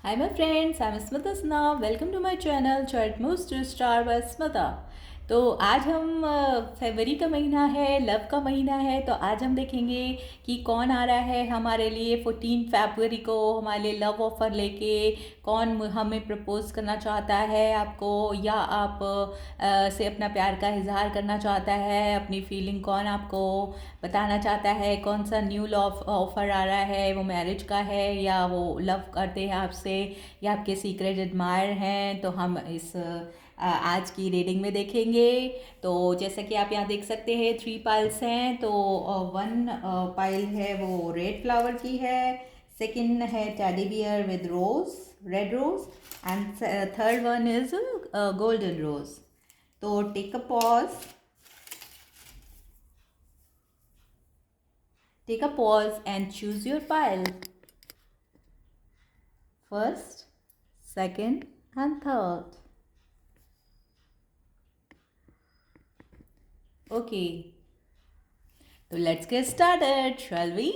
Hi my friends, I'm Smita Sinha. Welcome to my channel Chart Moves to Star by Smita. तो आज हम फरवरी का महीना है, लव का महीना है, तो आज हम देखेंगे कि कौन आ रहा है हमारे लिए 14 फरवरी को हमारे लिए लव ऑफ़र लेके। कौन हमें प्रपोज करना चाहता है आपको, या आप से अपना प्यार का इजहार करना चाहता है, अपनी फीलिंग कौन आपको बताना चाहता है, कौन सा न्यू लव ऑफ़र आ रहा है, वो मैरिज का है या वो लव करते हैं आपसे या आपके सीक्रेट एडमायर हैं। तो हम इस आज की रीडिंग में देखेंगे। तो जैसा कि आप यहाँ देख सकते हैं 3 पाइल्स हैं। तो वन पाइल है वो रेड फ्लावर की है, सेकंड है teddy bear with rose, red rose, and third one is golden rose. तो take a pause, and choose your pile, first, second and third. Okay, तो let's get started, shall we.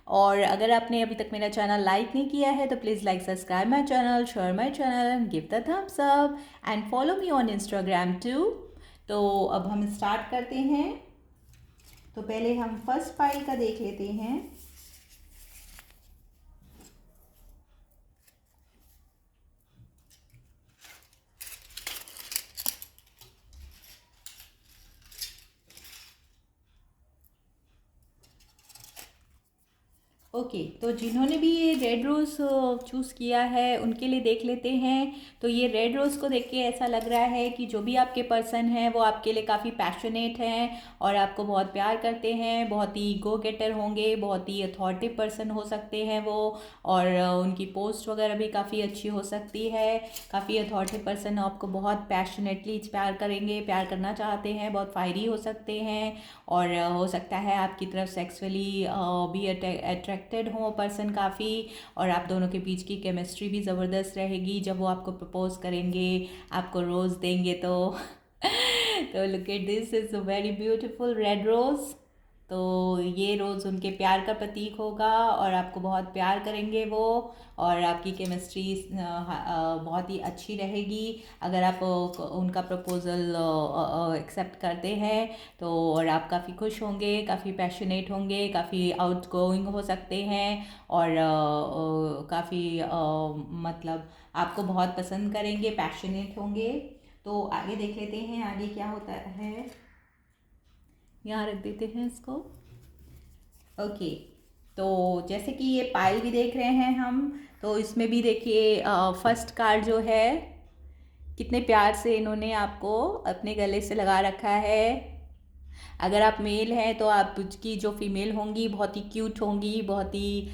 और अगर आपने अभी तक मेरा चैनल लाइक नहीं किया है तो please like, subscribe my channel, share my channel and give the thumbs up and follow me on Instagram too. तो अब हम स्टार्ट करते हैं। तो पहले हम फर्स्ट पाइल का देख लेते हैं। ओके, तो जिन्होंने भी ये रेड रोज़ चूज़ किया है उनके लिए देख लेते हैं। तो ये रेड रोज़ को देख के ऐसा लग रहा है कि जो भी आपके पर्सन हैं वो आपके लिए काफ़ी पैशनेट हैं और आपको बहुत प्यार करते हैं, बहुत ही गो गेटर होंगे, बहुत ही अथॉरिटिव पर्सन हो सकते हैं वो। और उनकी पोस्ट वगैरह भी काफ़ी अच्छी हो सकती है। काफ़ी अथॉरिटिव पर्सन आपको बहुत पैशनेटली प्यार करेंगे, प्यार करना चाहते हैं, बहुत फायरी हो सकते हैं। और हो सकता है आपकी तरफ सेक्सुअली भी अट्रैक्टेड हो पर्सन काफ़ी, और आप दोनों के बीच की केमिस्ट्री भी ज़बरदस्त रहेगी जब वो आपको प्रपोज करेंगे, आपको रोज़ देंगे तो तो look at this, is a very beautiful red rose. तो ये रोज़ उनके प्यार का प्रतीक होगा और आपको बहुत प्यार करेंगे वो, और आपकी केमिस्ट्री बहुत ही अच्छी रहेगी अगर आप उनका प्रपोज़ल एक्सेप्ट करते हैं। तो और आप काफ़ी खुश होंगे, काफ़ी पैशनेट होंगे, काफ़ी आउट गोइंग हो सकते हैं, और काफ़ी मतलब आपको बहुत पसंद करेंगे, पैशनेट होंगे। तो आगे देख लेते हैं आगे क्या होता है। यहाँ रख देते हैं इसको। ओके, तो जैसे कि ये पाइल भी देख रहे हैं हम, तो इसमें भी देखिए फर्स्ट कार्ड जो है कितने प्यार से इन्होंने आपको अपने गले से लगा रखा है। अगर आप मेल हैं तो आपकी जो फीमेल होंगी बहुत ही क्यूट होंगी, बहुत ही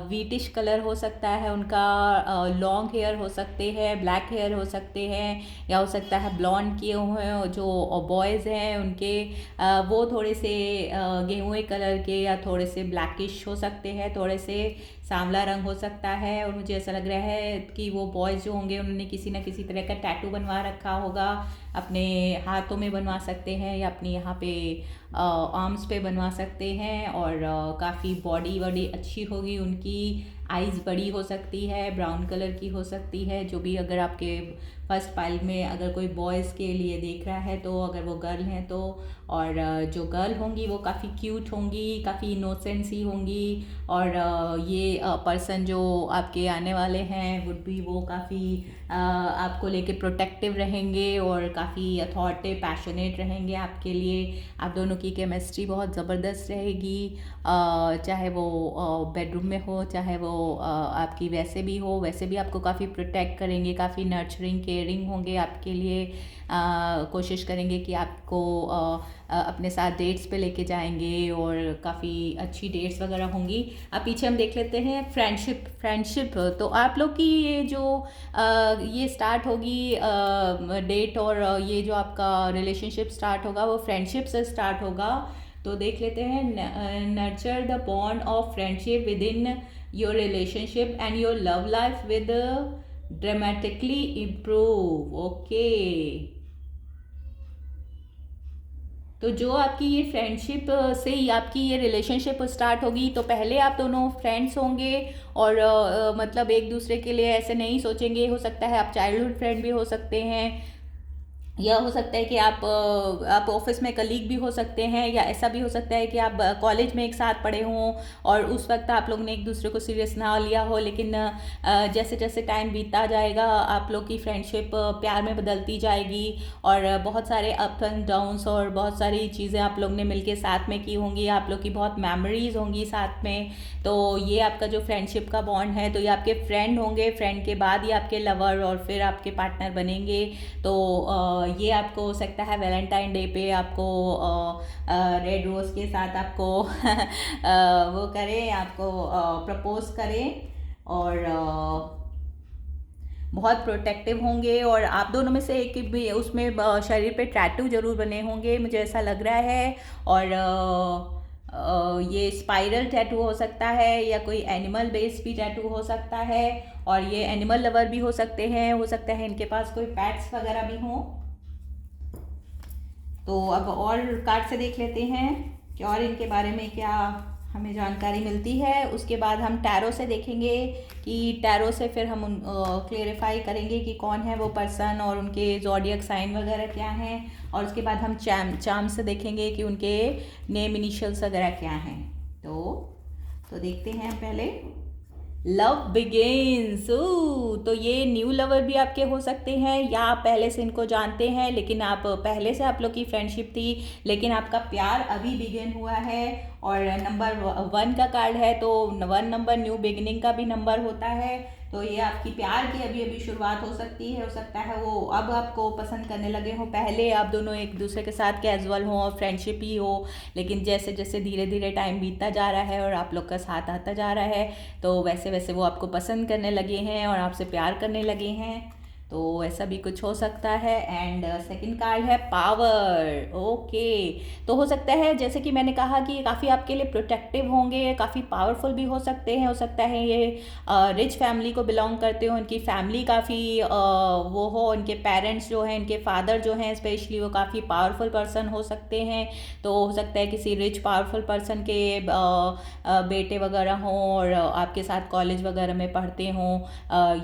वीटिश कलर हो सकता है उनका, लॉन्ग हेयर हो सकते हैं, ब्लैक हेयर हो सकते हैं, या हो सकता है ब्लॉन्ड किए हुए जो बॉयज़ हैं उनके वो थोड़े से गेहुए कलर के या थोड़े से ब्लैकिश हो सकते हैं, थोड़े से सांवला रंग हो सकता है। और मुझे ऐसा लग रहा है कि वो बॉयज़ जो होंगे उन्होंने किसी न किसी तरह का टैटू बनवा रखा होगा, अपने हाथों में बनवा सकते हैं या अपनी यहाँ पे आर्म्स पे बनवा सकते हैं। और काफ़ी बॉडी वॉडी अच्छी होगी उनकी, आइज़ बड़ी हो सकती है, ब्राउन कलर की हो सकती है। जो भी अगर आपके फर्स्ट पाइल में अगर कोई बॉयज़ के लिए देख रहा है तो अगर वो गर्ल हैं तो, और जो गर्ल होंगी वो काफ़ी क्यूट होंगी, काफ़ी इनोसेंट सी होंगी। और ये पर्सन जो आपके आने वाले हैं वुड भी वो काफ़ी आपको लेके प्रोटेक्टिव रहेंगे और काफ़ी अथॉरिटिव पैशनेट रहेंगे आपके लिए। आप दोनों की केमिस्ट्री बहुत ज़बरदस्त रहेगी, चाहे वो बेडरूम में हो, चाहे वो आपकी वैसे भी हो, वैसे भी आपको काफ़ी प्रोटेक्ट करेंगे, काफ़ी नर्चरिंग केयरिंग होंगे आपके लिए। कोशिश करेंगे कि आपको अपने साथ डेट्स पे लेके जाएंगे और काफ़ी अच्छी डेट्स वगैरह होंगी। अब पीछे हम देख लेते हैं फ्रेंडशिप। तो आप लोग की ये जो ये स्टार्ट होगी डेट, और ये जो आपका रिलेशनशिप स्टार्ट होगा वो फ्रेंडशिप से स्टार्ट होगा। तो देख लेते हैं, nurture the bond of friendship with in your relationship and your love life with dramatically improve. Okay, तो जो आपकी ये फ्रेंडशिप से ही आपकी ये रिलेशनशिप स्टार्ट होगी, तो पहले आप दोनों फ्रेंड्स होंगे और मतलब एक दूसरे के लिए ऐसे नहीं सोचेंगे। हो सकता है आप चाइल्डहुड फ्रेंड भी हो सकते हैं, या हो सकता है कि आप ऑफिस में कलीग भी हो सकते हैं, या ऐसा भी हो सकता है कि आप कॉलेज में एक साथ पढ़े हों और उस वक्त आप लोग ने एक दूसरे को सीरियस ना लिया हो, लेकिन जैसे जैसे टाइम बीतता जाएगा आप लोग की फ्रेंडशिप प्यार में बदलती जाएगी, और बहुत सारे अप एंड डाउन्स और बहुत सारी चीज़ें आप लोग ने मिलके साथ में की होंगी, आप लोग की बहुत मेमोरीज होंगी साथ में। तो ये आपका जो फ्रेंडशिप का बॉन्ड है, तो ये आपके फ्रेंड होंगे, फ्रेंड के बाद ये आपके लवर और फिर आपके पार्टनर बनेंगे। तो ये आपको हो सकता है वैलेंटाइन डे पे आपको रेड रोज़ के साथ आपको वो करें, आपको प्रपोज करें, और बहुत प्रोटेक्टिव होंगे। और आप दोनों में से एक भी उसमें शरीर पे टैटू जरूर बने होंगे, मुझे ऐसा लग रहा है। और ये स्पाइरल टैटू हो सकता है, या कोई एनिमल बेस्ड भी टैटू हो सकता है, और ये एनिमल लवर भी हो सकते हैं, हो सकता है इनके पास कोई पेट्स वगैरह भी हों। तो अब और कार्ड से देख लेते हैं कि और इनके बारे में क्या हमें जानकारी मिलती है। उसके बाद हम टैरो से देखेंगे कि टैरो से फिर हम क्लेरिफाई करेंगे कि कौन है वो पर्सन और उनके ज़ोडिएक साइन वगैरह क्या हैं। और उसके बाद हम चार्म से देखेंगे कि उनके नेम इनिशियल्स वगैरह क्या हैं। तो देखते हैं पहले लव बिगिंस। तो ये न्यू लवर भी आपके हो सकते हैं, या आप पहले से इनको जानते हैं, लेकिन आप पहले से आप लोग की फ्रेंडशिप थी, लेकिन आपका प्यार अभी बिगिन हुआ है। और नंबर 1 का कार्ड है, तो 1 नंबर न्यू बिगिनिंग का भी नंबर होता है। तो ये आपकी प्यार की अभी अभी शुरुआत हो सकती है, हो सकता है वो अब आपको पसंद करने लगे हो। पहले आप दोनों एक दूसरे के साथ कैजुअल हो और फ्रेंडशिप ही हो, लेकिन जैसे जैसे धीरे धीरे टाइम बीतता जा रहा है और आप लोग का साथ आता जा रहा है, तो वैसे वैसे वो आपको पसंद करने लगे हैं और आपसे प्यार करने लगे हैं। तो ऐसा भी कुछ हो सकता है। एंड सेकंड कार्ड है पावर। ओके, तो हो सकता है जैसे कि मैंने कहा कि ये काफ़ी आपके लिए प्रोटेक्टिव होंगे, काफ़ी पावरफुल भी हो सकते हैं। हो सकता है ये रिच फैमिली को बिलोंग करते हो, इनकी फैमिली काफ़ी वो हो, इनके पेरेंट्स जो हैं, इनके फादर जो हैं स्पेशली, वो काफ़ी पावरफुल पर्सन हो सकते हैं। तो हो सकता है किसी रिच पावरफुल पर्सन के बेटे वगैरह हों और आपके साथ कॉलेज वगैरह में पढ़ते हों,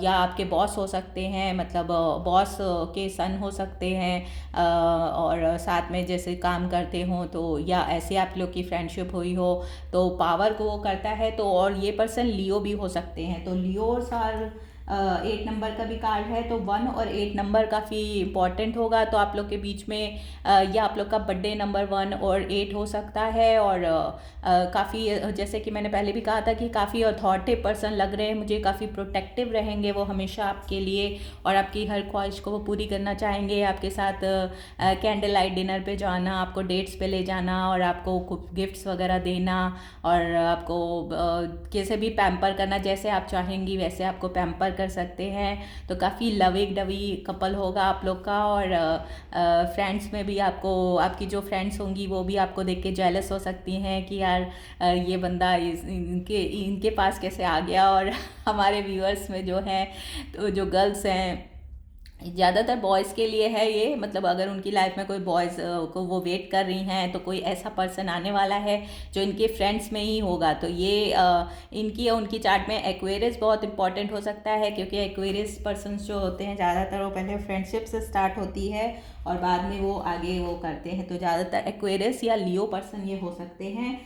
या आपके बॉस हो सकते हैं, मतलब बॉस के सन हो सकते हैं, और साथ में जैसे काम करते हों, तो या ऐसे आप लोग की फ्रेंडशिप हुई हो, तो पावर को वो करता है। तो और ये पर्सन लियो भी हो सकते हैं। तो लियोस आर 8 नंबर का भी कार्ड है, तो 1 और 8 नंबर काफ़ी इंपॉर्टेंट होगा। तो आप लोग के बीच में या आप लोग का बर्थडे नंबर 1 और 8 हो सकता है। और काफ़ी जैसे कि मैंने पहले भी कहा था कि काफ़ी अथॉरिटिव पर्सन लग रहे हैं मुझे, काफ़ी प्रोटेक्टिव रहेंगे वो हमेशा आपके लिए, और आपकी हर ख्वाहिश को वो पूरी करना चाहेंगे। आपके साथ कैंडल लाइट डिनर पे जाना, आपको डेट्स पे ले जाना, और आपको गिफ्ट्स वगैरह देना, और आपको कैसे भी पैम्पर करना, जैसे आप चाहेंगी वैसे आपको पैम्पर कर सकते हैं। तो काफ़ी लवी डवी कपल होगा आप लोग का। और फ्रेंड्स में भी आपको, आपकी जो फ्रेंड्स होंगी वो भी आपको देख के जेलस हो सकती हैं कि यार ये बंदा इनके पास कैसे आ गया। और हमारे व्यूअर्स में जो हैं, तो जो गर्ल्स हैं, ज़्यादातर बॉयज़ के लिए है ये, मतलब अगर उनकी लाइफ में कोई बॉयज़ को वो वेट कर रही हैं, तो कोई ऐसा पर्सन आने वाला है जो इनके फ्रेंड्स में ही होगा। तो ये इनकी या उनकी चार्ट में एक्वेरियस बहुत इंपॉर्टेंट हो सकता है, क्योंकि एक्वेरियस पर्सन्स जो होते हैं ज़्यादातर वो पहले फ्रेंडशिप से स्टार्ट होती है और बाद में वो आगे वो करते हैं। तो ज़्यादातर एक्वेरियस या लियो पर्सन ये हो सकते हैं,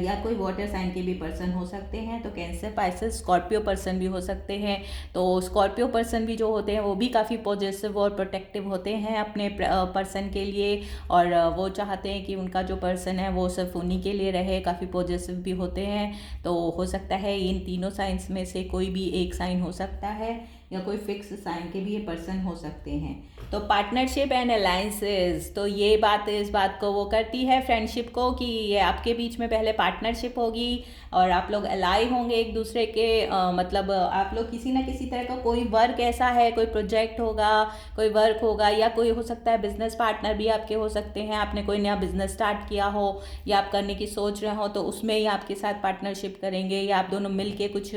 या कोई वाटर साइन के भी पर्सन हो सकते हैं। तो कैंसर, पाइसेस, स्कॉर्पियो पर्सन भी हो सकते हैं। तो स्कॉर्पियो पर्सन भी जो होते हैं वो भी काफ़ी पॉजिटिव और प्रोटेक्टिव होते हैं अपने पर्सन के लिए, और वो चाहते हैं कि उनका जो पर्सन है वो सिर्फ उन्हीं के लिए रहे, काफ़ी पॉजिटिव भी होते हैं। तो हो सकता है इन तीनों साइंस में से कोई भी एक साइन हो सकता है, या कोई फिक्स साइन के भी ये पर्सन हो सकते हैं। तो पार्टनरशिप एंड अलायंसेस, तो ये बात इस बात को वो करती है फ्रेंडशिप को कि ये आपके बीच में पहले पार्टनरशिप होगी और आप लोग अलाई होंगे एक दूसरे के, मतलब आप लोग किसी ना किसी तरह का कोई वर्क ऐसा है, कोई प्रोजेक्ट होगा, कोई वर्क होगा, या कोई हो सकता है बिजनेस पार्टनर भी आपके हो सकते हैं। आपने कोई नया बिजनेस स्टार्ट किया हो या आप करने की सोच रहे हो, तो उसमें ही आपके साथ पार्टनरशिप करेंगे, या आप दोनों मिल के कुछ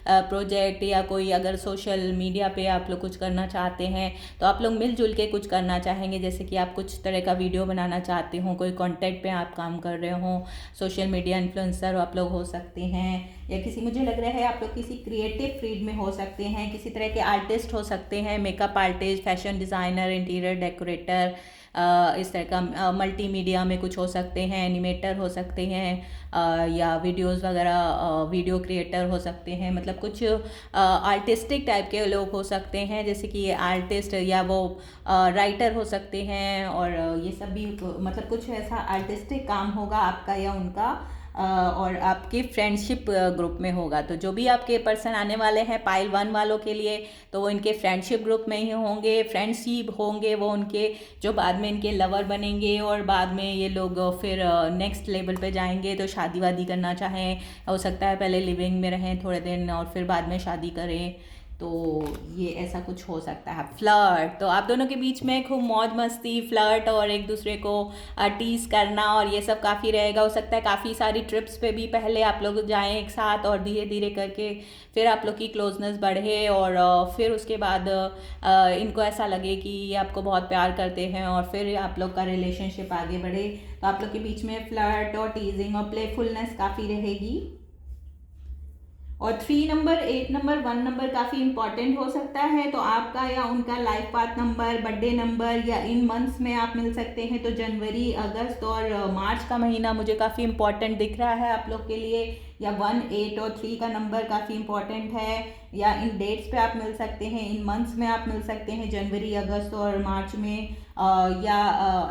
प्रोजेक्ट या कोई अगर सोशल मीडिया पे आप लोग कुछ करना चाहते हैं तो आप लोग मिलजुल के कुछ करना चाहेंगे, जैसे कि आप कुछ तरह का वीडियो बनाना चाहते हो, कोई कंटेंट पे आप काम कर रहे हो, सोशल मीडिया इन्फ्लुएंसर आप लोग हो सकते हैं, या किसी, मुझे लग रहा है आप लोग किसी क्रिएटिव फील्ड में हो सकते हैं, किसी तरह के आर्टिस्ट हो सकते हैं, makeup artist, fashion designer, interior decorator, इस तरह का मल्टीमीडिया में कुछ हो सकते हैं, एनिमेटर हो सकते हैं, या वीडियोस वगैरह वीडियो क्रिएटर हो सकते हैं, मतलब कुछ आर्टिस्टिक टाइप के लोग हो सकते हैं, जैसे कि ये आर्टिस्ट या वो राइटर हो सकते हैं, और ये सब भी मतलब कुछ ऐसा आर्टिस्टिक काम होगा आपका या उनका, और आपके फ्रेंडशिप ग्रुप में होगा। तो जो भी आपके पर्सन आने वाले हैं पाइल 1 वालों के लिए, तो वो इनके फ्रेंडशिप ग्रुप में ही होंगे, फ्रेंड्स ही होंगे वो उनके, जो बाद में इनके लवर बनेंगे, और बाद में ये लोग फिर नेक्स्ट लेवल पे जाएंगे, तो शादी वादी करना चाहें, हो सकता है पहले लिविंग में रहें थोड़े दिन और फिर बाद में शादी करें, तो ये ऐसा कुछ हो सकता है। फ्लर्ट, तो आप दोनों के बीच में खूब मौज मस्ती, फ्लर्ट और एक दूसरे को टीज करना और ये सब काफ़ी रहेगा। हो सकता है काफ़ी सारी ट्रिप्स पे भी पहले आप लोग जाएं एक साथ, और धीरे धीरे करके फिर आप लोग की क्लोजनेस बढ़े, और फिर उसके बाद इनको ऐसा लगे कि ये आपको बहुत प्यार करते हैं, और फिर आप लोग का रिलेशनशिप आगे बढ़े। तो आप लोग के बीच में फ्लर्ट और टीजिंग और प्लेफुलनेस काफ़ी रहेगी। और 3 नंबर, 8 नंबर, 1 नंबर काफ़ी इंपॉर्टेंट हो सकता है। तो आपका या उनका life path number, birthday number, या इन मंथ्स में आप मिल सकते हैं। तो जनवरी, अगस्त और मार्च का महीना मुझे काफ़ी इंपॉर्टेंट दिख रहा है आप लोग के लिए, या 1, 8 और 3 का नंबर काफ़ी इंपॉर्टेंट है, या इन डेट्स पे आप मिल सकते हैं, इन मंथ्स में आप मिल सकते हैं, जनवरी, अगस्त और मार्च में। या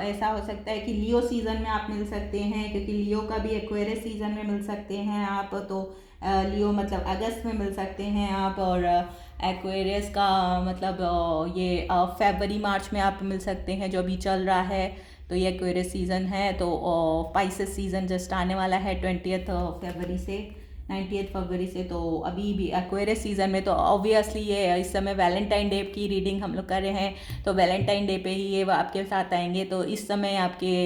ऐसा हो सकता है कि लियो सीज़न में आप मिल सकते हैं, क्योंकि लियो का भी एक्वेरियस सीज़न में मिल सकते हैं आप। तो लियो मतलब अगस्त में मिल सकते हैं आप, और एक्वेरियस का मतलब ये फरवरी मार्च में आप मिल सकते हैं, जो अभी चल रहा है। तो ये एक्वेरियस सीज़न है। तो पाइसेस सीज़न जस्ट आने वाला है 20 फरवरी से 90 फरवरी से। तो अभी भी एक्वेरियस सीज़न में, तो ऑब्वियसली ये इस समय वैलेंटाइन डे की रीडिंग हम लोग कर रहे हैं, तो वैलेंटाइन डे पे ही ये आपके साथ आएंगे। तो इस समय आपके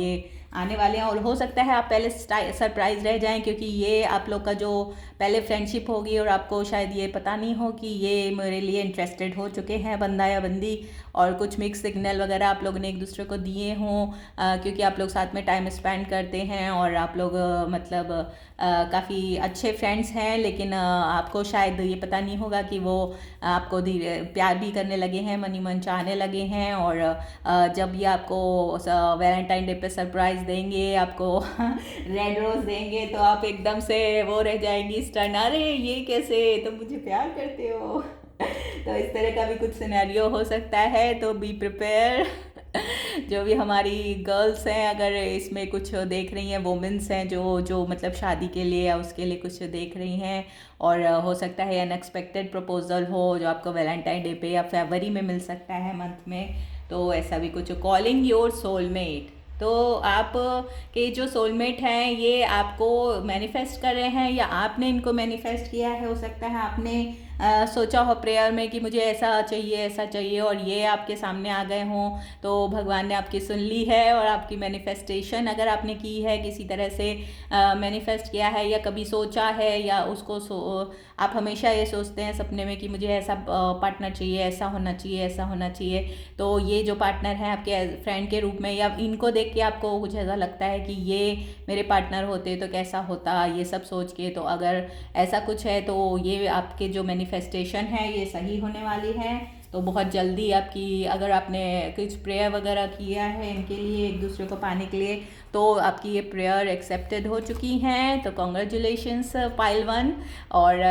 ये आने वाले हैं, और हो सकता है आप पहले सरप्राइज रह जाएं, क्योंकि ये आप लोग का जो पहले फ्रेंडशिप होगी और आपको शायद ये पता नहीं हो कि ये मेरे लिए इंटरेस्टेड हो चुके हैं, बंदा या बंदी, और कुछ मिक्स सिग्नल वगैरह आप लोगों ने एक दूसरे को दिए हों, क्योंकि आप लोग साथ में टाइम स्पेंड करते हैं, और आप लोग मतलब काफ़ी अच्छे फ्रेंड्स हैं। लेकिन आपको शायद ये पता नहीं होगा कि वो आपको धीरे प्यार भी करने लगे हैं, मनी मन चाहने लगे हैं। और जब ये आपको वैलेंटाइन डे पे सरप्राइज देंगे, आपको रेड रोज देंगे, तो आप एकदम से वो रह जाएंगी स्टन, अरे ये कैसे, तुम मुझे प्यार करते हो। तो इस तरह का भी कुछ सिनेरियो हो सकता है। तो बी प्रिपेयर। जो भी हमारी गर्ल्स हैं, अगर इसमें कुछ देख रही हैं, वोमेंस हैं जो मतलब शादी के लिए या उसके लिए कुछ देख रही हैं, और हो सकता है अनएक्सपेक्टेड प्रपोजल हो जो आपको वैलेंटाइन डे पे या फरवरी में मिल सकता है मंथ में। तो ऐसा भी कुछ, कॉलिंग योर सोलमेट। तो आप के जो सोलमेट हैं ये आपको मैनिफेस्ट कर रहे हैं, या आपने इनको मैनिफेस्ट किया है। हो सकता है आपने सोचा हो प्रेयर में कि मुझे ऐसा चाहिए, और ये आपके सामने आ गए हों। तो भगवान ने आपकी सुन ली है, और आपकी मैनिफेस्टेशन अगर आपने की है, किसी तरह से मैनिफेस्ट किया है, या कभी सोचा है, या उसको आप हमेशा ये सोचते हैं सपने में कि मुझे ऐसा पार्टनर चाहिए, ऐसा होना चाहिए, ऐसा होना चाहिए। तो ये जो पार्टनर है आपके फ्रेंड के रूप में, या इनको देख के आपको कुछ ऐसा लगता है कि ये मेरे पार्टनर होते तो कैसा होता, ये सब सोच के। तो अगर ऐसा कुछ है तो ये आपके जो मैनिफेस्टेशन है ये सही होने वाली है। तो बहुत जल्दी आपकी, अगर आपने कुछ प्रेयर वगैरह किया है इनके लिए, एक दूसरे को पाने के लिए, तो आपकी ये प्रेयर एक्सेप्टेड हो चुकी हैं। तो कॉन्ग्रेचुलेशंस पाइल 1। और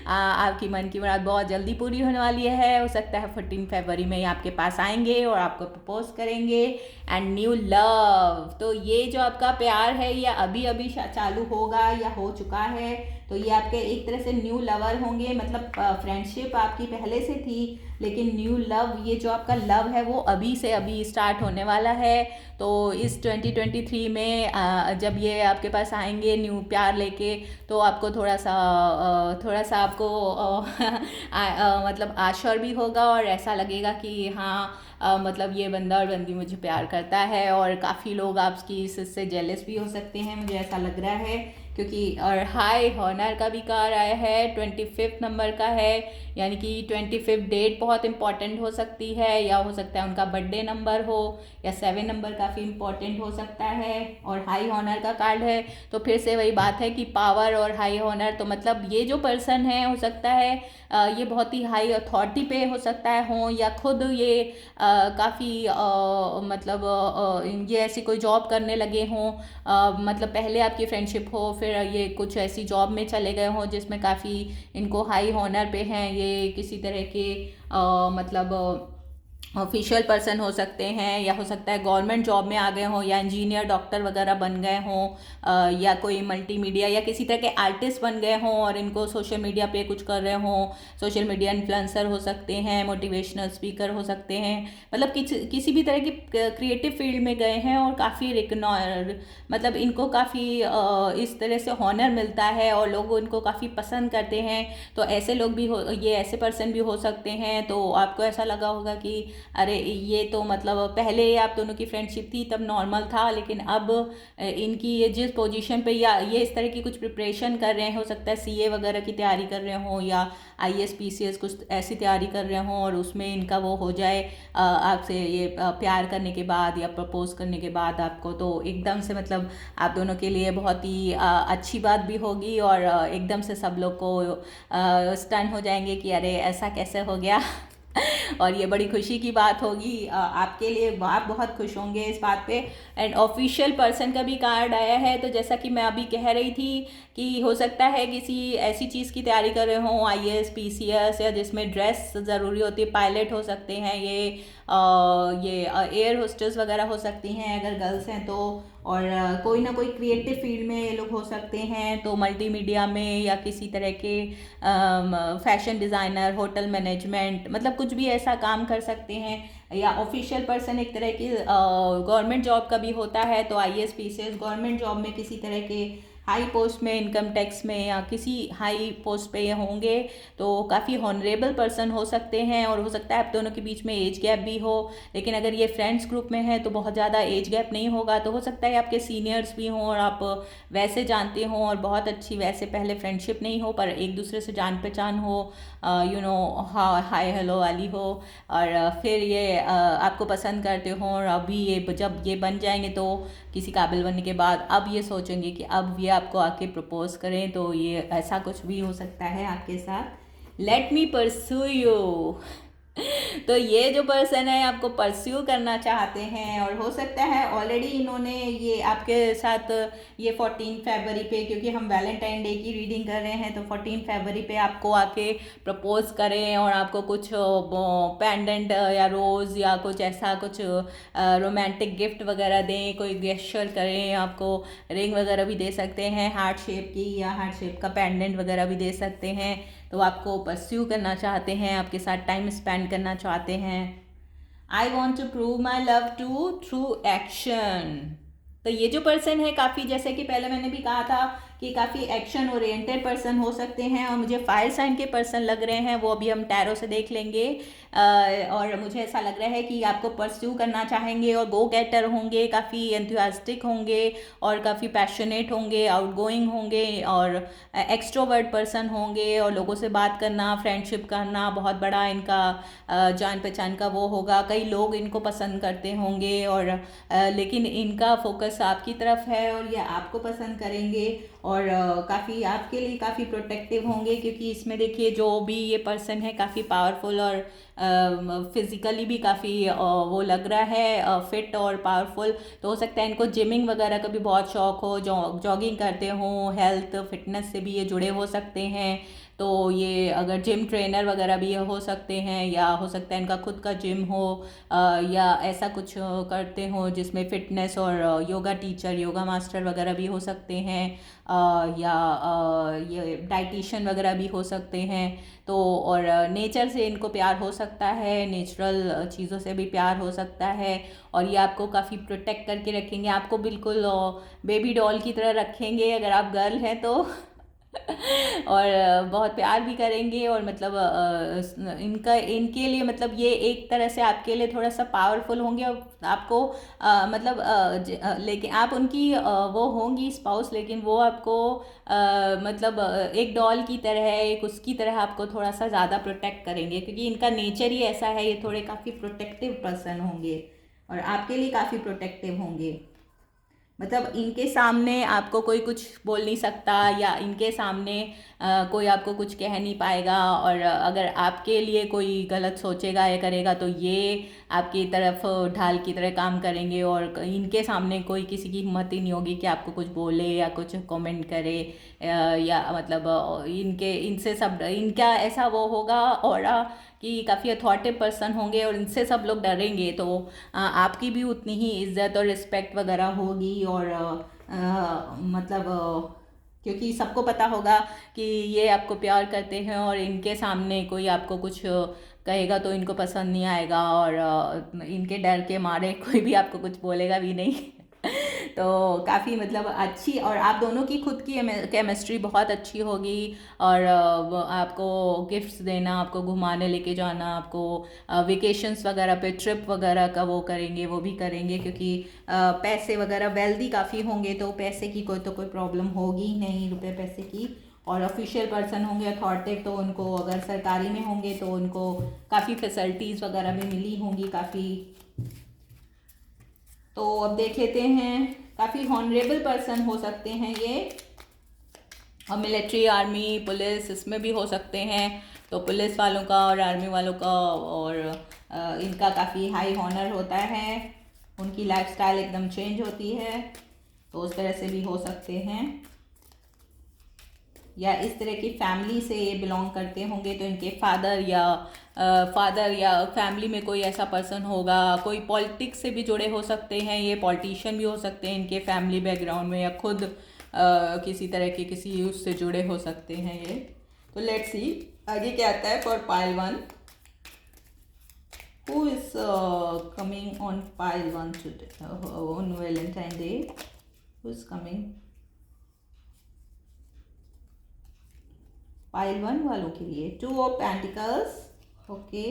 आपकी मन की मुराद बहुत जल्दी पूरी होने वाली है। हो सकता है 14 फरवरी में ये आपके पास आएंगे और आपको प्रपोज करेंगे। एंड न्यू लव, तो ये जो आपका प्यार है ये अभी अभी चालू होगा या हो चुका है। तो ये आपके एक तरह से न्यू लवर होंगे, मतलब फ्रेंडशिप आपकी पहले से थी, लेकिन न्यू लव, ये जो आपका लव है वो अभी से अभी स्टार्ट होने वाला है। तो इस 2023 में जब ये आपके पास आएंगे न्यू प्यार लेके, तो आपको थोड़ा सा आपको मतलब आश्चर्य भी होगा, और ऐसा लगेगा कि हाँ मतलब ये बंदा और बंदी मुझे प्यार करता है। और काफ़ी लोग आपकी इससे जेलस भी हो सकते हैं, मुझे ऐसा लग रहा है क्योंकि और हाई हॉनर का भी कार्ड आया है, 25 नंबर का है, यानी कि 25 डेट बहुत इंपॉर्टेंट हो सकती है, या हो सकता है उनका बर्थडे नंबर हो, या 7 नंबर काफ़ी इंपॉर्टेंट हो सकता है। और हाई हॉनर का कार्ड है, तो फिर से वही बात है कि पावर और हाई हॉनर, तो मतलब ये जो पर्सन है हो सकता है ये बहुत ही हाई अथॉरिटी पे हो सकता है हो, या खुद ये काफ़ी मतलब ये ऐसी कोई जॉब करने लगे हों, मतलब पहले आपकी फ्रेंडशिप हो, फिर ये कुछ ऐसी जॉब में चले गए हों जिसमें काफ़ी इनको हाई हॉनर पे हैं, ये किसी तरह के मतलब ऑफिशियल पर्सन हो सकते हैं, या हो सकता है गवर्नमेंट जॉब में आ गए हों, या इंजीनियर डॉक्टर वगैरह बन गए हों, या कोई मल्टीमीडिया या किसी तरह के आर्टिस्ट बन गए हों और इनको सोशल मीडिया पे कुछ कर रहे हों। सोशल मीडिया इन्फ्लुएंसर हो सकते हैं, मोटिवेशनल स्पीकर हो सकते हैं, मतलब किसी भी तरह की क्रिएटिव फील्ड में गए हैं और काफ़ी रिकनॉर मतलब इनको काफ़ी इस तरह से हॉनर मिलता है और लोग इनको काफ़ी पसंद करते हैं। तो ऐसे लोग भी हो, ये ऐसे पर्सन भी हो सकते हैं। तो आपको ऐसा लगा होगा कि अरे ये तो मतलब पहले आप दोनों की फ्रेंडशिप थी तब नॉर्मल था, लेकिन अब इनकी ये जिस पोजीशन पे, या ये इस तरह की कुछ प्रिपरेशन कर रहे हैं, हो सकता है सीए वगैरह की तैयारी कर रहे हों, या आईएएस पीसीएस कुछ ऐसी तैयारी कर रहे हों, और उसमें इनका वो हो जाए आपसे ये प्यार करने के बाद या प्रपोज करने के बाद आपको, तो एकदम से मतलब आप दोनों के लिए बहुत ही अच्छी बात भी होगी, और एकदम से सब लोग को स्टन हो जाएंगे कि अरे ऐसा कैसे हो गया। और ये बड़ी खुशी की बात होगी आपके लिए, आप बहुत खुश होंगे इस बात पे। एंड ऑफिशियल पर्सन का भी कार्ड आया है, तो जैसा कि मैं अभी कह रही थी कि हो सकता है किसी ऐसी चीज़ की तैयारी कर रहे हों, आईएएस पीसीएस, या जिसमें ड्रेस ज़रूरी होती है, पायलट हो सकते हैं ये एयर होस्टेस वगैरह हो सकती हैं अगर गर्ल्स हैं तो, और कोई ना कोई क्रिएटिव फील्ड में ये लोग हो सकते हैं, तो मल्टीमीडिया में, या किसी तरह के फैशन डिज़ाइनर, होटल मैनेजमेंट, मतलब कुछ भी ऐसा काम कर सकते हैं। या ऑफिशियल पर्सन एक तरह की गवर्नमेंट जॉब का भी होता है, तो आईएएस पीसीएस गवर्नमेंट जॉब में किसी तरह के हाई पोस्ट में, इनकम टैक्स में, या किसी हाई पोस्ट पे ये होंगे, तो काफ़ी हॉनरेबल पर्सन हो सकते हैं। और हो सकता है आप दोनों के बीच में एज गैप भी हो, लेकिन अगर ये फ्रेंड्स ग्रुप में है तो बहुत ज़्यादा एज गैप नहीं होगा, तो हो सकता है आपके सीनियर्स भी हों और आप वैसे जानते हों, और बहुत अच्छी वैसे पहले फ्रेंडशिप नहीं हो पर एक दूसरे से जान पहचान हो, हाय हेलो वाली हो, और फिर ये आपको पसंद करते हों, और अभी ये जब ये बन जाएंगे तो किसी काबिल बनने के बाद अब ये सोचेंगे कि अब ये आपको आके प्रपोज करें, तो ये ऐसा कुछ भी हो सकता है आपके साथ। Let me pursue you. तो ये जो पर्सन है आपको परस्यू करना चाहते हैं, और हो सकता है ऑलरेडी इन्होंने ये आपके साथ ये 14 फरवरी पे, क्योंकि हम वैलेंटाइन डे की रीडिंग कर रहे हैं, तो 14 फरवरी पे आपको आके प्रपोज करें, और आपको कुछ पेंडेंट या रोज़ या कुछ ऐसा कुछ रोमांटिक गिफ्ट वगैरह दें, कोई गेस्चर करें, आपको रिंग वगैरह भी दे सकते हैं हार्ट शेप की, या हार्ट शेप का पेंडेंट वगैरह भी दे सकते हैं। तो आपको परस्यू करना चाहते हैं, आपके साथ टाइम स्पेंड करना चाहते हैं। I want to prove my love to through action. तो ये जो पर्सन है काफ़ी, जैसे कि पहले मैंने भी कहा था कि काफ़ी एक्शन ओरिएंटेड पर्सन हो सकते हैं, और मुझे फायर साइन के पर्सन लग रहे हैं, वो अभी हम टैरो से देख लेंगे। और मुझे ऐसा लग रहा है कि आपको परस्यू करना चाहेंगे, और गो गेटर होंगे, काफ़ी एंथुसियास्टिक होंगे, और काफ़ी पैशनेट होंगे, आउटगोइंग होंगे, और एक्सट्रोवर्ट पर्सन होंगे, और लोगों से बात करना, फ्रेंडशिप करना बहुत बड़ा इनका जान पहचान का वो होगा। कई लोग इनको पसंद करते होंगे, और लेकिन इनका फोकस आपकी तरफ है, और ये आपको पसंद करेंगे, और काफ़ी आपके लिए काफ़ी प्रोटेक्टिव होंगे, क्योंकि इसमें देखिए जो भी ये पर्सन है काफ़ी पावरफुल, और फिज़िकली भी काफ़ी वो लग रहा है फिट और पावरफुल। तो हो सकता है इनको जिमिंग वगैरह का भी बहुत शौक हो, जॉगिंग करते हों, हेल्थ फिटनेस से भी ये जुड़े हो सकते हैं। तो ये अगर जिम ट्रेनर वगैरह भी हो सकते हैं, या हो सकता है इनका खुद का जिम हो, या ऐसा कुछ करते हो जिसमें फिटनेस, और योगा टीचर, योगा मास्टर वगैरह भी हो सकते हैं, या ये डाइटिशियन वगैरह भी हो सकते हैं। तो और नेचर से इनको प्यार हो सकता है, नेचुरल चीज़ों से भी प्यार हो सकता है, और ये आपको काफ़ी प्रोटेक्ट करके रखेंगे, आपको बिल्कुल बेबी डॉल की तरह रखेंगे अगर आप गर्ल हैं तो। और बहुत प्यार भी करेंगे, और मतलब इनका इनके लिए मतलब ये एक तरह से आपके लिए थोड़ा सा पावरफुल होंगे, और आपको मतलब लेकिन आप उनकी वो होंगी स्पाउस, लेकिन वो आपको मतलब एक डॉल की तरह है, एक उसकी तरह आपको थोड़ा सा ज़्यादा प्रोटेक्ट करेंगे, क्योंकि इनका नेचर ही ऐसा है, ये थोड़े काफ़ी प्रोटेक्टिव पर्सन होंगे और आपके लिए काफ़ी प्रोटेक्टिव होंगे। मतलब इनके सामने आपको कोई कुछ बोल नहीं सकता, या इनके सामने कोई आपको कुछ कह नहीं पाएगा, और अगर आपके लिए कोई गलत सोचेगा या करेगा तो ये आपकी तरफ ढाल की तरह काम करेंगे, और इनके सामने कोई किसी की हिम्मत ही नहीं होगी कि आपको कुछ बोले या कुछ कमेंट करे, या मतलब इनके इनसे सब इनका ऐसा वो होगा, और कि काफ़ी अथॉरिटिव पर्सन होंगे और इनसे सब लोग डरेंगे, तो आपकी भी उतनी ही इज्जत और रिस्पेक्ट वगैरह होगी, और मतलब क्योंकि सबको पता होगा कि ये आपको प्यार करते हैं, और इनके सामने कोई आपको कुछ कहेगा तो इनको पसंद नहीं आएगा, और इनके डर के मारे कोई भी आपको कुछ बोलेगा भी नहीं। तो काफ़ी मतलब अच्छी, और आप दोनों की खुद की केमिस्ट्री बहुत अच्छी होगी, और आपको गिफ्ट्स देना, आपको घुमाने लेके जाना, आपको वेकेशंस वगैरह पे ट्रिप वगैरह का वो करेंगे, वो भी करेंगे, क्योंकि पैसे वगैरह वेल्दी काफ़ी होंगे, तो पैसे की कोई प्रॉब्लम होगी ही नहीं, रुपए पैसे की। और ऑफिशियल पर्सन होंगे अथॉरिटिव, तो उनको अगर सरकारी में होंगे तो उनको काफ़ी फैसिलिटीज़ वगैरह भी मिली होंगी काफ़ी। तो अब देख लेते हैं, काफ़ी हॉनरेबल पर्सन हो सकते हैं ये, और मिलिट्री, आर्मी, पुलिस इसमें भी हो सकते हैं, तो पुलिस वालों का और आर्मी वालों का, और इनका काफ़ी हाई हॉनर होता है, उनकी लाइफस्टाइल एकदम चेंज होती है, तो उस तरह से भी हो सकते हैं। या इस तरह की फैमिली से ये बिलोंग करते होंगे, तो इनके फादर या फैमिली में कोई ऐसा पर्सन होगा, कोई पॉलिटिक्स से भी जुड़े हो सकते हैं, ये पॉलिटिशियन भी हो सकते हैं इनके फैमिली बैकग्राउंड में, या खुद किसी तरह के किसी उससे जुड़े हो सकते हैं ये। तो लेट्स सी आगे क्या आता है for pile one. Who is coming on pile one today on Valentine day? Who is coming pile one वालों के लिए? 2 of pentacles, okay,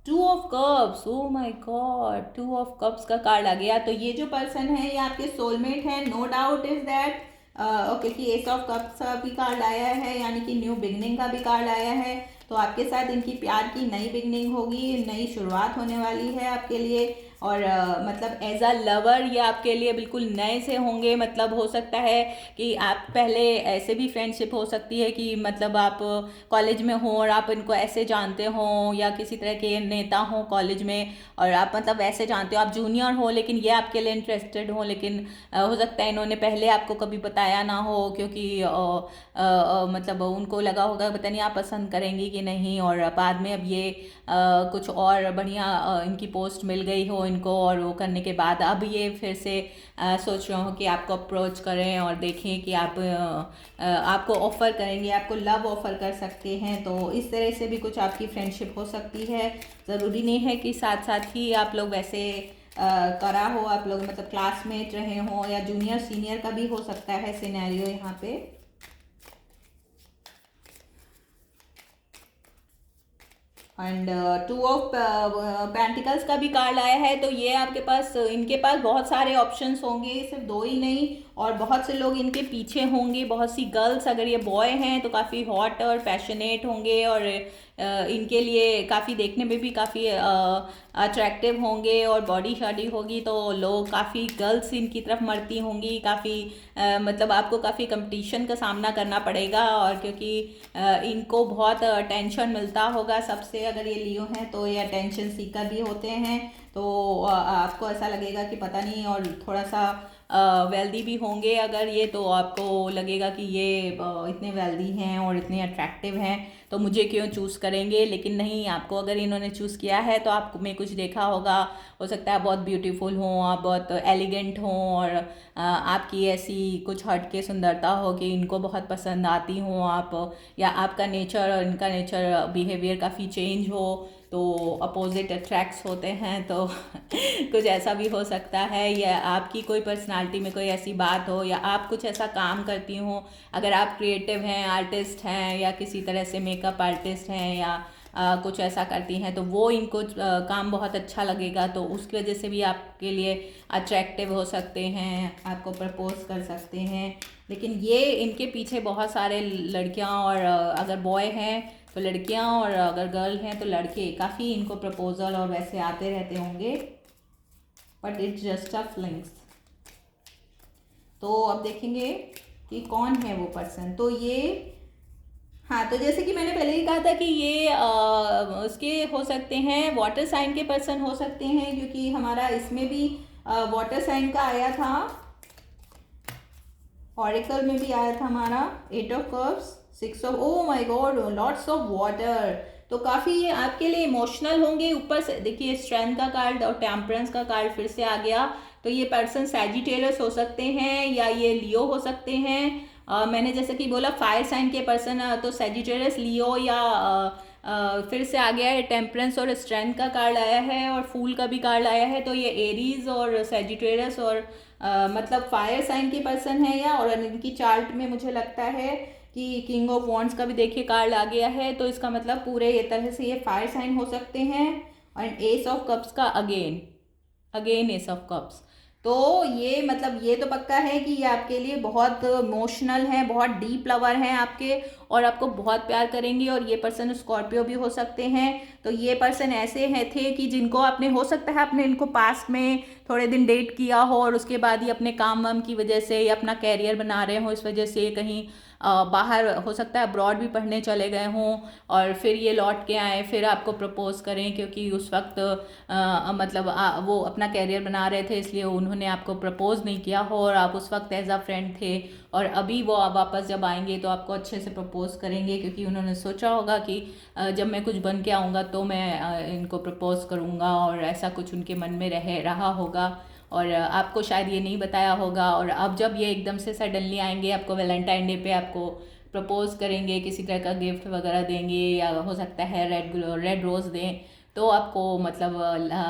2 of cups, oh my God, 2 of cups का कार्ड आ गया। तो ये जो पर्सन है ये आपके सोलमेट है, no doubt is that. Okay, कि एस ऑफ कप्स का भी कार्ड आया है, यानी कि न्यू बिगनिंग का भी कार्ड आया है, तो आपके साथ इनकी प्यार की नई बिगनिंग होगी, नई शुरुआत होने वाली है आपके लिए। और मतलब एज अ लवर ये आपके लिए बिल्कुल नए से होंगे, मतलब हो सकता है कि आप पहले ऐसे भी फ्रेंडशिप हो सकती है कि मतलब आप कॉलेज में हो और आप इनको ऐसे जानते हो, या किसी तरह के नेता हो कॉलेज में, और आप मतलब ऐसे जानते हो, आप जूनियर हो लेकिन ये आपके लिए इंटरेस्टेड हो, लेकिन हो सकता है इन्होंने पहले आपको कभी बताया ना हो, क्योंकि मतलब उनको लगा होगा पता नहीं आप पसंद करेंगी कि नहीं, और बाद में अब ये कुछ और बढ़िया इनकी पोस्ट मिल गई हो इनको, और वो करने के बाद अब ये फिर से सोच रहे हो कि आपको अप्रोच करें और देखें कि आप आपको ऑफ़र करेंगे, आपको लव ऑफ़र कर सकते हैं। तो इस तरह से भी कुछ आपकी फ्रेंडशिप हो सकती है। ज़रूरी नहीं है कि साथ साथ ही आप लोग वैसे करा हो, आप लोग मतलब क्लासमेट रहे हो, या जूनियर सीनियर का भी हो सकता है सिनेरियो यहाँ पे। एंड 2 ऑफ पेंटिकल्स का भी कार्ड आया है, तो ये आपके पास इनके पास बहुत सारे ऑप्शंस होंगे, सिर्फ 2 ही नहीं, और बहुत से लोग इनके पीछे होंगे, बहुत सी गर्ल्स, अगर ये बॉय हैं तो काफ़ी हॉट और पैशनेट होंगे, और इनके लिए काफ़ी देखने में भी काफ़ी अट्रैक्टिव होंगे, और बॉडी शाडी होगी तो लोग काफ़ी गर्ल्स इनकी तरफ मरती होंगी, काफ़ी मतलब आपको काफ़ी कंपटीशन का सामना करना पड़ेगा, और क्योंकि इनको बहुत अटेंशन मिलता होगा सबसे, अगर ये लियो हैं तो ये अटेंशन सीकर भी होते हैं, तो आपको ऐसा लगेगा कि पता नहीं, और थोड़ा सा वेल्दी भी होंगे अगर ये, तो आपको लगेगा कि ये इतने वेल्दी हैं और इतने अट्रैक्टिव हैं, तो मुझे क्यों चूज़ करेंगे। लेकिन नहीं, आपको अगर इन्होंने चूज़ किया है तो आपको में कुछ देखा होगा, हो सकता है बहुत ब्यूटीफुल हों, आप बहुत एलिगेंट हों, और आपकी ऐसी कुछ हट के सुंदरता हो कि इनको बहुत पसंद आती हों आप, या आपका नेचर और इनका नेचर बिहेवियर काफ़ी चेंज हो, तो अपोजिट अट्रैक्ट्स होते हैं, तो कुछ ऐसा भी हो सकता है, या आपकी कोई पर्सनालिटी में कोई ऐसी बात हो, या आप कुछ ऐसा काम करती हो, अगर आप क्रिएटिव हैं, आर्टिस्ट हैं, या किसी तरह से मेकअप आर्टिस्ट हैं, या कुछ ऐसा करती हैं, तो वो इनको काम बहुत अच्छा लगेगा, तो उसकी वजह से भी आपके लिए अट्रैक्टिव हो सकते हैं, आपको प्रपोज कर सकते हैं। लेकिन ये इनके पीछे बहुत सारे लड़कियां, और अगर बॉय हैं तो लड़कियां, और अगर गर्ल हैं तो लड़के, काफ़ी इनको प्रपोजल और वैसे आते रहते होंगे, but it's just a feelings. तो अब देखेंगे कि कौन है वो पर्सन। तो ये, हाँ, तो जैसे कि मैंने पहले ही कहा था कि ये उसके हो सकते हैं, वाटर साइन के पर्सन हो सकते हैं, क्योंकि हमारा इसमें भी वाटर साइन का आया था, ऑरिकल में भी आया था हमारा 8 of cups, 6 of, oh my God, lots of water. तो काफ़ी आपके लिए इमोशनल होंगे। ऊपर से देखिए स्ट्रेंथ का कार्ड और टेम्परेंस का कार्ड फिर से आ गया। तो ये पर्सन सैजिटेरियस हो सकते हैं, या ये लियो हो सकते हैं। मैंने जैसे कि बोला फायर साइन के पर्सन, तो सैजिटेरियस, लियो, या फिर से आ गया है टेम्परेंस और स्ट्रेंथ का कार्ड आया है, और फूल का भी कार्ड आया है। तो ये एरीज और सैजिटेरियस और मतलब फायर साइन के पर्सन है, या और इनकी चार्ट में मुझे लगता है कि किंग ऑफ वॉन्ड्स का भी देखिए कार्ड आ गया है। तो इसका मतलब पूरे ये तरह से ये फायर साइन हो सकते हैं। और एस ऑफ कप्स का अगेन एस ऑफ कप्स। तो ये मतलब ये तो पक्का है कि ये आपके लिए बहुत इमोशनल है, बहुत डीप लवर हैं आपके, और आपको बहुत प्यार करेंगे। और ये पर्सन स्कॉर्पियो भी हो सकते हैं। तो ये पर्सन ऐसे हैं थे कि जिनको आपने, हो सकता है आपने इनको पास्ट में थोड़े दिन डेट किया हो, और उसके बाद ही अपने काम वाम की वजह से, या अपना कैरियर बना रहे हो, इस वजह से कहीं बाहर, हो सकता है अब्रॉड भी पढ़ने चले गए हों, और फिर ये लौट के आए, फिर आपको प्रपोज करें, क्योंकि उस वक्त मतलब वो अपना कैरियर बना रहे थे, इसलिए उन्होंने आपको प्रपोज नहीं किया हो, और आप उस वक्त एज अ फ्रेंड थे। और अभी वो वापस जब आएंगे तो आपको अच्छे से प्रपोज करेंगे, क्योंकि उन्होंने सोचा होगा कि जब मैं कुछ बन के आऊँगा तो मैं इनको प्रपोज करूँगा, और ऐसा कुछ उनके मन में रहा होगा, और आपको शायद ये नहीं बताया होगा। और अब जब ये एकदम से सडनली आएंगे, आपको वैलेंटाइन डे पे आपको प्रपोज करेंगे, किसी तरह का गिफ्ट वगैरह देंगे, या हो सकता है रेड रोज़ दें, तो आपको मतलब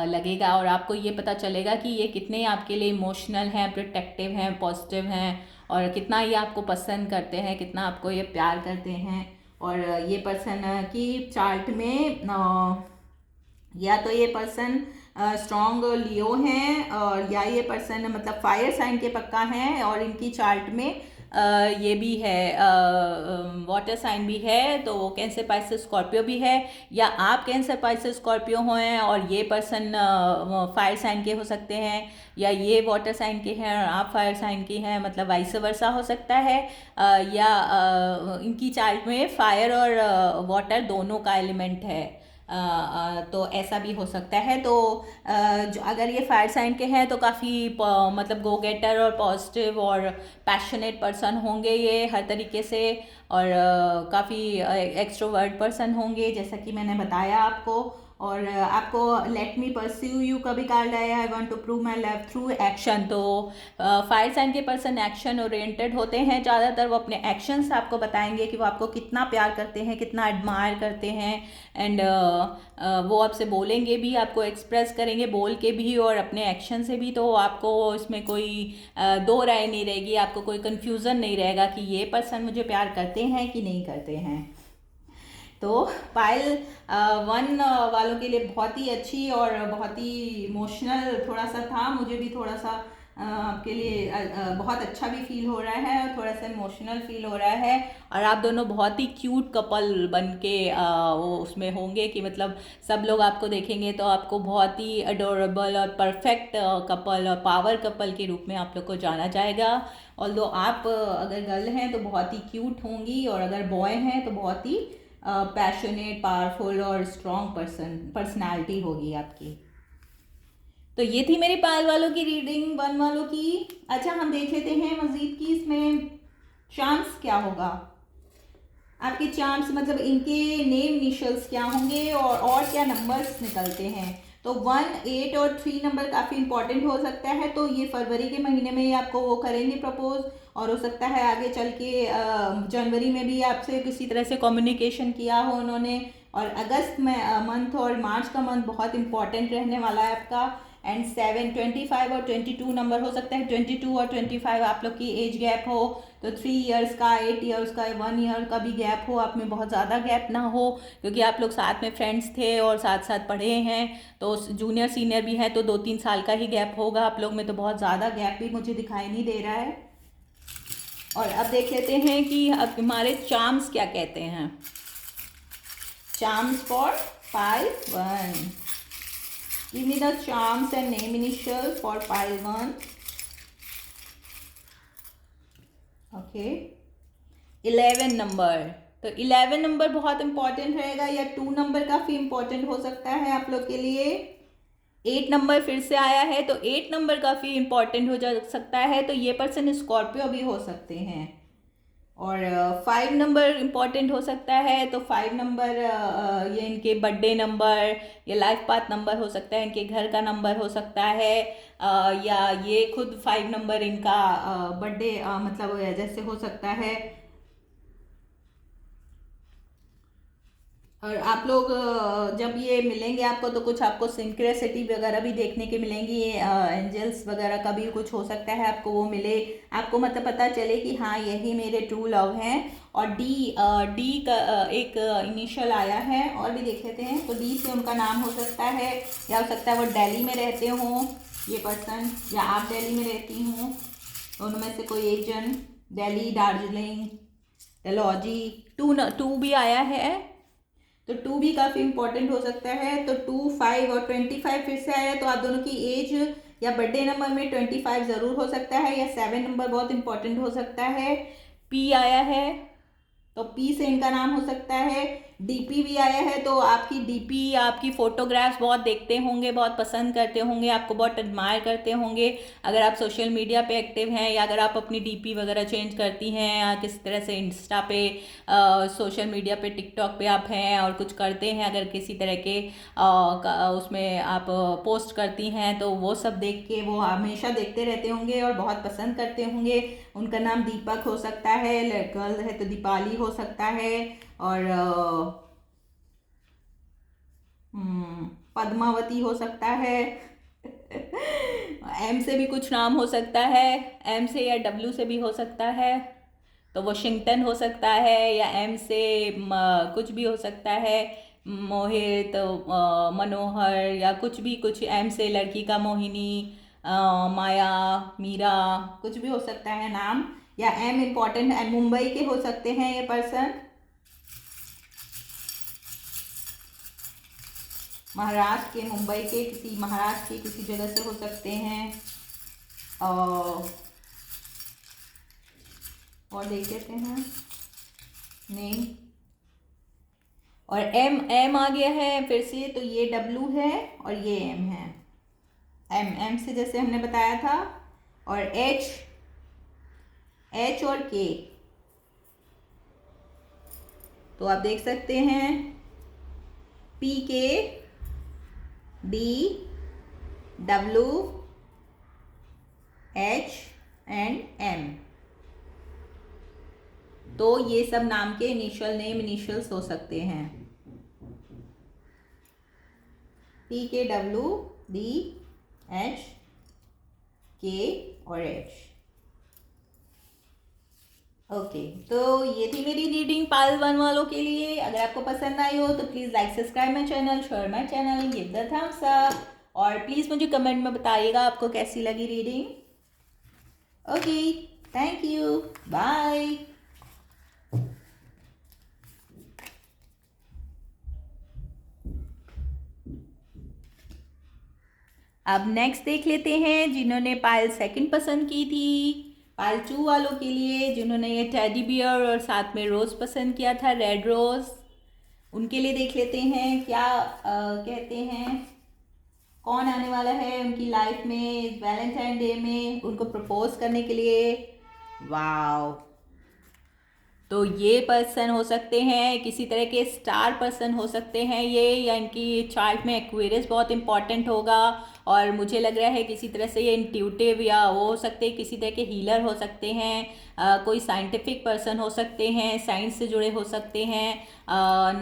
लगेगा, और आपको ये पता चलेगा कि ये कितने आपके लिए इमोशनल हैं, प्रोटेक्टिव हैं, पॉजिटिव हैं, और कितना ये आपको पसंद करते हैं, कितना आपको ये प्यार करते हैं। और ये पर्सन की चार्ट में या तो ये पर्सन स्ट्रॉन्ग लियो हैं, और या ये पर्सन मतलब फायर साइन के पक्का हैं, और इनकी चार्ट में ये भी है, वाटर साइन भी है, तो वो कैंसर पाइसेस स्कॉर्पियो भी है, या आप कैंसर पाइसेस स्कॉर्पियो हैं और ये पर्सन फायर साइन के हो सकते हैं, या ये वाटर साइन के हैं और आप फायर साइन की हैं, मतलब वाइस वर्सा हो सकता है। या इनकी चार्ट में फायर और वाटर दोनों का एलिमेंट है। तो ऐसा भी हो सकता है। तो जो अगर ये फायर साइन के हैं तो काफ़ी मतलब गो गेटर और पॉजिटिव और पैशनेट पर्सन होंगे ये हर तरीके से, और काफ़ी एक्सट्रोवर्ट पर्सन होंगे, जैसा कि मैंने बताया आपको। और आपको लेट मी परस्यू यू का भी कार्ड आया है, I want to prove my love through action. तो फायर साइन के पर्सन एक्शन ओरिएंटेड होते हैं ज़्यादातर, वो अपने एक्शन से आपको बताएंगे कि वो आपको कितना प्यार करते हैं, कितना एडमायर करते हैं, एंड वो आपसे बोलेंगे भी, आपको एक्सप्रेस करेंगे बोल के भी और अपने एक्शन से भी। तो आपको इसमें कोई दो राय नहीं रहेगी, आपको कोई कन्फ्यूज़न नहीं रहेगा कि ये पर्सन मुझे प्यार करते हैं कि नहीं करते हैं। तो पायल 1 वालों के लिए बहुत ही अच्छी और बहुत ही इमोशनल थोड़ा सा था, मुझे भी थोड़ा सा आपके लिए बहुत अच्छा भी फील हो रहा है और थोड़ा सा इमोशनल फील हो रहा है। और आप दोनों बहुत ही क्यूट कपल बन के वो उसमें होंगे कि मतलब सब लोग आपको देखेंगे तो आपको बहुत ही अडोरेबल और परफेक्ट कपल और पावर कपल के रूप में आप लोग को जाना जाएगा। ऑल्दो आप अगर गर्ल हैं तो बहुत ही क्यूट होंगी, और अगर बॉय हैं तो बहुत ही पैशनेट, पावरफुल और स्ट्रॉन्ग पर्सनालिटी होगी आपकी। तो ये थी मेरी पायल वालों की रीडिंग, 1 वालों की। अच्छा, हम देख लेते हैं मजीद की इसमें चांस क्या होगा। आपके चांस मतलब इनके नेम इनिशियल्स क्या होंगे और क्या नंबर्स निकलते हैं। तो 1, 8 और 3 नंबर काफ़ी इंपॉर्टेंट हो सकता है। तो ये फरवरी के महीने में ही आपको वो करेंगे प्रपोज, और हो सकता है आगे चल के जनवरी में भी आपसे किसी तरह से कम्युनिकेशन किया हो उन्होंने, और अगस्त में मंथ और मार्च का मंथ बहुत इंपॉर्टेंट रहने वाला है आपका। एंड 25 और 22 नंबर हो सकता है, 22 और 25 आप लोग की एज गैप हो, तो 3 इयर्स का, 8 इयर्स का, 1 ईयर का भी गैप हो, आप में बहुत ज़्यादा गैप ना हो, क्योंकि आप लोग साथ में फ्रेंड्स थे और साथ साथ पढ़े हैं, तो जूनियर सीनियर भी हैं, तो 2-3 साल का ही गैप होगा आप लोग में, तो बहुत ज़्यादा गैप भी मुझे दिखाई नहीं दे रहा है। और अब देख लेते हैं कि अब हमारे चार्म्स क्या कहते हैं। Charms for pile 1, give me the charms and name initial for pile 1। Okay, 11 number, तो 11 नंबर बहुत इंपॉर्टेंट रहेगा, या 2 नंबर काफ़ी इंपॉर्टेंट हो सकता है आप लोग के लिए। 8 नंबर फिर से आया है, तो 8 नंबर काफ़ी इंपॉर्टेंट हो जा सकता है, तो ये पर्सन स्कॉर्पियो भी हो सकते हैं। और 5 नंबर इम्पॉर्टेंट हो सकता है, तो 5 नंबर ये इनके बर्थडे नंबर या लाइफ पाथ नंबर हो सकता है, इनके घर का नंबर हो सकता है, या ये खुद 5 नंबर इनका बर्थडे मतलब जैसे हो सकता है। और आप लोग जब ये मिलेंगे आपको, तो कुछ आपको सिंक्रेसिटी वगैरह भी देखने के मिलेंगी, एंजल्स वगैरह का भी कुछ हो सकता है आपको वो मिले, आपको मतलब पता चले कि हाँ यही मेरे ट्रू लव हैं। और डी का एक इनिशियल आया है, और भी देख लेते हैं, तो डी से उनका नाम हो सकता है, या हो सकता है वो दिल्ली में रहते हों ये पर्सन, या आप दिल्ली में रहती हों, दोनों में से कोई एक जन, दिल्ली, दार्जिलिंग, डलहौजी। 2 भी आया है, तो 2 भी काफ़ी इंपॉर्टेंट हो सकता है, तो 2, 5 और 25 फिर से आया, तो आप दोनों की एज या बर्थडे नंबर में 25 ज़रूर हो सकता है, या 7 नंबर बहुत इंपॉर्टेंट हो सकता है। पी आया है, तो पी से इनका नाम हो सकता है। डीपी भी आया है, तो आपकी डीपी, आपकी फ़ोटोग्राफ्स बहुत देखते होंगे, बहुत पसंद करते होंगे, आपको बहुत एडमायर करते होंगे, अगर आप सोशल मीडिया पे एक्टिव हैं, या अगर आप अपनी डीपी वगैरह चेंज करती हैं, या किस तरह से इंस्टा पे, सोशल मीडिया पे, टिकटॉक पे आप हैं और कुछ करते हैं, अगर किसी तरह के उसमें आप पोस्ट करती हैं, तो वो सब देख के वो हमेशा देखते रहते होंगे और बहुत पसंद करते होंगे। उनका नाम दीपक हो सकता है, गर्ल है तो दीपाली हो सकता है, और पद्मावती हो सकता है। एम से भी कुछ नाम हो सकता है, एम से या डब्ल्यू से भी हो सकता है, तो वाशिंगटन हो सकता है, या एम से कुछ भी हो सकता है, मोहित, मनोहर, या कुछ भी, कुछ एम से लड़की का मोहिनी, माया, मीरा, कुछ भी हो सकता है नाम, या एम इम्पॉर्टेंट है, मुंबई के हो सकते हैं ये पर्सन, महाराष्ट्र के, मुंबई के किसी, महाराष्ट्र की किसी जगह से हो सकते हैं। और देख लेते हैं नेम, और एम, एम आ गया है फिर से, तो ये डब्लू है और ये एम है, एम से जैसे हमने बताया था, और एच, एच और के, तो आप देख सकते हैं P, K, D, W, H and M, तो ये सब नाम के इनिशियल, नेम इनिशियल्स हो सकते हैं, पी, के, डब्लू, डी, एच, के और एच। ओके, तो ये थी मेरी रीडिंग पाइल 1 वालों के लिए। अगर आपको पसंद आई हो तो please like, subscribe my channel, share my channel, give the thumbs up, और प्लीज़ मुझे कमेंट में बताइएगा आपको कैसी लगी reading. Okay, thank you, bye. अब नेक्स्ट देख लेते हैं जिन्होंने पायल 2 पसंद की थी, पायल 2 वालों के लिए, जिन्होंने ये टेडी बियर और साथ में रोज़ पसंद किया था, रेड रोज़, उनके लिए देख लेते हैं क्या कहते हैं, कौन आने वाला है उनकी लाइफ में वैलेंटाइन डे में उनको प्रपोज करने के लिए। वाओ, तो ये पर्सन हो सकते हैं, किसी तरह के स्टार पर्सन हो सकते हैं ये, या इनकी चार्ट में एक्वेरियस बहुत इंपॉर्टेंट होगा। और मुझे लग रहा है किसी तरह से ये इंट्यूटिव या वो हो सकते हैं, किसी तरह के हीलर हो सकते हैं, कोई साइंटिफिक पर्सन हो सकते हैं, साइंस से जुड़े हो सकते हैं,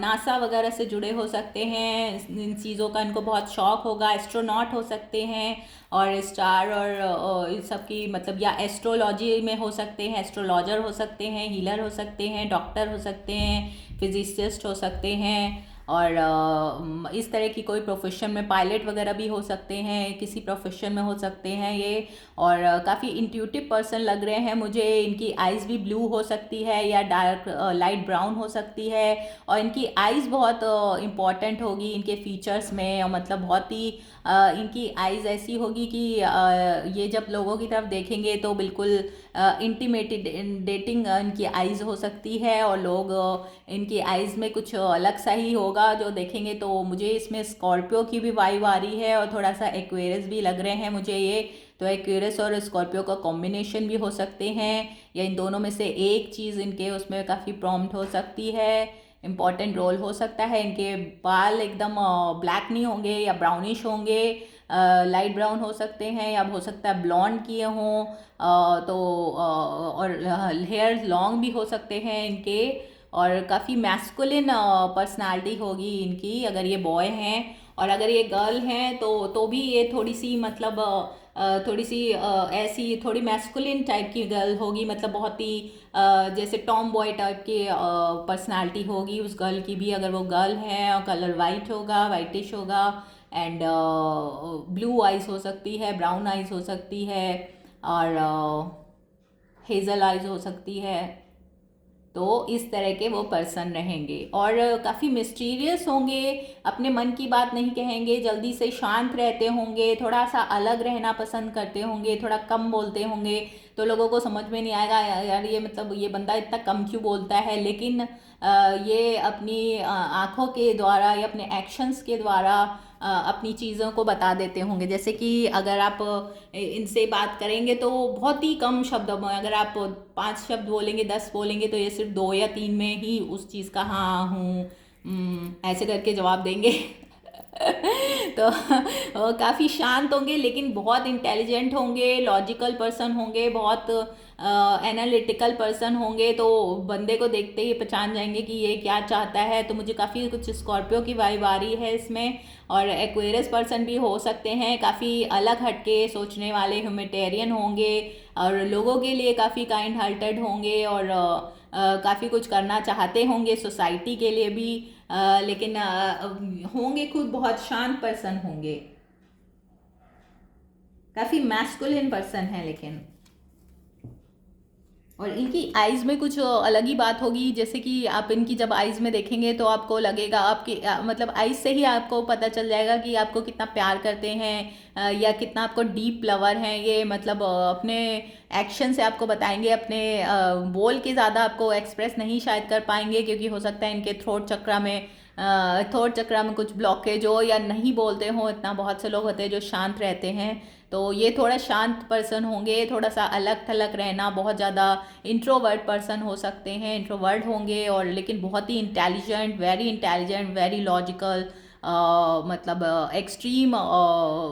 नासा वगैरह से जुड़े हो सकते हैं, इन चीज़ों का इनको बहुत शौक होगा, एस्ट्रोनॉट हो सकते हैं, और स्टार और इन सब की मतलब, या एस्ट्रोलॉजी में हो सकते हैं, एस्ट्रोलॉजर हो सकते हैं, हीलर हो सकते हैं, डॉक्टर हो सकते हैं, फिजिसिस्ट हो सकते हैं, और इस तरह की कोई प्रोफेशन में पायलट वगैरह भी हो सकते हैं, किसी प्रोफेशन में हो सकते हैं ये। और काफ़ी इंट्यूटिव पर्सन लग रहे हैं मुझे। इनकी आइज़ भी ब्लू हो सकती है या डार्क लाइट ब्राउन हो सकती है, और इनकी आइज़ बहुत इम्पॉर्टेंट होगी इनके फीचर्स में, और मतलब बहुत ही इनकी आइज़ ऐसी होगी कि ये जब लोगों की तरफ देखेंगे तो बिल्कुल इंटीमेटेटिंग इनकी आइज़ हो सकती है, और लोग इनकी आइज़ में कुछ अलग सा ही होगा जो देखेंगे। तो मुझे इसमें स्कॉर्पियो की भी वाइब आ रही है, और थोड़ा सा एक्वेरियस भी लग रहे हैं मुझे ये। तो एक्वेरियस और स्कॉर्पियो का कॉम्बिनेशन भी हो सकते हैं, या इन दोनों में से एक चीज़ इनके उसमें काफ़ी प्रॉम्प्ट हो सकती है, इम्पॉर्टेंट रोल हो सकता है। इनके बाल एकदम ब्लैक नहीं होंगे या ब्राउनिश होंगे, लाइट ब्राउन हो सकते हैं, या हो सकता है ब्लॉन्ड किए हों, तो और हेयर लॉन्ग भी हो सकते हैं इनके, और काफ़ी मैस्कुलिन पर्सनालिटी होगी इनकी अगर ये बॉय हैं। और अगर ये गर्ल हैं तो भी ये थोड़ी सी मतलब थोड़ी सी ऐसी थोड़ी मैस्कुलिन टाइप की गर्ल होगी, मतलब बहुत ही जैसे टॉम बॉय टाइप की पर्सनालिटी होगी उस गर्ल की भी, अगर वो गर्ल है। और कलर वाइट होगा, वाइटिश होगा, एंड ब्लू आइज़ हो सकती है, ब्राउन आइज़ हो सकती है, और हेज़ल आइज़ हो सकती है। तो इस तरह के वो पर्सन रहेंगे, और काफ़ी मिस्टीरियस होंगे, अपने मन की बात नहीं कहेंगे, जल्दी से शांत रहते होंगे, थोड़ा सा अलग रहना पसंद करते होंगे, थोड़ा कम बोलते होंगे। तो लोगों को समझ में नहीं आएगा यार ये मतलब ये बंदा इतना कम क्यों बोलता है, लेकिन ये अपनी आँखों के द्वारा या अपने एक्शंस के द्वारा अपनी चीज़ों को बता देते होंगे। जैसे कि अगर आप इनसे बात करेंगे तो बहुत ही कम शब्दों में, अगर आप 5 शब्द बोलेंगे, 10 बोलेंगे, तो ये सिर्फ 2 या 3 में ही उस चीज़ का हाँ हूँ ऐसे करके जवाब देंगे। तो काफ़ी शांत होंगे, लेकिन बहुत इंटेलिजेंट होंगे, लॉजिकल पर्सन होंगे, बहुत एनालिटिकल पर्सन होंगे। तो बंदे को देखते ही पहचान जाएंगे कि ये क्या चाहता है। तो मुझे काफ़ी कुछ स्कॉर्पियो की वाइब आ रही है इसमें। और एक्वेरियस पर्सन भी हो सकते हैं, काफ़ी अलग हटके सोचने वाले, ह्यूमैनिटेरियन होंगे, और लोगों के लिए काफ़ी काइंड हार्टेड होंगे, और काफ़ी कुछ करना चाहते होंगे सोसाइटी के लिए भी, लेकिन होंगे खुद बहुत शांत पर्सन होंगे, काफ़ी मैस्कुलिन पर्सन है लेकिन। और इनकी आइज़ में कुछ अलग ही बात होगी, जैसे कि आप इनकी जब आइज़ में देखेंगे तो आपको लगेगा आपकी मतलब आइज़ से ही आपको पता चल जाएगा कि आपको कितना प्यार करते हैं, या कितना आपको डीप लवर हैं ये। मतलब अपने एक्शन से आपको बताएंगे, अपने बोल के ज़्यादा आपको एक्सप्रेस नहीं शायद कर पाएंगे, क्योंकि हो सकता है इनके थ्रोट चक्रा में कुछ ब्लॉकेज हो, या नहीं बोलते हो इतना। बहुत से लोग होते हैं जो शांत रहते हैं, तो ये थोड़ा शांत पर्सन होंगे, थोड़ा सा अलग थलग रहना, बहुत ज़्यादा इंट्रोवर्ट पर्सन हो सकते हैं, इंट्रोवर्ट होंगे, और लेकिन बहुत ही इंटेलिजेंट, वेरी लॉजिकल, मतलब एक्सट्रीम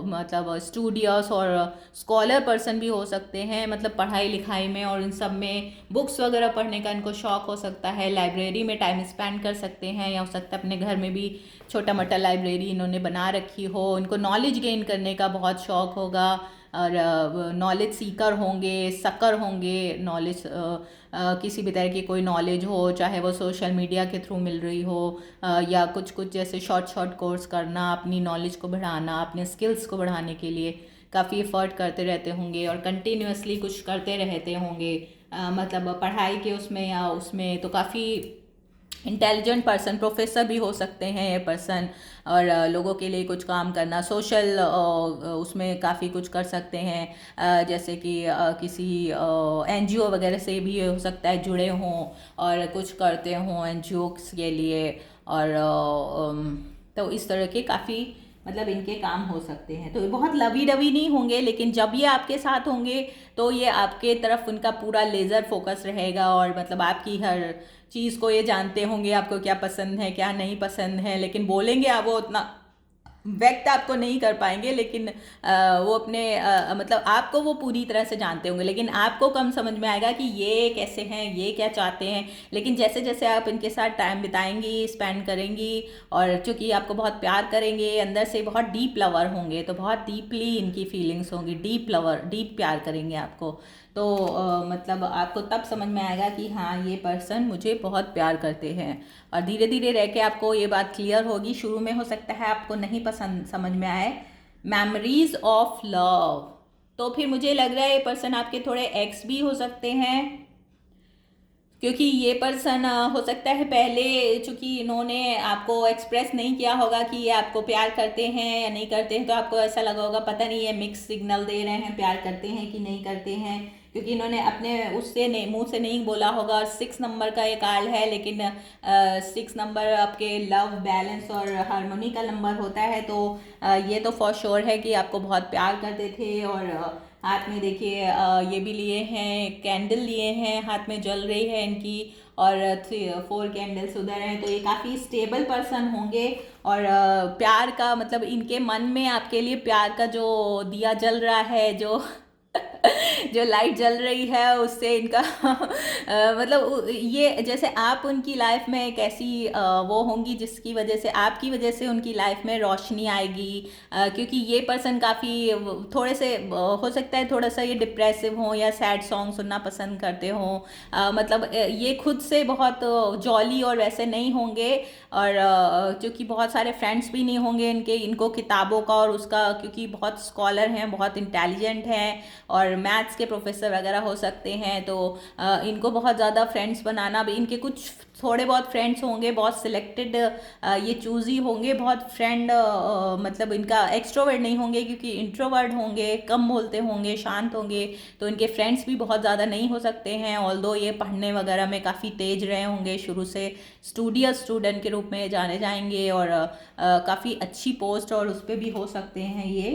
मतलब स्टूडियस और स्कॉलर पर्सन भी हो सकते हैं, मतलब पढ़ाई लिखाई में और इन सब में बुक्स वगैरह पढ़ने का इनको शौक हो सकता है, लाइब्रेरी में टाइम स्पेंड कर सकते हैं, या हो सकता है अपने घर में भी छोटा मोटा लाइब्रेरी इन्होंने बना रखी हो। इनको नॉलेज गेन करने का बहुत शौक होगा, और नॉलेज सीकर होंगे, सकर होंगे, नॉलेज किसी भी तरह की कोई नॉलेज हो, चाहे वो सोशल मीडिया के थ्रू मिल रही हो, या कुछ जैसे शॉर्ट कोर्स करना, अपनी नॉलेज को बढ़ाना, अपने स्किल्स को बढ़ाने के लिए काफ़ी एफर्ट करते रहते होंगे, और कंटिन्यूसली कुछ करते रहते होंगे, मतलब पढ़ाई के उसमें या उसमें। तो काफ़ी इंटेलिजेंट पर्सन, प्रोफेसर भी हो सकते हैं ये पर्सन, और लोगों के लिए कुछ काम करना, सोशल उसमें काफ़ी कुछ कर सकते हैं, जैसे कि किसी एनजीओ वगैरह से भी हो सकता है जुड़े हों और कुछ करते हों एनजीओ के लिए। और तो इस तरह के काफ़ी मतलब इनके काम हो सकते हैं। तो ये बहुत लवी डवी नहीं होंगे, लेकिन जब ये आपके साथ होंगे तो ये आपके तरफ उनका पूरा लेज़र फोकस रहेगा, और मतलब आपकी हर चीज़ को ये जानते होंगे, आपको क्या पसंद है क्या नहीं पसंद है। लेकिन बोलेंगे आप वो उतना व्यक्त आपको नहीं कर पाएंगे, लेकिन वो अपने मतलब आपको वो पूरी तरह से जानते होंगे, लेकिन आपको कम समझ में आएगा कि ये कैसे हैं, ये क्या चाहते हैं। लेकिन जैसे जैसे आप इनके साथ टाइम बिताएंगी, स्पेंड करेंगी, और चूंकि आपको बहुत प्यार करेंगे, अंदर से बहुत डीप लवर होंगे, तो बहुत डीपली इनकी फीलिंग्स होंगी, डीप लवर, डीप प्यार करेंगे आपको। तो मतलब आपको तब समझ में आएगा कि हाँ, ये पर्सन मुझे बहुत प्यार करते हैं। और धीरे धीरे रह के आपको ये बात क्लियर होगी। शुरू में हो सकता है आपको नहीं पसंद समझ में आए। मेमोरीज ऑफ लव, तो फिर मुझे लग रहा है ये पर्सन आपके थोड़े एक्स भी हो सकते हैं, क्योंकि ये पर्सन हो सकता है पहले, चूंकि इन्होंने आपको एक्सप्रेस नहीं किया होगा कि ये आपको प्यार करते हैं या नहीं करते हैं, तो आपको ऐसा लगा होगा पता नहीं ये मिक्स सिग्नल दे रहे हैं, प्यार करते हैं कि नहीं करते हैं, क्योंकि इन्होंने अपने उससे नहीं, मुंह से नहीं बोला होगा। और 6 नंबर का ये कार्ड है, लेकिन 6 नंबर आपके लव, बैलेंस और हारमोनी का नंबर होता है। तो ये तो फॉर श्योर है कि आपको बहुत प्यार करते थे। और हाथ में देखिए ये भी लिए हैं, कैंडल लिए हैं, हाथ में जल रही है इनकी, और 4 कैंडल्स उधर हैं। तो ये काफ़ी स्टेबल पर्सन होंगे। और प्यार का मतलब इनके मन में आपके लिए प्यार का जो दिया जल रहा है, जो जो लाइट जल रही है, उससे इनका मतलब ये जैसे आप उनकी लाइफ में एक ऐसी वो होंगी जिसकी वजह से, आपकी वजह से उनकी लाइफ में रोशनी आएगी। क्योंकि ये पर्सन काफ़ी थोड़े से हो सकता है थोड़ा सा ये डिप्रेसिव हो या सैड सॉन्ग सुनना पसंद करते हो। मतलब ये खुद से बहुत जॉली और वैसे नहीं होंगे। और क्योंकि बहुत सारे फ्रेंड्स भी नहीं होंगे इनके, इनको किताबों का और उसका, क्योंकि बहुत स्कॉलर हैं, बहुत इंटेलिजेंट हैं, और मैथ्स के प्रोफेसर वगैरह हो सकते हैं। तो इनको बहुत ज़्यादा फ्रेंड्स बनाना भी, इनके कुछ थोड़े बहुत फ्रेंड्स होंगे, बहुत सिलेक्टेड ये चूज़ी होंगे, बहुत फ्रेंड मतलब इनका एक्सट्रोवर्ट नहीं होंगे, क्योंकि इंट्रोवर्ट होंगे, कम बोलते होंगे, शांत होंगे। तो इनके फ्रेंड्स भी बहुत ज़्यादा नहीं हो सकते हैं। ऑल्दो ये पढ़ने वगैरह में काफ़ी तेज रहे होंगे, शुरू से स्टूडियस स्टूडेंट के रूप में जाने जाएंगे, और काफ़ी अच्छी पोस्ट और उस पर भी हो सकते हैं ये।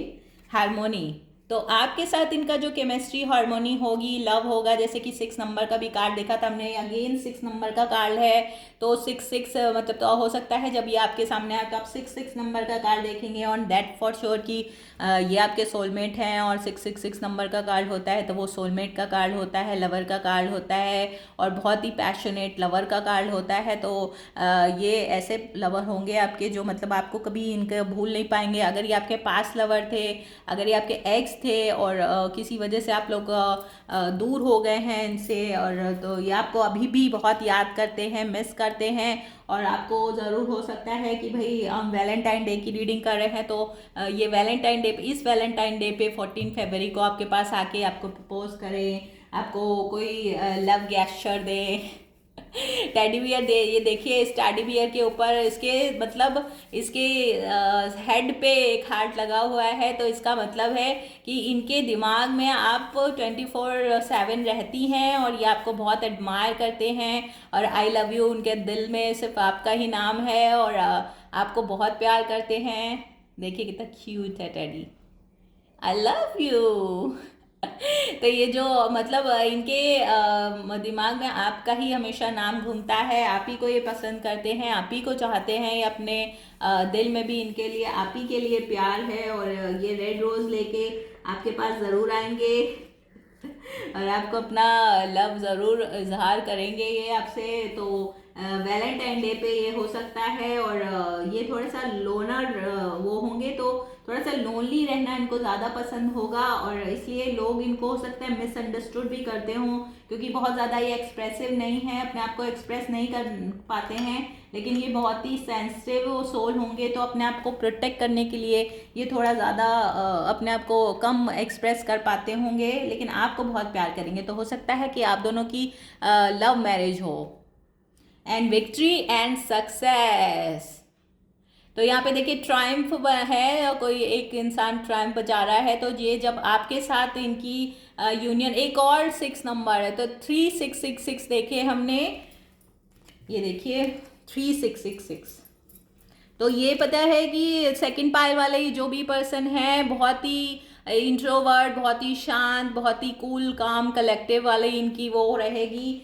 हारमोनी, तो आपके साथ इनका जो केमिस्ट्री, हार्मोनी होगी, लव होगा। जैसे कि 6 नंबर का भी कार्ड देखा था हमने, अगेन 6 नंबर का कार्ड है। तो 6 मतलब तो हो सकता है जब ये आपके सामने आए तो आप 6 नंबर का कार्ड देखेंगे, ऑन दैट फॉर श्योर कि ये आपके सोलमेट हैं। और 6 नंबर का कार्ड होता है तो वो सोलमेट का कार्ड होता है, लवर का कार्ड होता है, और बहुत ही पैशनेट लवर का कार्ड होता है। तो ये ऐसे लवर होंगे आपके जो मतलब आपको कभी इनका भूल नहीं पाएंगे। अगर ये आपके पास लवर थे, अगर ये आपके एक्स थे, और किसी वजह से आप लोग दूर हो गए हैं इनसे, और तो ये आपको अभी भी बहुत याद करते हैं, मिस करते हैं। और आपको ज़रूर हो सकता है कि भाई हम वैलेंटाइन डे की रीडिंग कर रहे हैं, तो ये वैलेंटाइन डे, इस वैलेंटाइन डे पे 14 फरवरी को आपके पास आके आपको प्रपोज करें, आपको कोई लव गेस्चर दे, टेडी बियर दे। ये देखिए इस टेडी बियर के ऊपर इसके मतलब इसके हेड पे एक हार्ट लगा हुआ है। तो इसका मतलब है कि इनके दिमाग में आप 24/7 रहती हैं, और ये आपको बहुत एडमायर करते हैं, और आई लव यू उनके दिल में सिर्फ आपका ही नाम है, और आपको बहुत प्यार करते हैं। देखिए कितना क्यूट है टेडी, आई लव यू। तो ये जो मतलब इनके दिमाग में आपका ही हमेशा नाम घूमता है, आप ही को ये पसंद करते हैं, आप ही को चाहते हैं। ये अपने दिल में भी इनके लिए, आप ही के लिए प्यार है। और ये रेड रोज लेके आपके पास ज़रूर आएंगे, और आपको अपना लव ज़रूर इजहार करेंगे ये आपसे। तो वैलेंटाइन डे पे ये हो सकता है। और ये थोड़ा सा लोनर वो होंगे, तो थोड़ा सा लोनली रहना इनको ज़्यादा पसंद होगा, और इसलिए लोग इनको हो सकता है मिसअंडरस्टूड भी करते हों, क्योंकि बहुत ज़्यादा ये एक्सप्रेसिव नहीं है, अपने आप को एक्सप्रेस नहीं कर पाते हैं। लेकिन ये बहुत ही सेंसिटिव सोल होंगे, तो अपने आप को प्रोटेक्ट करने के लिए ये थोड़ा ज़्यादा अपने आप को कम एक्सप्रेस कर पाते होंगे, लेकिन आपको बहुत प्यार करेंगे। तो हो सकता है कि आप दोनों की लव मैरिज हो। एंड विक्ट्री एंड सक्सेस, तो यहाँ पे देखिए ट्रायम्फ है, और कोई एक इंसान ट्रायम्फ बजा रहा है। तो ये जब आपके साथ इनकी यूनियन, एक और 6 नंबर है, तो 3666 देखे हमने, ये देखिए 3666, तो ये पता है कि सेकंड पायल वाले ही जो भी पर्सन है बहुत ही इंट्रोवर्ट, बहुत ही शांत, बहुत ही कूल काम कलेक्टिव वाले इनकी वो रहेगी।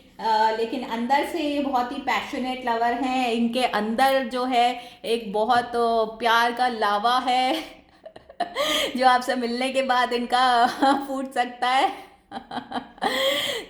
लेकिन अंदर से ये बहुत ही पैशनेट लवर हैं। इनके अंदर जो है एक बहुत प्यार का लावा है जो आपसे मिलने के बाद इनका फूट सकता है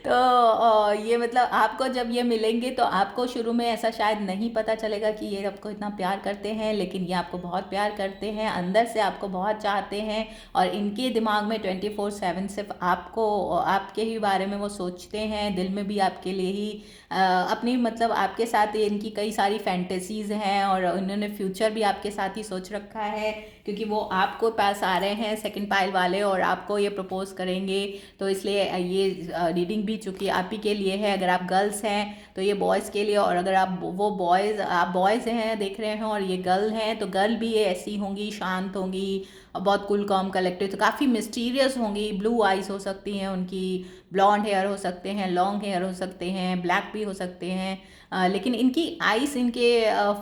तो ये मतलब आपको जब ये मिलेंगे तो आपको शुरू में ऐसा शायद नहीं पता चलेगा कि ये आपको इतना प्यार करते हैं, लेकिन ये आपको बहुत प्यार करते हैं, अंदर से आपको बहुत चाहते हैं। और इनके दिमाग में 24/7 सिर्फ आपको, आपके ही बारे में वो सोचते हैं, दिल में भी आपके लिए ही अपनी मतलब आपके साथ इनकी कई सारी फैंटेसीज़ हैं और इन्होंने फ्यूचर भी आपके साथ ही सोच रखा है, क्योंकि वो आपको पास आ रहे हैं सेकंड पाइल वाले और आपको ये प्रपोज करेंगे। तो इसलिए ये रीडिंग भी चूँकि आप ही के लिए है, अगर आप गर्ल्स हैं तो ये बॉयज़ के लिए, और अगर आप वो बॉयज़, आप बॉयज़ हैं देख रहे हैं और ये गर्ल हैं, तो गर्ल भी ये ऐसी होंगी, शांत होंगी और बहुत कूल काम कलेक्टिव, तो काफ़ी मिस्टीरियस होंगी। ब्लू आइज़ हो सकती हैं उनकी, ब्लॉन्ड हेयर हो सकते हैं, लॉन्ग हेयर हो सकते हैं, ब्लैक भी हो सकते हैं। लेकिन इनकी आइज़, इनके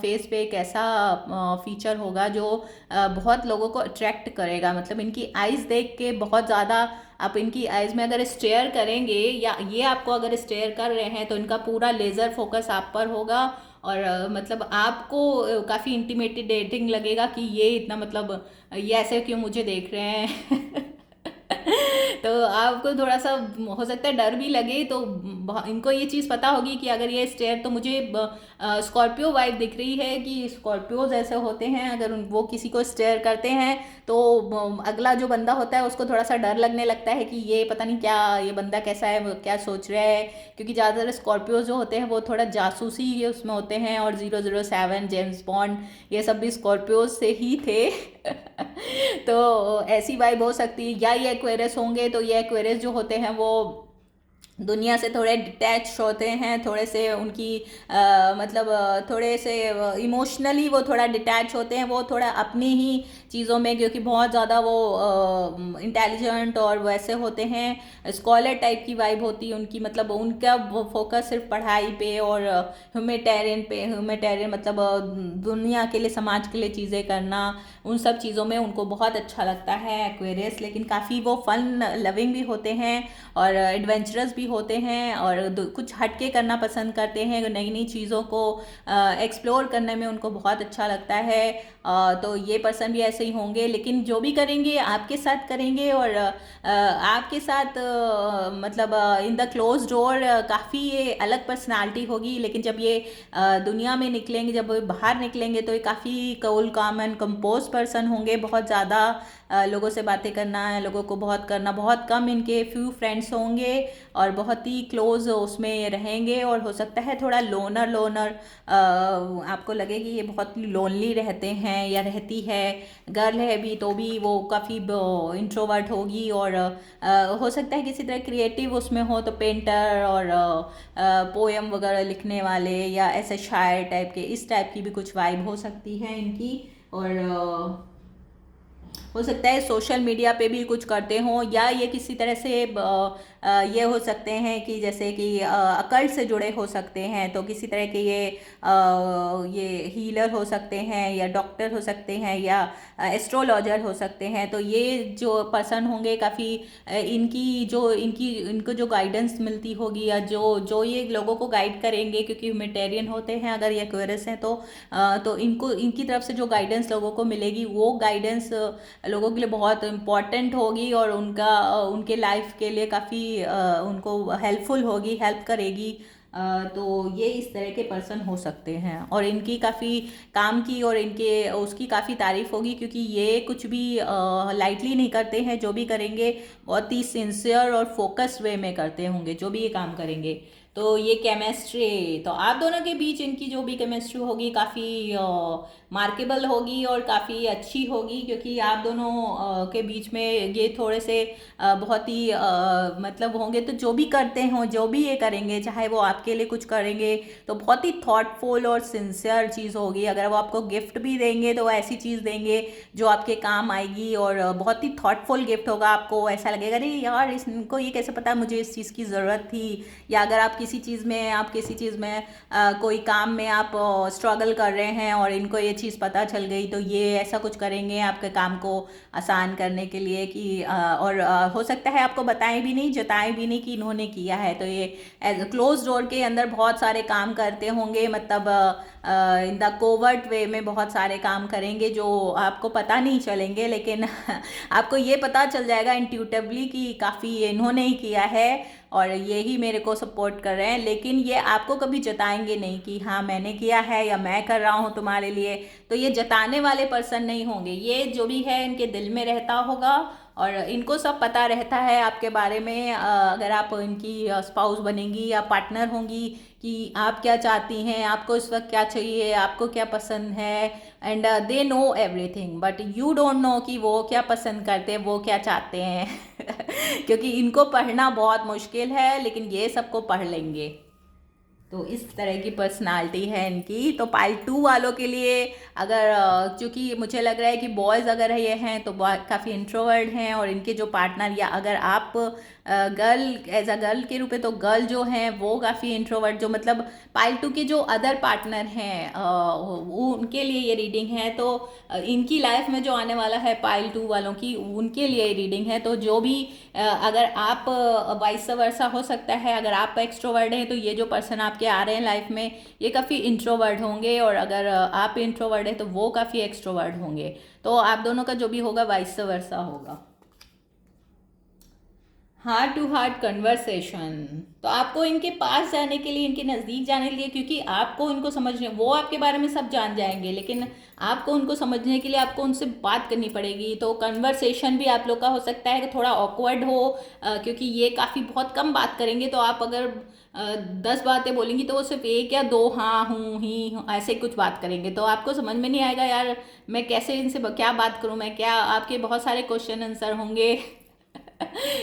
फेस पे एक ऐसा फीचर होगा जो बहुत लोगों को अट्रैक्ट करेगा। मतलब इनकी आइज़ देख के बहुत ज़्यादा आप इनकी आइज़ में अगर स्टेयर करेंगे या ये आपको अगर स्टेयर कर रहे हैं तो इनका पूरा लेज़र फोकस आप पर होगा और मतलब आपको काफ़ी इंटिमिडेटिंग लगेगा कि ये इतना मतलब ये ऐसे क्यों मुझे देख रहे हैं तो आपको थोड़ा सा हो सकता है डर भी लगे, तो इनको ये चीज़ पता होगी कि अगर ये स्टेयर, तो मुझे स्कॉर्पियो वाइब दिख रही है कि स्कॉर्पियोज ऐसे होते हैं, अगर वो किसी को स्टेयर करते हैं तो अगला जो बंदा होता है उसको थोड़ा सा डर लगने लगता है कि ये पता नहीं क्या, ये बंदा कैसा है, वो क्या सोच रहा है। क्योंकि ज़्यादातर स्कॉर्पियो जो होते हैं वो थोड़ा जासूसी ये उसमें होते हैं, और 007, जेम्स बॉन्ड, ये सब भी स्कॉर्पियोज से ही थे तो ऐसी वाइब हो सकती है। या ये एक्वेरियस होंगे, तो ये एक्वेरियस जो होते हैं वो दुनिया से थोड़े डिटैच होते हैं, थोड़े से उनकी मतलब थोड़े से इमोशनली वो थोड़ा डिटैच होते हैं, वो थोड़ा अपनी ही चीज़ों में, क्योंकि बहुत ज़्यादा वो इंटेलिजेंट और वैसे होते हैं, स्कॉलर टाइप की वाइब होती है उनकी। मतलब उनका फोकस सिर्फ पढ़ाई पे और ह्यूमैनिटेरियन पे, ह्यूमैनिटेरियन मतलब दुनिया के लिए, समाज के लिए चीज़ें करना, उन सब चीज़ों में उनको बहुत अच्छा लगता है एक्वेरियस। लेकिन काफ़ी वो फन लविंग भी होते हैं और एडवेंचरस भी होते हैं और कुछ हटके करना पसंद करते हैं, नई नई चीज़ों को एक्सप्लोर करने में उनको बहुत अच्छा लगता है। तो ये पर्सन भी ऐसे ही होंगे, लेकिन जो भी करेंगे आपके साथ करेंगे और आपके साथ मतलब इन द क्लोज डोर काफ़ी ये अलग पर्सनालिटी होगी। लेकिन जब ये दुनिया में निकलेंगे, जब वो बाहर निकलेंगे, तो ये काफ़ी कूल काम एंड कंपोज पर्सन होंगे। बहुत ज़्यादा लोगों से बातें करना है, लोगों को बहुत करना, बहुत कम इनके फ्यू फ्रेंड्स होंगे और बहुत ही क्लोज उसमें रहेंगे। और हो सकता है थोड़ा लोनर आपको लगे कि ये बहुत लोनली रहते हैं या रहती है। गर्ल है भी तो भी वो काफ़ी इंट्रोवर्ट होगी और हो सकता है किसी तरह क्रिएटिव उसमें हो, तो पेंटर और पोएम वगैरह लिखने वाले या ऐसे शायर टाइप के, इस टाइप की भी कुछ वाइब हो सकती है इनकी। और हो सकता है सोशल मीडिया पे भी कुछ करते हों, या ये किसी तरह से ये हो सकते हैं कि जैसे कि अकल्ट से जुड़े हो सकते हैं, तो किसी तरह के ये हीलर हो सकते हैं या डॉक्टर हो सकते हैं या एस्ट्रोलॉजर हो सकते हैं। तो ये जो पर्सन होंगे काफ़ी इनको जो गाइडेंस मिलती होगी या जो ये लोगों को गाइड करेंगे, क्योंकि ह्यूमैनिटेरियन होते हैं अगर ये एक्वेरियस हैं तो इनको इनकी तरफ से जो गाइडेंस लोगों को मिलेगी, वो गाइडेंस लोगों के लिए बहुत इम्पॉर्टेंट होगी और उनके लाइफ के लिए काफ़ी उनको हेल्पफुल होगी, हेल्प करेगी। तो ये इस तरह के पर्सन हो सकते हैं और इनकी काफ़ी काम की और इनके उसकी काफ़ी तारीफ होगी, क्योंकि ये कुछ भी लाइटली नहीं करते हैं। जो भी करेंगे बहुत ही सिंसियर और फोकस्ड वे में करते होंगे जो भी ये काम करेंगे। तो ये केमिस्ट्री, तो आप दोनों के बीच इनकी जो भी केमिस्ट्री होगी काफ़ी मार्केबल होगी और काफ़ी अच्छी होगी, क्योंकि आप दोनों के बीच में ये थोड़े से बहुत ही मतलब होंगे। तो जो भी करते हों, जो भी ये करेंगे, चाहे वो आपके लिए कुछ करेंगे तो बहुत ही थॉटफुल और सिंसियर चीज़ होगी। अगर वो आपको गिफ्ट भी देंगे तो ऐसी चीज़ देंगे जो आपके काम आएगी और बहुत ही थॉटफुल गिफ्ट होगा। आपको ऐसा लगेगा अरे यार, इनको ये कैसे पता मुझे इस चीज़ की ज़रूरत थी। या अगर आप किसी चीज़ में कोई काम में आप स्ट्रगल कर रहे हैं और इनको ये चीज़ पता चल गई, तो ये ऐसा कुछ करेंगे आपके काम को आसान करने के लिए कि और हो सकता है आपको बताएं भी नहीं, जताएं भी नहीं कि इन्होंने किया है। तो ये एज क्लोज डोर के अंदर बहुत सारे काम करते होंगे, मतलब इन द कोवर्ट वे में बहुत सारे काम करेंगे जो आपको पता नहीं चलेंगे, लेकिन आपको ये पता चल जाएगा इंट्यूटिवली कि काफ़ी इन्होंने ही किया है और ये ही मेरे को सपोर्ट कर रहे हैं। लेकिन ये आपको कभी जताएंगे नहीं कि हाँ मैंने किया है या मैं कर रहा हूँ तुम्हारे लिए। तो ये जताने वाले पर्सन नहीं होंगे, ये जो भी है इनके दिल में रहता होगा और इनको सब पता रहता है आपके बारे में। अगर आप इनकी स्पाउस बनेंगी या पार्टनर होंगी कि आप क्या चाहती हैं, आपको इस वक्त क्या चाहिए, आपको क्या पसंद है, and they know everything, but you don't know कि वो क्या पसंद करते हैं, वो क्या चाहते हैं क्योंकि इनको पढ़ना बहुत मुश्किल है, लेकिन ये सबको पढ़ लेंगे। तो इस तरह की पर्सनालिटी है इनकी। तो पाइल 2 वालों के लिए अगर चूँकि मुझे लग रहा है कि बॉयज़ अगर ये हैं तो काफ़ी इंट्रोवर्ट हैं, और इनके जो पार्टनर या अगर आप गर्ल एज अ गर्ल के रूप में, तो गर्ल जो हैं वो काफ़ी इंट्रोवर्ट, जो मतलब पाइल 2 के जो अदर पार्टनर हैं वो उनके लिए ये रीडिंग है। तो इनकी लाइफ में जो आने वाला है पाइल 2 वालों की, उनके लिए रीडिंग है। तो जो भी अगर आप वाइस वर्सा हो सकता है, अगर आप एक्सट्रोवर्ट हैं तो ये जो पर्सन आपके आ रहे हैं लाइफ में ये काफ़ी इंट्रोवर्ट होंगे, और अगर आप इंट्रोवर्ट हैं तो वो काफ़ी एक्सट्रोवर्ट होंगे। तो आप दोनों का जो भी होगा वाइस वर्सा होगा। हार्ट टू हार्ट कन्वर्सेशन, तो आपको इनके पास जाने के लिए, इनके नज़दीक जाने के लिए, क्योंकि आपको इनको समझने, वो आपके बारे में सब जान जाएंगे, लेकिन आपको उनको समझने के लिए आपको उनसे बात करनी पड़ेगी। तो कन्वर्सेशन भी आप लोग का हो सकता है कि थोड़ा ऑकवर्ड हो, क्योंकि ये काफ़ी बहुत कम बात करेंगे। तो आप अगर 10 बातें बोलेंगी तो वो सिर्फ एक या दो हाँ हूँ ही ऐसे कुछ बात करेंगे, तो आपको समझ में नहीं आएगा यार मैं कैसे इनसे क्या बात करूँ, मैं क्या, आपके बहुत सारे क्वेश्चन आंसर होंगे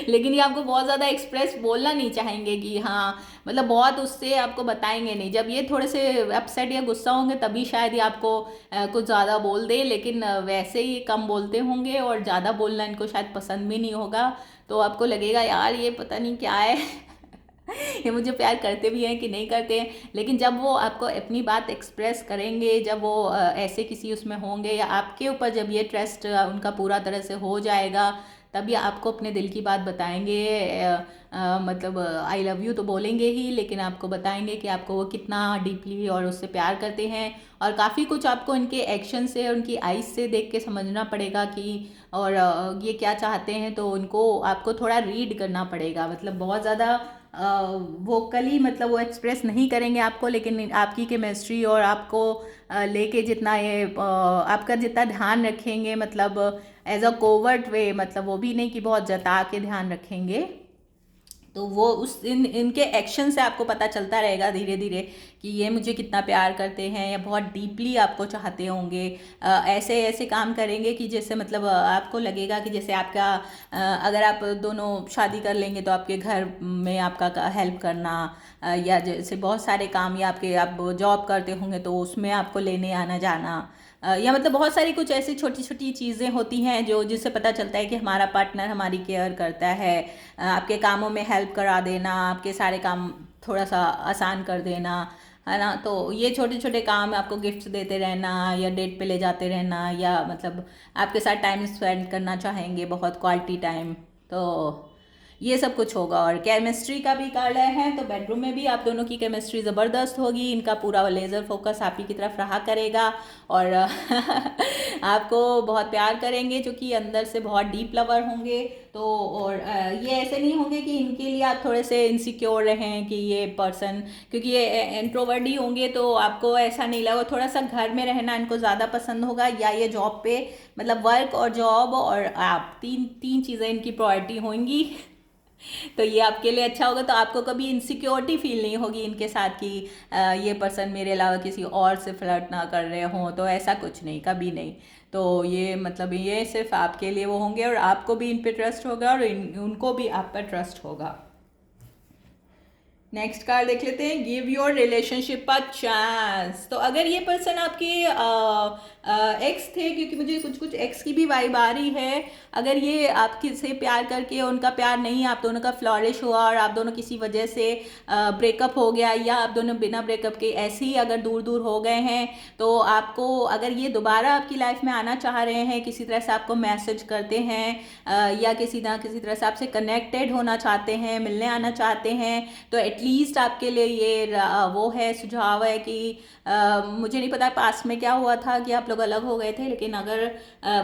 लेकिन ये आपको बहुत ज़्यादा एक्सप्रेस बोलना नहीं चाहेंगे कि हाँ, मतलब बहुत उससे आपको बताएंगे नहीं। जब ये थोड़े से अपसेट या गुस्सा होंगे तभी शायद ये आपको कुछ ज़्यादा बोल दे, लेकिन वैसे ही कम बोलते होंगे और ज़्यादा बोलना इनको शायद पसंद भी नहीं होगा। तो आपको लगेगा यार ये पता नहीं क्या है ये मुझे प्यार करते भी हैं कि नहीं करते हैं। लेकिन जब वो आपको अपनी बात एक्सप्रेस करेंगे, जब वो ऐसे किसी उसमें होंगे या आपके ऊपर जब ये ट्रस्ट उनका पूरा तरह से हो जाएगा, तभी आपको अपने दिल की बात बताएंगे। मतलब आई लव यू तो बोलेंगे ही, लेकिन आपको बताएंगे कि आपको वो कितना डीपली और उससे प्यार करते हैं। और काफ़ी कुछ आपको इनके एक्शन से, उनकी आइज़ से देख के समझना पड़ेगा कि और ये क्या चाहते हैं। तो उनको आपको थोड़ा रीड करना पड़ेगा, मतलब बहुत ज़्यादा वोकली मतलब वो एक्सप्रेस नहीं करेंगे आपको, लेकिन आपकी केमिस्ट्री और आपको लेके जितना ये आपका जितना ध्यान रखेंगे, मतलब एज अ कोवर्ट वे, मतलब वो भी नहीं कि बहुत जता के ध्यान रखेंगे। तो वो उस इनके एक्शन से आपको पता चलता रहेगा धीरे धीरे कि ये मुझे कितना प्यार करते हैं या बहुत डीपली आपको चाहते होंगे। ऐसे ऐसे काम करेंगे कि जैसे मतलब आपको लगेगा कि जैसे आपका अगर आप दोनों शादी कर लेंगे तो आपके घर में आपका हेल्प करना, या जैसे बहुत सारे काम, या आपके आप जॉब करते होंगे तो उसमें आपको लेने आना जाना, या मतलब बहुत सारी कुछ ऐसी छोटी छोटी चीज़ें होती हैं जो जिससे पता चलता है कि हमारा पार्टनर हमारी केयर करता है। आपके कामों में हेल्प करा देना, आपके सारे काम थोड़ा सा आसान कर देना, है ना। तो ये छोटे छोटे काम, आपको गिफ्ट्स देते रहना या डेट पे ले जाते रहना, या मतलब आपके साथ टाइम स्पेंड करना चाहेंगे, बहुत क्वालिटी टाइम। तो ये सब कुछ होगा। और केमिस्ट्री का भी कार्ड है, तो बेडरूम में भी आप दोनों की केमिस्ट्री ज़बरदस्त होगी। इनका पूरा लेज़र फोकस आप ही की तरफ रहा करेगा और आपको बहुत प्यार करेंगे, जो कि अंदर से बहुत डीप लवर होंगे। तो और ये ऐसे नहीं होंगे कि इनके लिए आप थोड़े से इनसिक्योर रहें कि ये पर्सन, क्योंकि ये इंट्रोवर्ट ही होंगे तो आपको ऐसा नहीं लगा। थोड़ा सा घर में रहना इनको ज़्यादा पसंद होगा, या ये जॉब पे, मतलब वर्क और जॉब और आप तीन चीज़ें इनकी प्रायोरिटी होंगी तो ये आपके लिए अच्छा होगा। तो आपको कभी इनसिक्योरिटी फील नहीं होगी इनके साथ कि ये पर्सन मेरे अलावा किसी और से फ्लर्ट ना कर रहे हों, तो ऐसा कुछ नहीं, कभी नहीं। तो ये मतलब ये सिर्फ आपके लिए वो होंगे, और आपको भी इन पे ट्रस्ट होगा और उनको भी आप पर ट्रस्ट होगा। नेक्स्ट कार्ड देख लेते हैं, give your relationship a chance. तो अगर ये पर्सन आपके एक्स थे, क्योंकि मुझे कुछ कुछ एक्स की भी वाइब आ रही है, अगर ये आपके से प्यार करके उनका प्यार नहीं, आप दोनों का फ्लॉरिश हुआ और आप दोनों किसी वजह से ब्रेकअप हो गया, या आप दोनों बिना ब्रेकअप के ऐसे ही अगर दूर दूर हो गए हैं, तो आपको अगर ये दोबारा आपकी लाइफ में आना चाह रहे हैं, किसी तरह से आपको मैसेज करते हैं या किसी ना किसी तरह से आपसे कनेक्टेड होना चाहते हैं, मिलने आना चाहते हैं, तो एटलीस्ट आपके लिए ये वो है, सुझाव है कि मुझे नहीं पता पास्ट में क्या हुआ था कि आप लोग अलग हो गए थे, लेकिन अगर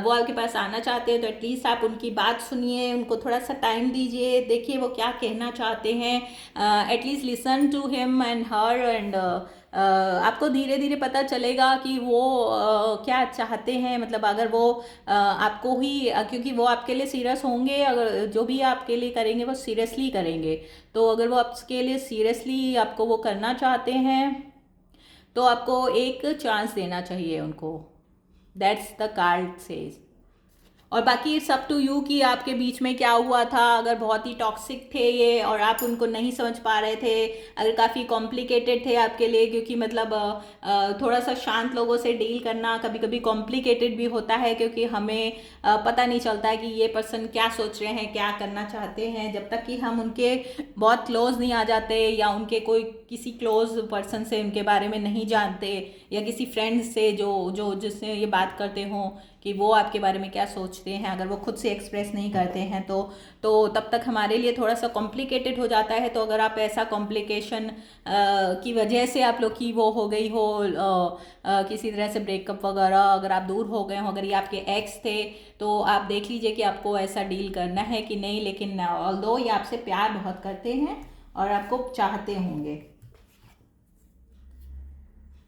वो आपके पास आना चाहते हैं तो एटलीस्ट आप उनकी बात सुनिए, उनको थोड़ा सा टाइम दीजिए, देखिए वो क्या कहना चाहते हैं, at least listen to him and her, and आपको धीरे धीरे पता चलेगा कि वो क्या चाहते हैं। मतलब अगर वो आपको ही क्योंकि वो आपके लिए सीरियस होंगे, अगर जो भी आपके लिए करेंगे वो सीरियसली करेंगे, तो अगर वो आपके लिए सीरियसली आपको वो करना चाहते हैं तो आपको एक चांस देना चाहिए उनको। That's the card says. और बाकी इट्स अप टू यू कि आपके बीच में क्या हुआ था। अगर बहुत ही टॉक्सिक थे ये और आप उनको नहीं समझ पा रहे थे, अगर काफ़ी कॉम्प्लिकेटेड थे आपके लिए, क्योंकि मतलब थोड़ा सा शांत लोगों से डील करना कभी कभी कॉम्प्लिकेटेड भी होता है, क्योंकि हमें पता नहीं चलता है कि ये पर्सन क्या सोच रहे हैं, क्या करना चाहते हैं, जब तक कि हम उनके बहुत क्लोज नहीं आ जाते, या उनके कोई किसी क्लोज पर्सन से उनके बारे में नहीं जानते, या किसी फ्रेंड से जो जो जिससे ये बात करते हों कि वो आपके बारे में क्या सोचते हैं, अगर वो खुद से एक्सप्रेस नहीं करते हैं तो तब तक हमारे लिए थोड़ा सा कॉम्प्लिकेटेड हो जाता है। तो अगर आप ऐसा कॉम्प्लिकेशन की वजह से आप लोग की वो हो गई हो, किसी तरह से ब्रेकअप वगैरह, अगर आप दूर हो गए हो, अगर ये आपके एक्स थे, तो आप देख लीजिए कि आपको ऐसा डील करना है कि नहीं। लेकिन ऑल्दो ये आपसे प्यार बहुत करते हैं और आपको चाहते होंगे।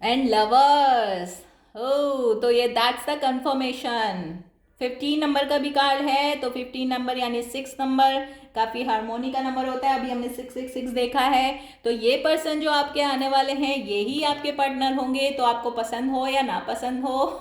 एंड लवर्स, ओ तो ये दैट्स द कंफर्मेशन। 15 नंबर का भी कार्ड है, तो 15 नंबर यानी 6 नंबर काफ़ी हारमोनी का नंबर होता है। अभी हमने 666 देखा है, तो ये पर्सन जो आपके आने वाले हैं ये ही आपके पार्टनर होंगे, तो आपको पसंद हो या ना पसंद हो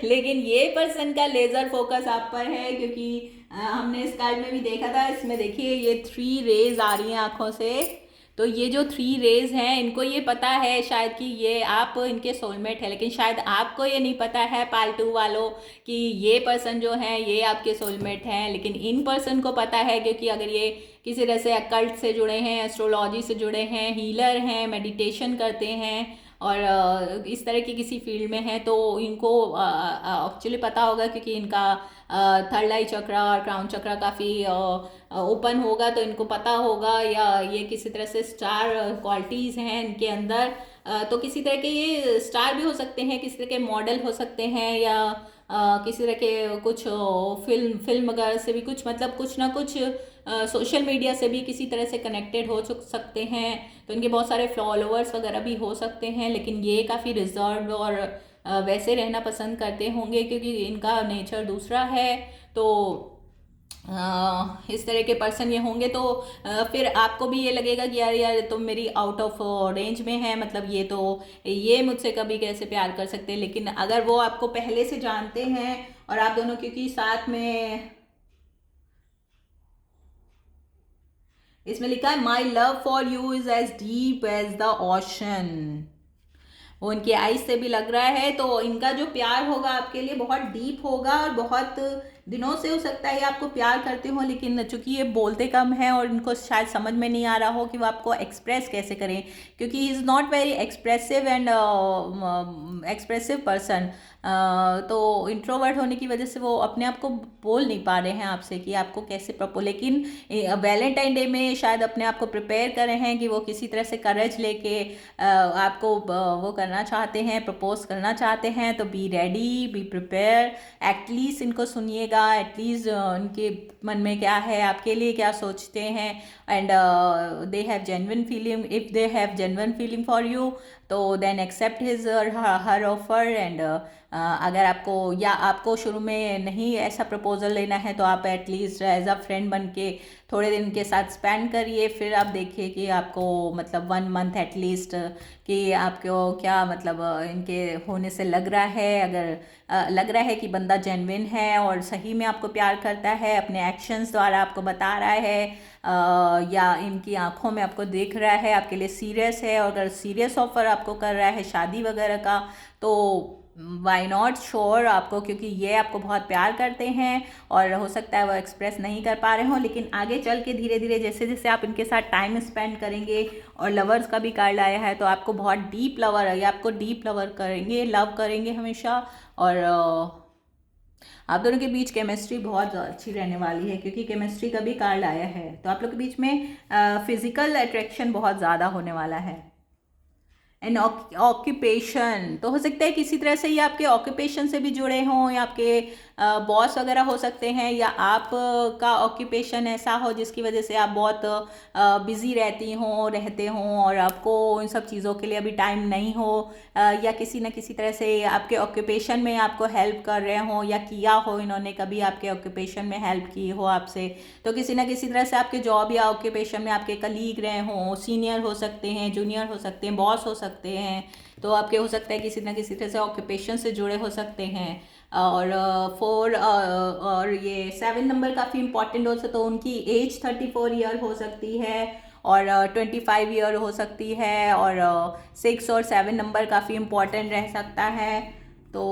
लेकिन ये पर्सन का लेज़र फोकस आप पर है, क्योंकि हमने इस कार्ड में भी देखा था। इसमें देखिए ये 3 रेज आ रही हैं आंखों से, तो ये जो 3 रेज हैं, इनको ये पता है शायद कि ये आप इनके सोलमेट है, लेकिन शायद आपको ये नहीं पता है पालतू वालों कि ये पर्सन जो है ये आपके सोलमेट हैं। लेकिन इन पर्सन को पता है, क्योंकि अगर ये किसी तरह से अकल्ट से जुड़े हैं, एस्ट्रोलॉजी से जुड़े हैं, हीलर हैं, मेडिटेशन करते हैं और इस तरह की किसी फील्ड में है, तो इनको एक्चुअली पता होगा, क्योंकि इनका थर्ड आई चक्र और क्राउन चक्र काफ़ी ओपन होगा, तो इनको पता होगा, या ये किसी तरह से स्टार क्वालिटीज़ हैं इनके अंदर। तो किसी तरह के ये स्टार भी हो सकते हैं, किसी तरह के मॉडल हो सकते हैं, या किसी तरह के कुछ फिल्म वगैरह से भी कुछ, मतलब कुछ ना कुछ सोशल मीडिया से भी किसी तरह से कनेक्टेड हो सकते हैं। तो इनके बहुत सारे फॉलोअर्स वगैरह भी हो सकते हैं, लेकिन ये काफ़ी रिजर्व और वैसे रहना पसंद करते होंगे, क्योंकि इनका नेचर दूसरा है। तो इस तरह के पर्सन ये होंगे, तो फिर आपको भी ये लगेगा कि यार यार तुम मेरी आउट ऑफ रेंज में है, मतलब ये मुझसे कभी कैसे प्यार कर सकते हैं। लेकिन अगर वो आपको पहले से जानते हैं और आप दोनों क्योंकि साथ में, इसमें लिखा है my love for you is as deep as the ocean, वो इनकी आईज से भी लग रहा है। तो इनका जो प्यार होगा आपके लिए बहुत डीप होगा, और बहुत दिनों से हो सकता है आपको प्यार करते हो, लेकिन चूंकि ये बोलते कम हैं और इनको शायद समझ में नहीं आ रहा हो कि वो आपको एक्सप्रेस कैसे करें, क्योंकि he is not very expressive and expressive person. तो इंट्रोवर्ट होने की वजह से वो अपने आप को बोल नहीं पा रहे हैं आपसे कि आपको कैसे प्रपोज। लेकिन वैलेंटाइन डे में शायद अपने आप को प्रिपेयर कर रहे हैं कि वो किसी तरह से करेज लेके आपको वो करना चाहते हैं, प्रपोज करना चाहते हैं। तो be ready, be prepare, at least इनको सुनिएगा, एटलीस्ट उनके मन में क्या है, आपके लिए क्या सोचते हैं, and they have genuine feeling. If they have genuine feeling for you, तो then accept his her offer. And अगर आपको शुरू में नहीं ऐसा प्रपोजल लेना है, तो आप एटलीस्ट एज अ फ्रेंड बन के थोड़े दिन के साथ स्पेंड करिए, फिर आप देखिए कि आपको मतलब 1 मंथ एटलीस्ट कि आपको क्या मतलब इनके होने से लग रहा है। अगर लग रहा है कि बंदा जेन्युइन है और सही में आपको प्यार करता है, अपने एक्शंस द्वारा आपको बता रहा है या इनकी आंखों में आपको दिख रहा है आपके लिए सीरियस है, और अगर सीरियस ऑफर आपको कर रहा है शादी वगैरह का, तो वाई नॉट श्योर आपको, क्योंकि ये आपको बहुत प्यार करते हैं और हो सकता है वो एक्सप्रेस नहीं कर पा रहे हो, लेकिन आगे चल के धीरे धीरे जैसे जैसे आप इनके साथ टाइम स्पेंड करेंगे, और लवर्स का भी कार्ड आया है, तो आपको बहुत डीप लवर है, ये आपको डीप लवर करेंगे, लव करेंगे हमेशा। और आप दोनों के बीच केमिस्ट्री बहुत अच्छी रहने वाली है, क्योंकि केमिस्ट्री का भी कार्ड आया है, तो आप लोग के बीच में फिजिकल अट्रैक्शन बहुत ज़्यादा होने वाला है। एंड ऑक्यूपेशन, तो हो सकता है किसी तरह से ये आपके ऑक्यूपेशन से भी जुड़े हों, या आपके बॉस वगैरह हो सकते हैं, या आप का ऑक्यूपेशन ऐसा हो जिसकी वजह से आप बहुत बिज़ी रहती हों रहते हों, और आपको इन सब चीज़ों के लिए अभी टाइम नहीं हो, या किसी न किसी तरह से आपके ऑक्यूपेशन में आपको हेल्प कर रहे हों, या किया हो इन्होंने कभी आपके ऑक्यूपेशन में हेल्प की हो आपसे, तो किसी न किसी तरह से आपके जॉब या ऑक्यूपेशन में आपके कलीग रहे हों, सीनियर हो सकते हैं, जूनियर हो सकते हैं, बॉस हो सकते हैं, तो आपके हो सकता है किसी न किसी तरह से ऑक्यूपेशन से जुड़े हो सकते हैं। और फोर और ये 7 नंबर काफ़ी इंपॉर्टेंट हो सकता है, तो उनकी एज 34 ईयर हो सकती है, और 25 ईयर हो सकती है, और 6 और 7 नंबर काफ़ी इंपॉर्टेंट रह सकता है। तो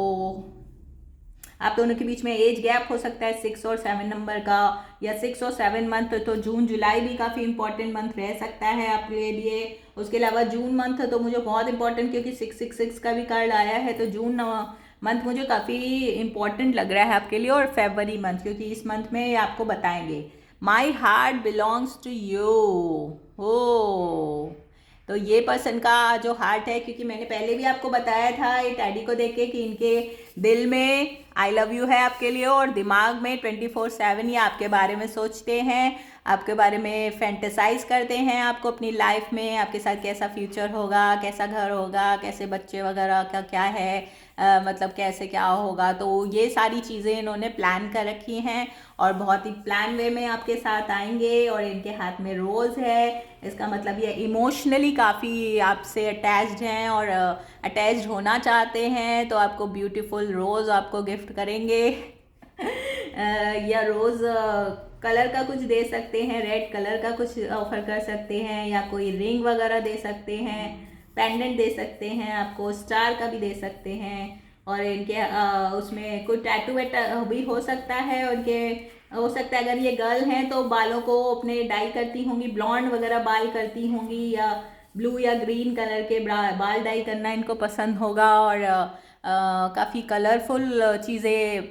आप दोनों के बीच में एज गैप हो सकता है 6 और 7 नंबर का, या 6 और 7 मंथ, तो जून जुलाई भी काफ़ी इंपॉर्टेंट मंथ रह सकता है आपके लिए। उसके अलावा जून मंथ तो मुझे बहुत इंपॉर्टेंट, क्योंकि 666 का भी कार्ड आया है, तो जून मंथ मुझे काफ़ी इंपॉर्टेंट लग रहा है आपके लिए। और फरवरी मंथ, क्योंकि इस मंथ में आपको बताएंगे my heart belongs to you. हो, तो ये पर्सन का जो हार्ट है, क्योंकि मैंने पहले भी आपको बताया था ये टैडी को देख के कि इनके दिल में आई लव यू है आपके लिए, और दिमाग में 24/7 ये आपके बारे में सोचते हैं, आपके बारे में फैंटेसाइज करते हैं, आपको अपनी लाइफ में आपके साथ कैसा फ्यूचर होगा, कैसा घर होगा, कैसे बच्चे वगैरह का क्या है, मतलब कैसे क्या होगा, तो ये सारी चीज़ें इन्होंने प्लान कर रखी हैं, और बहुत ही प्लान वे में आपके साथ आएंगे। और इनके हाथ में रोज़ है, इसका मतलब ये इमोशनली काफ़ी आपसे अटैच्ड हैं, और अटैच्ड होना चाहते हैं, तो आपको ब्यूटीफुल रोज़ आपको गिफ्ट करेंगे। या रोज़ कलर का कुछ दे सकते हैं, रेड कलर का कुछ ऑफर कर सकते हैं, या कोई रिंग वगैरह दे सकते हैं, पेंडेंट दे सकते हैं, आपको स्टार का भी दे सकते हैं। और इनके उसमें कोई टैटू वैटू भी हो सकता है उनके, हो सकता है अगर ये गर्ल हैं तो बालों को अपने डाई करती होंगी, ब्लॉन्ड वगैरह बाल करती होंगी, या ब्लू या ग्रीन कलर के बाल डाई करना इनको पसंद होगा, और काफ़ी कलरफुल चीज़ें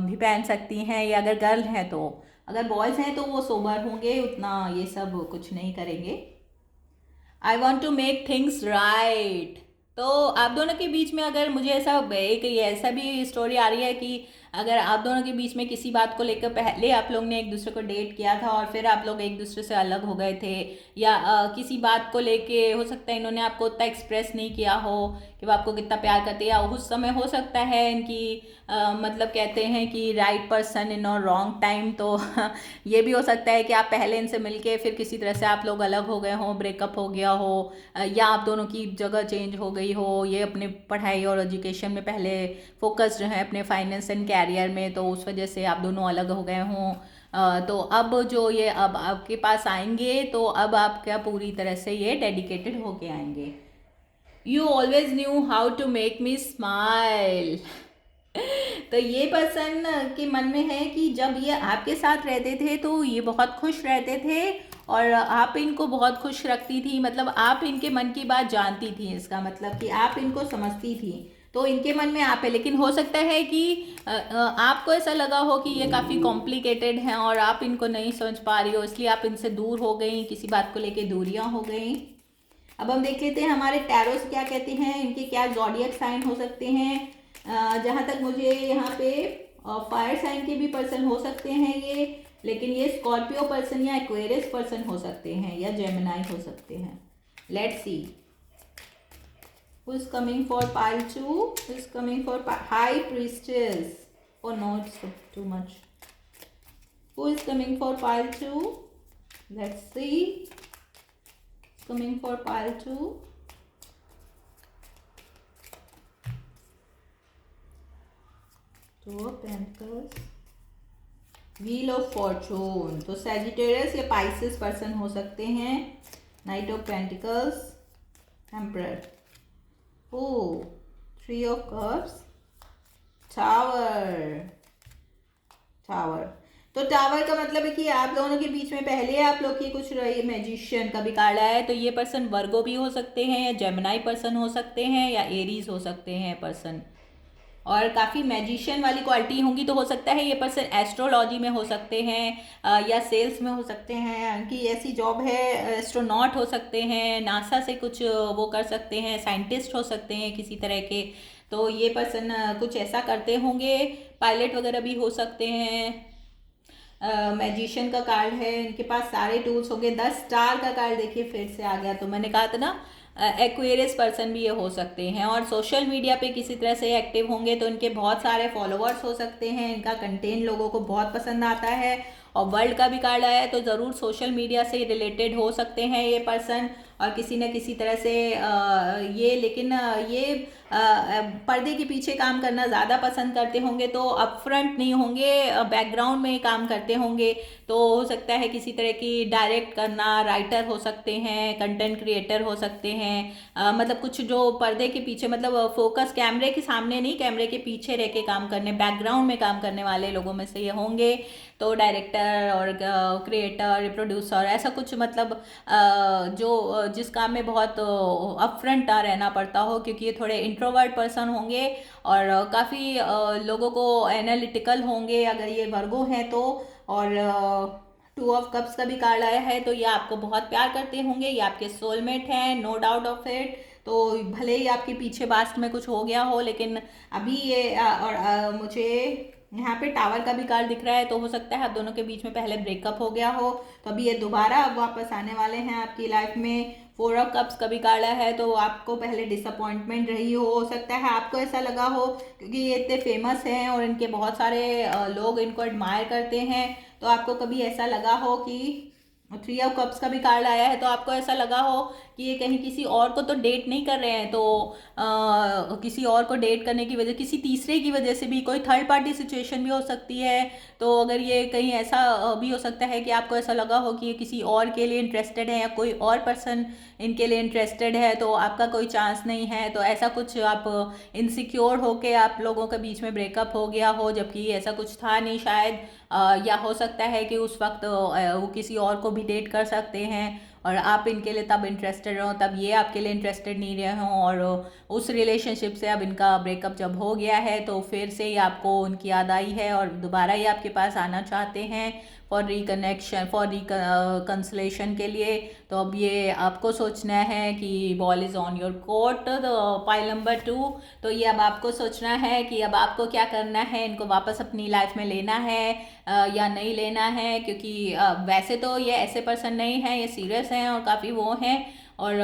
भी पहन सकती हैं, या अगर गर्ल हैं तो। अगर बॉयज़ हैं तो वो सोबर होंगे, उतना ये सब कुछ नहीं करेंगे। I want to make things right, तो आप दोनों के बीच में अगर मुझे ऐसा एक ऐसा भी स्टोरी आ रही है कि अगर आप दोनों के बीच में किसी बात को लेकर पहले आप लोग ने एक दूसरे को डेट किया था, और फिर आप लोग एक दूसरे से अलग हो गए थे, या किसी बात को लेके हो सकता है इन्होंने आपको उतना एक्सप्रेस नहीं किया हो कि वो आपको कितना प्यार करते हैं, या उस समय हो सकता है इनकी मतलब कहते हैं कि राइट पर्सन इन और रॉन्ग टाइम, तो ये भी हो सकता है कि आप पहले इनसे मिलके फिर किसी तरह से आप लोग अलग हो गए हों, ब्रेकअप हो गया हो, या आप दोनों की जगह चेंज हो गई हो, ये अपने पढ़ाई और एजुकेशन में पहले फोकस्ड हैं अपने फाइनेंस एंड कैरियर में, तो उस वजह से आप दोनों अलग हो गए हों। तो अब जो ये अब आपके पास आएंगे, तो अब आपका पूरी तरह से ये डेडिकेटेड होके आएंगे। You always knew how to make me smile. तो ये पर्सन के मन में है कि जब ये आपके साथ रहते थे तो ये बहुत खुश रहते थे, और आप इनको बहुत खुश रखती थी, मतलब आप इनके मन की बात जानती थी, इसका मतलब कि आप इनको समझती थी, तो इनके मन में आप है। लेकिन हो सकता है कि आपको ऐसा लगा हो कि ये काफ़ी कॉम्प्लिकेटेड हैं और आप इनको नहीं समझ पा रही हो, इसलिए आप इनसे दूर हो गई, किसी बात को लेके दूरियां हो गई। अब हम देख लेते हैं हमारे टैरोस क्या कहते हैं, इनके क्या ज़ोडिएक साइन हो सकते हैं। जहाँ तक मुझे यहाँ पे फायर साइन के भी पर्सन हो सकते हैं ये, लेकिन ये स्कॉर्पियो पर्सन या एक्वेरियस पर्सन हो सकते हैं, या जेमिनाई हो सकते हैं। Let's see who is coming for pile 2, who is coming for high priestess. Oh no, it's too much. Who is coming for pile 2? Let's see. Coming for pile 2. Two of Pentacles. Wheel of fortune, तो Sagittarius या Pisces person हो सकते हैं। Knight of pentacles, emperor, oh, three of cups, tower. Tower, तो tower का मतलब है कि आप दोनों के बीच में पहले आप लोग की कुछ रही। मैजिशियन का भी कार्ड आया है, तो ये पर्सन वर्गो भी हो सकते हैं, या जेमिनाई पर्सन हो सकते हैं, या एरीज हो सकते हैं पर्सन। और काफ़ी मैजिशियन वाली क्वालिटी होंगी, तो हो सकता है ये पर्सन एस्ट्रोलॉजी में हो सकते हैं, या सेल्स में हो सकते हैं, कि ऐसी जॉब है। एस्ट्रोनॉट हो सकते हैं, नासा से कुछ वो कर सकते हैं, साइंटिस्ट हो सकते हैं किसी तरह के। तो ये पर्सन कुछ ऐसा करते होंगे। पायलट वगैरह भी हो सकते हैं। मैजिशियन का कार्ड है, इनके पास सारे टूल्स होंगे। 10 स्टार का कार्ड देखिए फिर से आ गया, तो मैंने कहा था ना एक्वेरियस पर्सन भी ये हो सकते हैं। और सोशल मीडिया पे किसी तरह से एक्टिव होंगे, तो इनके बहुत सारे फॉलोअर्स हो सकते हैं, इनका कंटेंट लोगों को बहुत पसंद आता है। और वर्ल्ड का भी कार्ड आया है, तो ज़रूर सोशल मीडिया से रिलेटेड हो सकते हैं ये पर्सन, और किसी न किसी तरह से ये, लेकिन ये पर्दे के पीछे काम करना ज़्यादा पसंद करते होंगे, तो अपफ्रंट नहीं होंगे, बैकग्राउंड में काम करते होंगे। तो हो सकता है किसी तरह की डायरेक्ट करना, राइटर हो सकते हैं, कंटेंट क्रिएटर हो सकते हैं। मतलब कुछ जो पर्दे के पीछे, मतलब फोकस कैमरे के सामने नहीं, कैमरे के पीछे रह के काम करने, बैकग्राउंड में काम करने वाले लोगों में से ये होंगे। तो डायरेक्टर और क्रिएटर, प्रोड्यूसर, ऐसा कुछ, मतलब जो जिस काम में बहुत अपफ्रंट रहना पड़ता हो, क्योंकि ये थोड़े इंट्रोवर्ट पर्सन होंगे, और काफ़ी लोगों को एनालिटिकल होंगे अगर ये वर्गो हैं तो। और 2 ऑफ कप्स का भी कार्ड आया है, तो ये आपको बहुत प्यार करते होंगे, ये आपके सोलमेट हैं, नो डाउट ऑफ इट। तो भले ही आपके पीछे पास्ट में कुछ हो गया हो, लेकिन अभी ये मुझे यहाँ पे टावर का भी कार्ड दिख रहा है, तो हो सकता है आप दोनों के बीच में पहले ब्रेकअप हो गया हो, तो अभी ये दोबारा अब वापस आने वाले हैं आपकी लाइफ में। 4 ऑफ कप्स का भी कार्ड है, तो आपको पहले डिसअपॉइंटमेंट रही हो सकता है आपको ऐसा लगा हो, क्योंकि ये इतने फेमस हैं और इनके बहुत सारे लोग इनको एडमायर करते हैं। तो आपको कभी ऐसा लगा हो कि 3 ऑफ कप्स का भी कार्ड आया है, तो आपको ऐसा लगा हो कि ये कहीं किसी और को तो डेट नहीं कर रहे हैं, तो किसी और को डेट करने की वजह, किसी तीसरे की वजह से भी कोई थर्ड पार्टी सिचुएशन भी हो सकती है। तो अगर ये कहीं ऐसा भी हो सकता है कि आपको ऐसा लगा हो कि ये किसी और के लिए इंटरेस्टेड है, या कोई और पर्सन इनके लिए इंटरेस्टेड है, तो आपका कोई चांस नहीं है। तो ऐसा कुछ आप इनसिक्योर होके आप लोगों के बीच में ब्रेकअप हो गया हो, जबकि ऐसा कुछ था नहीं शायद। या हो सकता है कि उस वक्त वो किसी और को भी डेट कर सकते हैं, और आप इनके लिए तब इंटरेस्टेड रहो, तब ये आपके लिए इंटरेस्टेड नहीं रहे हों, और उस रिलेशनशिप से अब इनका ब्रेकअप जब हो गया है, तो फिर से ही आपको उनकी याद आई है, और दोबारा ये आपके पास आना चाहते हैं फॉर रिकनेक्शन, फॉर रिकन्सलेशन के लिए। तो अब ये आपको सोचना है कि ball is on your court, pile number 2। तो ये अब आपको सोचना है कि अब आपको क्या करना है, इनको वापस अपनी लाइफ में लेना है या नहीं लेना है। क्योंकि वैसे तो ये ऐसे पर्सन नहीं हैं, ये सीरियस हैं और काफ़ी वो हैं, और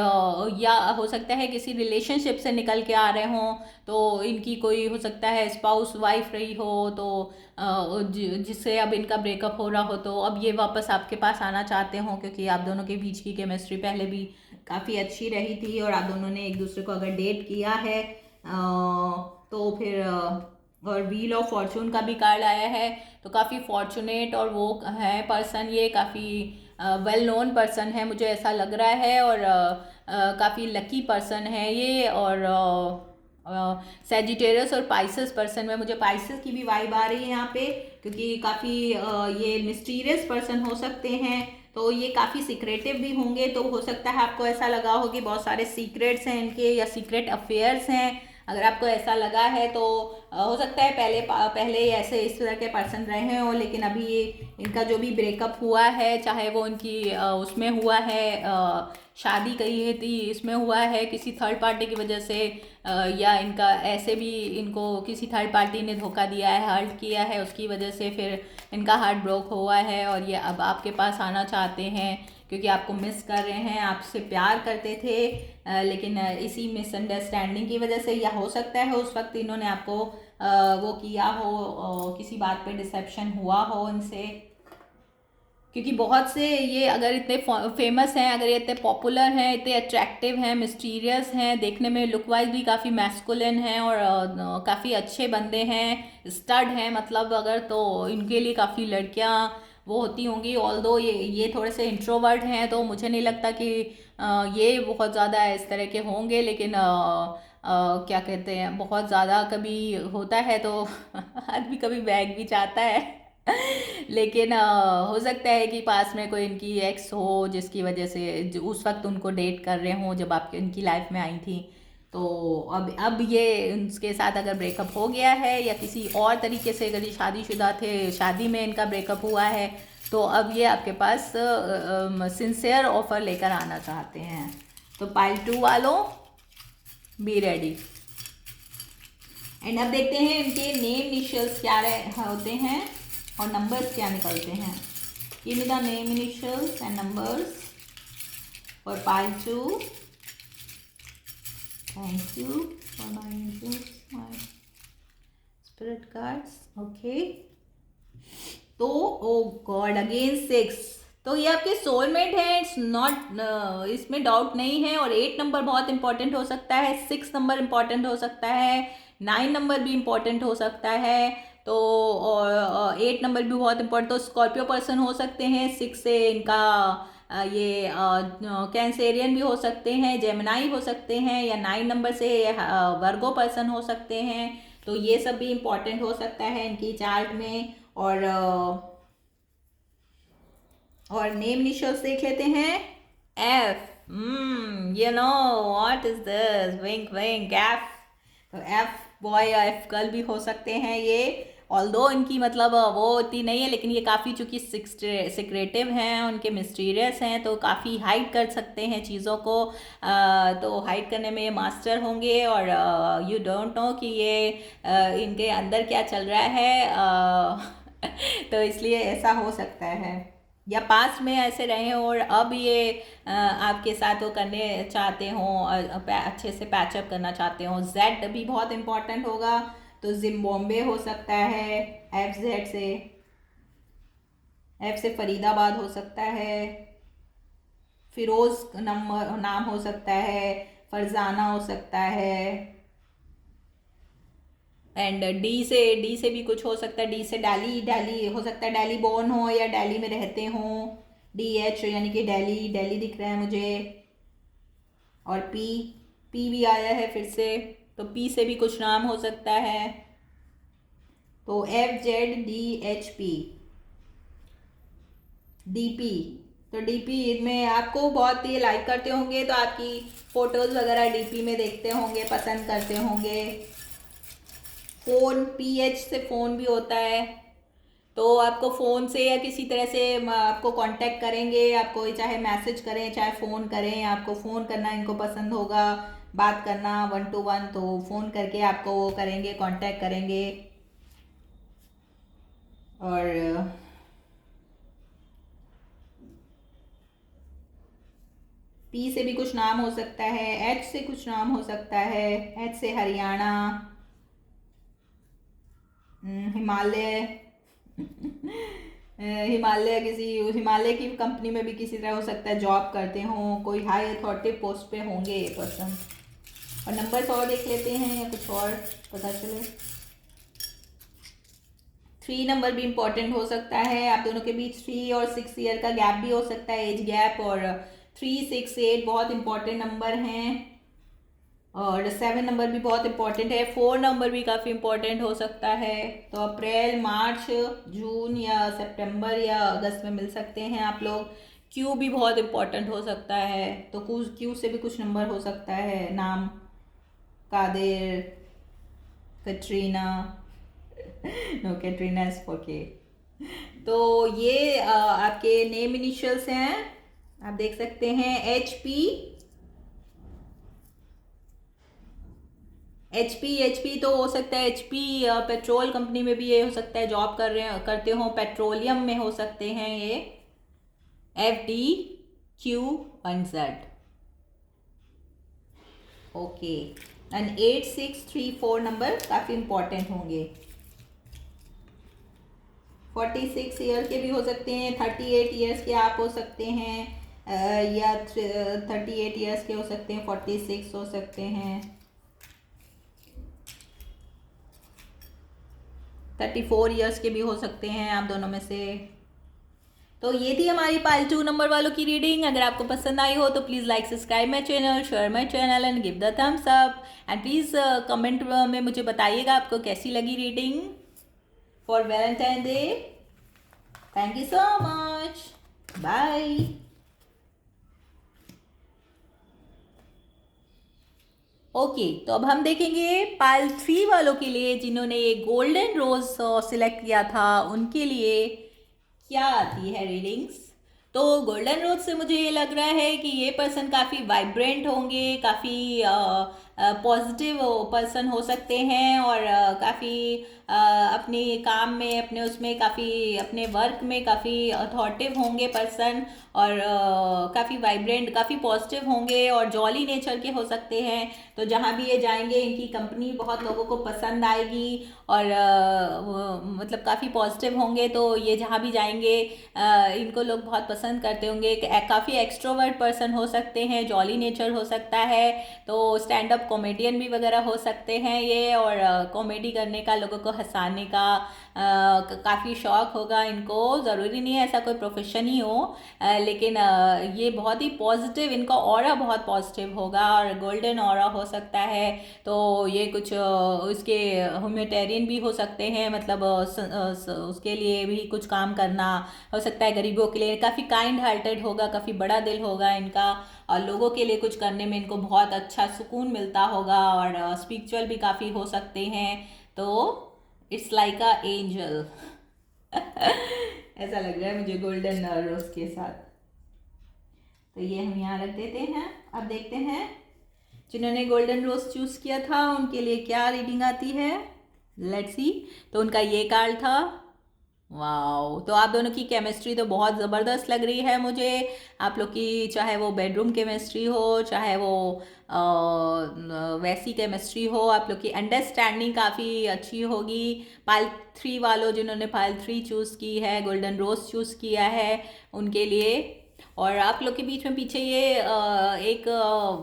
या हो सकता है किसी रिलेशनशिप से निकल के आ रहे हों, तो इनकी कोई हो सकता है स्पाउस वाइफ रही हो, तो जिससे अब इनका ब्रेकअप हो रहा हो, तो अब ये वापस आपके पास आना चाहते हों, क्योंकि आप दोनों के बीच की केमिस्ट्री पहले भी काफ़ी अच्छी रही थी, और आप दोनों ने एक दूसरे को अगर डेट किया है तो फिर और व्हील ऑफ फॉर्चून का भी कार्ड आया है, तो काफ़ी फॉर्चुनेट और वो है पर्सन, ये काफ़ी वेल नोन पर्सन है मुझे ऐसा लग रहा है, और काफ़ी लकी पर्सन है ये। और सेजिटेरियस और पाइसेस पर्सन में मुझे पाइसेस की भी वाइब आ रही है यहाँ पे, क्योंकि काफ़ी ये मिस्टीरियस पर्सन हो सकते हैं, तो ये काफ़ी सीक्रेटिव भी होंगे। तो हो सकता है आपको ऐसा लगा हो कि बहुत सारे सीक्रेट्स हैं इनके, या सीक्रेट अफेयर्स हैं। अगर आपको ऐसा लगा है तो हो सकता है पहले ऐसे इस तरह के पर्सन रहे हों, लेकिन अभी ये इनका जो भी ब्रेकअप हुआ है, चाहे वो इनकी उसमें हुआ है, शादी कही है थी, इसमें हुआ है किसी थर्ड पार्टी की वजह से, या इनका ऐसे भी इनको किसी थर्ड पार्टी ने धोखा दिया है, हर्ट किया है, उसकी वजह से फिर इनका हार्ट ब्रोक हुआ है, और ये अब आपके पास आना चाहते हैं, क्योंकि आपको मिस कर रहे हैं, आपसे प्यार करते थे, लेकिन इसी मिसअंडरस्टैंडिंग की वजह से, या हो सकता है उस वक्त इन्होंने आपको वो किया हो, किसी बात पे डिसेप्शन हुआ हो इनसे। क्योंकि बहुत से ये अगर इतने फेमस हैं, अगर ये इतने पॉपुलर हैं, इतने अट्रैक्टिव हैं, मिस्टीरियस हैं, देखने में लुक वाइज भी काफ़ी मैस्कुलिन हैं और काफ़ी अच्छे बंदे हैं, स्टड हैं मतलब, अगर तो इनके लिए काफ़ी लड़कियां वो होती होंगी। ऑल्दो ये थोड़े से इंट्रोवर्ट हैं, तो मुझे नहीं लगता कि ये बहुत ज़्यादा इस तरह के होंगे, लेकिन क्या कहते हैं, बहुत ज़्यादा कभी होता है तो आदमी कभी बैग भी चाहता है। लेकिन हो सकता है कि पास में कोई इनकी एक्स हो जिसकी वजह से उस वक्त उनको डेट कर रहे हों जब आपके इनकी लाइफ में आई थी। तो अब ये उनके साथ अगर ब्रेकअप हो गया है या किसी और तरीके से, अगर ये शादीशुदा थे, शादी में इनका ब्रेकअप हुआ है, तो अब ये आपके पास सिंसियर ऑफर लेकर आना चाहते हैं। तो पाइल 2 वालों, बी रेडी। एंड अब देखते हैं इनके नेम इनिशियल्स क्या होते हैं और नंबर्स क्या निकलते हैं। Give me the name initials and numbers for pile 2। Thank you for my angels, my spirit cards. Okay, तो ओ गॉड, अगेन 6। तो ये आपके सोलमेट है, इट्स नॉट, इसमें डाउट नहीं है। और 8 नंबर बहुत इंपॉर्टेंट हो सकता है, 6 नंबर इंपॉर्टेंट हो सकता है, 9 नंबर भी इंपॉर्टेंट हो सकता है। तो और 8 नंबर भी बहुत इंपॉर्टेंट, तो स्कॉर्पियो पर्सन हो सकते हैं 6 से इनका। ये कैंसेरियन भी हो सकते हैं, जेमिनाई हो सकते हैं, या 9 नंबर से वर्गो पर्सन हो सकते हैं। तो ये सब भी इंपॉर्टेंट हो सकता है इनकी चार्ट में। और नेम इनिशियल्स देख लेते हैं। F, you know what is this, wink wink, F. तो एफ बॉय या एफ गर्ल भी हो सकते हैं ये। ऑल्दो इनकी मतलब वो इतनी नहीं है, लेकिन ये काफ़ी चूँकि सिक्रेटिव हैं, उनके मिस्टीरियस हैं, तो काफ़ी हाइड कर सकते हैं चीज़ों को। तो हाइड करने में ये मास्टर होंगे। और यू डोंट नो कि ये इनके अंदर क्या चल रहा है। तो इसलिए ऐसा हो सकता है, या पास्ट में ऐसे रहे और अब ये आपके साथ वो करने चाहते हों, अच्छे से पैचअप करना चाहते हों। जेड भी बहुत इंपॉर्टेंट होगा, तो जिम्बाब्वे हो सकता है एफ जेड से। एफ से फरीदाबाद हो सकता है, फिरोज नाम हो सकता है, फरजाना हो सकता है। एंड डी से भी कुछ हो सकता है, डी से दिल्ली हो सकता है, दिल्ली बोर्न हो या दिल्ली में रहते हों। DH यानी कि दिल्ली दिख रहा है मुझे। और पी भी आया है फिर से, तो पी से भी कुछ नाम हो सकता है। तो FZDHP, DP। तो DP में आपको बहुत ही लाइक करते होंगे, तो आपकी फोटोज़ वगैरह DP में देखते होंगे, पसंद करते होंगे। फ़ोन, PH से फ़ोन भी होता है, तो आपको फ़ोन से या किसी तरह से आपको कांटेक्ट करेंगे, आपको चाहे मैसेज करें चाहे फ़ोन करें, आपको फ़ोन करना इनको पसंद होगा, बात करना 1 to 1, तो फ़ोन करके आपको वो करेंगे, कांटेक्ट करेंगे। और पी से भी कुछ नाम हो सकता है, H से कुछ नाम हो सकता है, H से हरियाणा, हिमालय। हिमालय की कंपनी में भी किसी तरह हो सकता है जॉब करते हों, कोई हाई अथॉरिटी पोस्ट पे होंगे ये पर्सन। और नंबर्स और देख लेते हैं या कुछ और पता चले। 3 नंबर भी इम्पोर्टेंट हो सकता है, आप दोनों के बीच 3 और 6 ईयर का गैप भी हो सकता है, एज गैप। और 3, 6, 8 बहुत इंपॉर्टेंट नंबर हैं। और 7 नंबर भी बहुत इंपॉर्टेंट है, 4 नंबर भी काफ़ी इंपॉर्टेंट हो सकता है। तो अप्रैल, मार्च, जून या सितंबर या अगस्त में मिल सकते हैं आप लोग। क्यू भी बहुत इंपॉर्टेंट हो सकता है, तो क्यू से भी कुछ नंबर हो सकता है, नाम Kadir, Katrina. No, Katrina is for K. तो ये आपके नेम इनिशियल्स हैं, आप देख सकते हैं। एचपी तो हो सकता है, एचपी पेट्रोल कंपनी में भी ये हो सकता है जॉब करते हो, पेट्रोलियम में हो सकते हैं ये। FDQ1Z। ओके, एंड 8634 नंबर काफ़ी इंपॉर्टेंट होंगे 46 ईयर के भी हो सकते हैं, 38 ईयर्स के आप हो सकते हैं, या 38 ईयर्स के हो सकते हैं, 46 हो सकते हैं, 34 ईयर्स के भी हो सकते हैं आप दोनों में से। तो ये थी हमारी पाइल 2 नंबर वालों की रीडिंग। अगर आपको पसंद आई हो तो please like subscribe my channel, share my channel and give the thumbs up and please comment में मुझे बताइएगा आपको कैसी लगी reading for Valentine day. Thank you so much, bye. Okay तो अब हम देखेंगे पाइल 3 वालों के लिए, जिन्होंने ये गोल्डन रोज सिलेक्ट किया था, उनके लिए क्या आती है रीडिंग्स। तो गोल्डन रोज से मुझे ये लग रहा है कि ये पर्सन काफ़ी वाइब्रेंट होंगे, काफ़ी पॉजिटिव पर्सन हो सकते हैं और काफ़ी अपने काम में, अपने उसमें काफ़ी, अपने वर्क में काफ़ी अथॉरिटिव होंगे पर्सन और काफ़ी वाइब्रेंट, काफ़ी पॉजिटिव होंगे और जॉली नेचर के हो सकते हैं। तो जहाँ भी ये जाएंगे इनकी कंपनी बहुत लोगों को पसंद आएगी और मतलब काफ़ी पॉजिटिव होंगे। तो ये जहाँ भी जाएंगे इनको लोग बहुत पसंद करते होंगे। काफ़ी एक्सट्रोवर्ट पर्सन हो सकते हैं, जॉली नेचर हो सकता है, तो स्टैंड अप कॉमेडियन भी वगैरह हो सकते हैं ये, और कॉमेडी करने का, लोगों को हंसाने का काफ़ी शौक होगा इनको। ज़रूरी नहीं है ऐसा कोई प्रोफेशन ही हो, लेकिन ये बहुत ही पॉजिटिव, इनका ऑरा बहुत पॉजिटिव होगा और गोल्डन ऑरा हो सकता है। तो ये कुछ उसके ह्यूमैनिटेरियन भी हो सकते हैं, मतलब उसके लिए भी कुछ काम करना हो सकता है, गरीबों के लिए। काफ़ी काइंड हार्टेड होगा, काफ़ी बड़ा दिल होगा इनका और लोगों के लिए कुछ करने में इनको बहुत अच्छा सुकून मिलता होगा और स्पिरिचुअल भी काफ़ी हो सकते हैं। तो इट्स लाइक अ एंजल ऐसा लग रहा है मुझे गोल्डन रोज के साथ। तो ये हम यहाँ रख देते हैं। अब देखते हैं जिन्होंने गोल्डन रोज चूज किया था उनके लिए क्या रीडिंग आती है। Let's see. तो उनका ये कार्ड था। वाओ, तो आप दोनों की केमिस्ट्री तो बहुत ज़बरदस्त लग रही है मुझे। आप लोग की चाहे वो बेडरूम केमिस्ट्री हो, चाहे वो वैसी केमिस्ट्री हो, आप लोग की अंडरस्टैंडिंग काफ़ी अच्छी होगी। पाइल 3 वालों, जिन्होंने पाइल 3 चूज़ की है, गोल्डन रोज चूज़ किया है, उनके लिए। और आप लोग के बीच में पीछे ये एक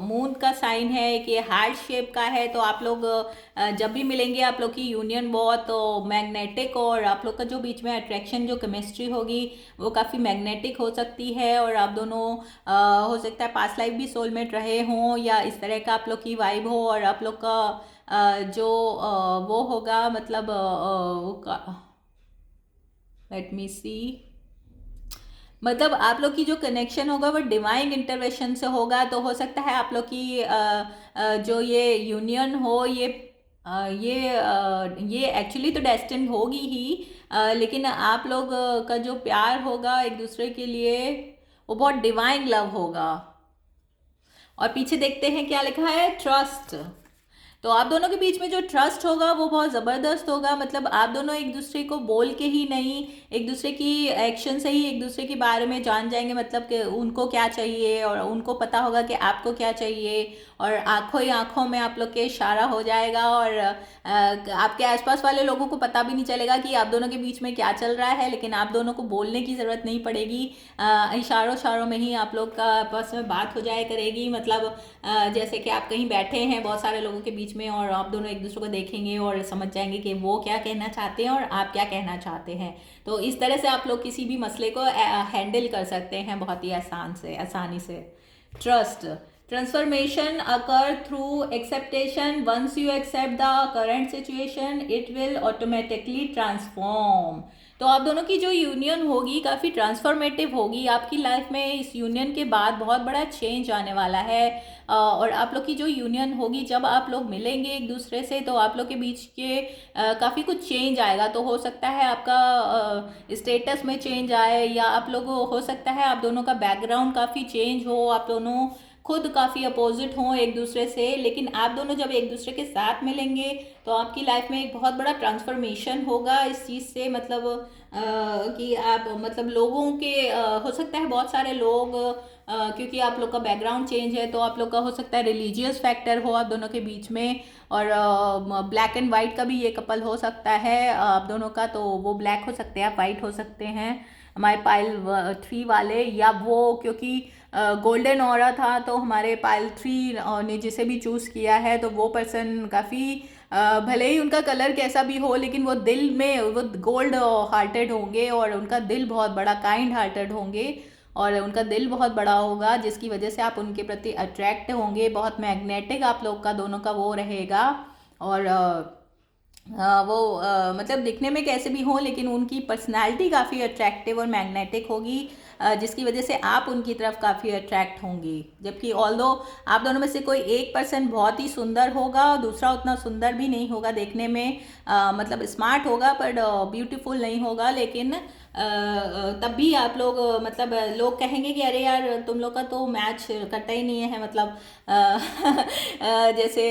मून का साइन है, एक ये हार्ट शेप का है। तो आप लोग जब भी मिलेंगे आप लोग की यूनियन बहुत मैग्नेटिक, और आप लोग का जो बीच में अट्रैक्शन, जो केमिस्ट्री होगी वो काफ़ी मैग्नेटिक हो सकती है। और आप दोनों हो सकता है पास्ट लाइफ भी सोलमेट रहे हों, या इस तरह का आप लोग की वाइब हो। और आप लोग का जो वो होगा, मतलब लेट मी सी, मतलब आप लोग की जो कनेक्शन होगा वो डिवाइन इंटरवेंशन से होगा। तो हो सकता है आप लोग की जो ये यूनियन हो, ये एक्चुअली तो डेस्टिन्ड होगी ही, लेकिन आप लोग का जो प्यार होगा एक दूसरे के लिए वो बहुत डिवाइन लव होगा। और पीछे देखते हैं क्या लिखा है, ट्रस्ट। तो आप दोनों के बीच में जो ट्रस्ट होगा वो बहुत ज़बरदस्त होगा। मतलब आप दोनों एक दूसरे को बोल के ही नहीं, एक दूसरे की एक्शन से ही एक दूसरे के बारे में जान जाएंगे। मतलब कि उनको क्या चाहिए और उनको पता होगा कि आपको क्या चाहिए, और आंखों ही आंखों में आप लोग के इशारा हो जाएगा। और आपके आसपास वाले लोगों को पता भी नहीं चलेगा कि आप दोनों के बीच में क्या चल रहा है, लेकिन आप दोनों को बोलने की ज़रूरत नहीं पड़ेगी। इशारों इशारों में ही आप लोग का आपस में बात हो जाए करेगी। मतलब जैसे कि आप कहीं बैठे हैं बहुत सारे लोगों के बीच में, और आप दोनों एक दूसरे को देखेंगे और समझ जाएंगे कि वो क्या कहना चाहते हैं और आप क्या कहना चाहते हैं। तो इस तरह से आप लोग किसी भी मसले को हैंडल कर सकते हैं बहुत ही आसानी से। Trust, transformation occur through acceptation. Once you accept the current situation, it will automatically transform. तो आप दोनों की जो यूनियन होगी काफ़ी ट्रांसफॉर्मेटिव होगी। आपकी लाइफ में इस यूनियन के बाद बहुत बड़ा चेंज आने वाला है। और आप लोग की जो यूनियन होगी, जब आप लोग मिलेंगे एक दूसरे से, तो आप लोग के बीच के काफ़ी कुछ चेंज आएगा। तो हो सकता है आपका स्टेटस में चेंज आए, या आप लोग हो सकता है आप दोनों का बैकग्राउंड काफ़ी चेंज हो, आप दोनों खुद काफ़ी अपोजिट हों एक दूसरे से, लेकिन आप दोनों जब एक दूसरे के साथ मिलेंगे तो आपकी लाइफ में एक बहुत बड़ा ट्रांसफॉर्मेशन होगा इस चीज़ से, मतलब कि आप मतलब लोगों के हो सकता है बहुत सारे लोग क्योंकि आप लोग का बैकग्राउंड चेंज है तो आप लोग का हो सकता है रिलीजियस फैक्टर हो आप दोनों के बीच में, और ब्लैक एंड वाइट का भी ये कपल हो सकता है आप दोनों का, तो वो ब्लैक हो सकते हैं, आप वाइट हो सकते हैं हमारे पाइल 3 वाले, या वो क्योंकि गोल्डन ऑरा था तो हमारे पाइल 3 ने जिसे भी चूज़ किया है तो वो पर्सन काफ़ी भले ही उनका कलर कैसा भी हो लेकिन वो दिल में वो गोल्ड हार्टेड होंगे और उनका दिल बहुत बड़ा काइंड हार्टेड होंगे और उनका दिल बहुत बड़ा होगा, जिसकी वजह से आप उनके प्रति अट्रैक्ट होंगे, बहुत मैग्नेटिक आप लोग का दोनों का वो रहेगा। और वो मतलब दिखने में कैसे भी हो लेकिन उनकी पर्सनालिटी काफ़ी अट्रैक्टिव और मैग्नेटिक होगी, जिसकी वजह से आप उनकी तरफ काफ़ी अट्रैक्ट होंगी। जबकि ऑल्दो आप दोनों में से कोई एक पर्सन बहुत ही सुंदर होगा और दूसरा उतना सुंदर भी नहीं होगा देखने में, मतलब स्मार्ट होगा पर ब्यूटीफुल नहीं होगा, लेकिन तब भी आप लोग मतलब लोग कहेंगे कि अरे यार तुम लोग का तो मैच करता ही नहीं है, मतलब जैसे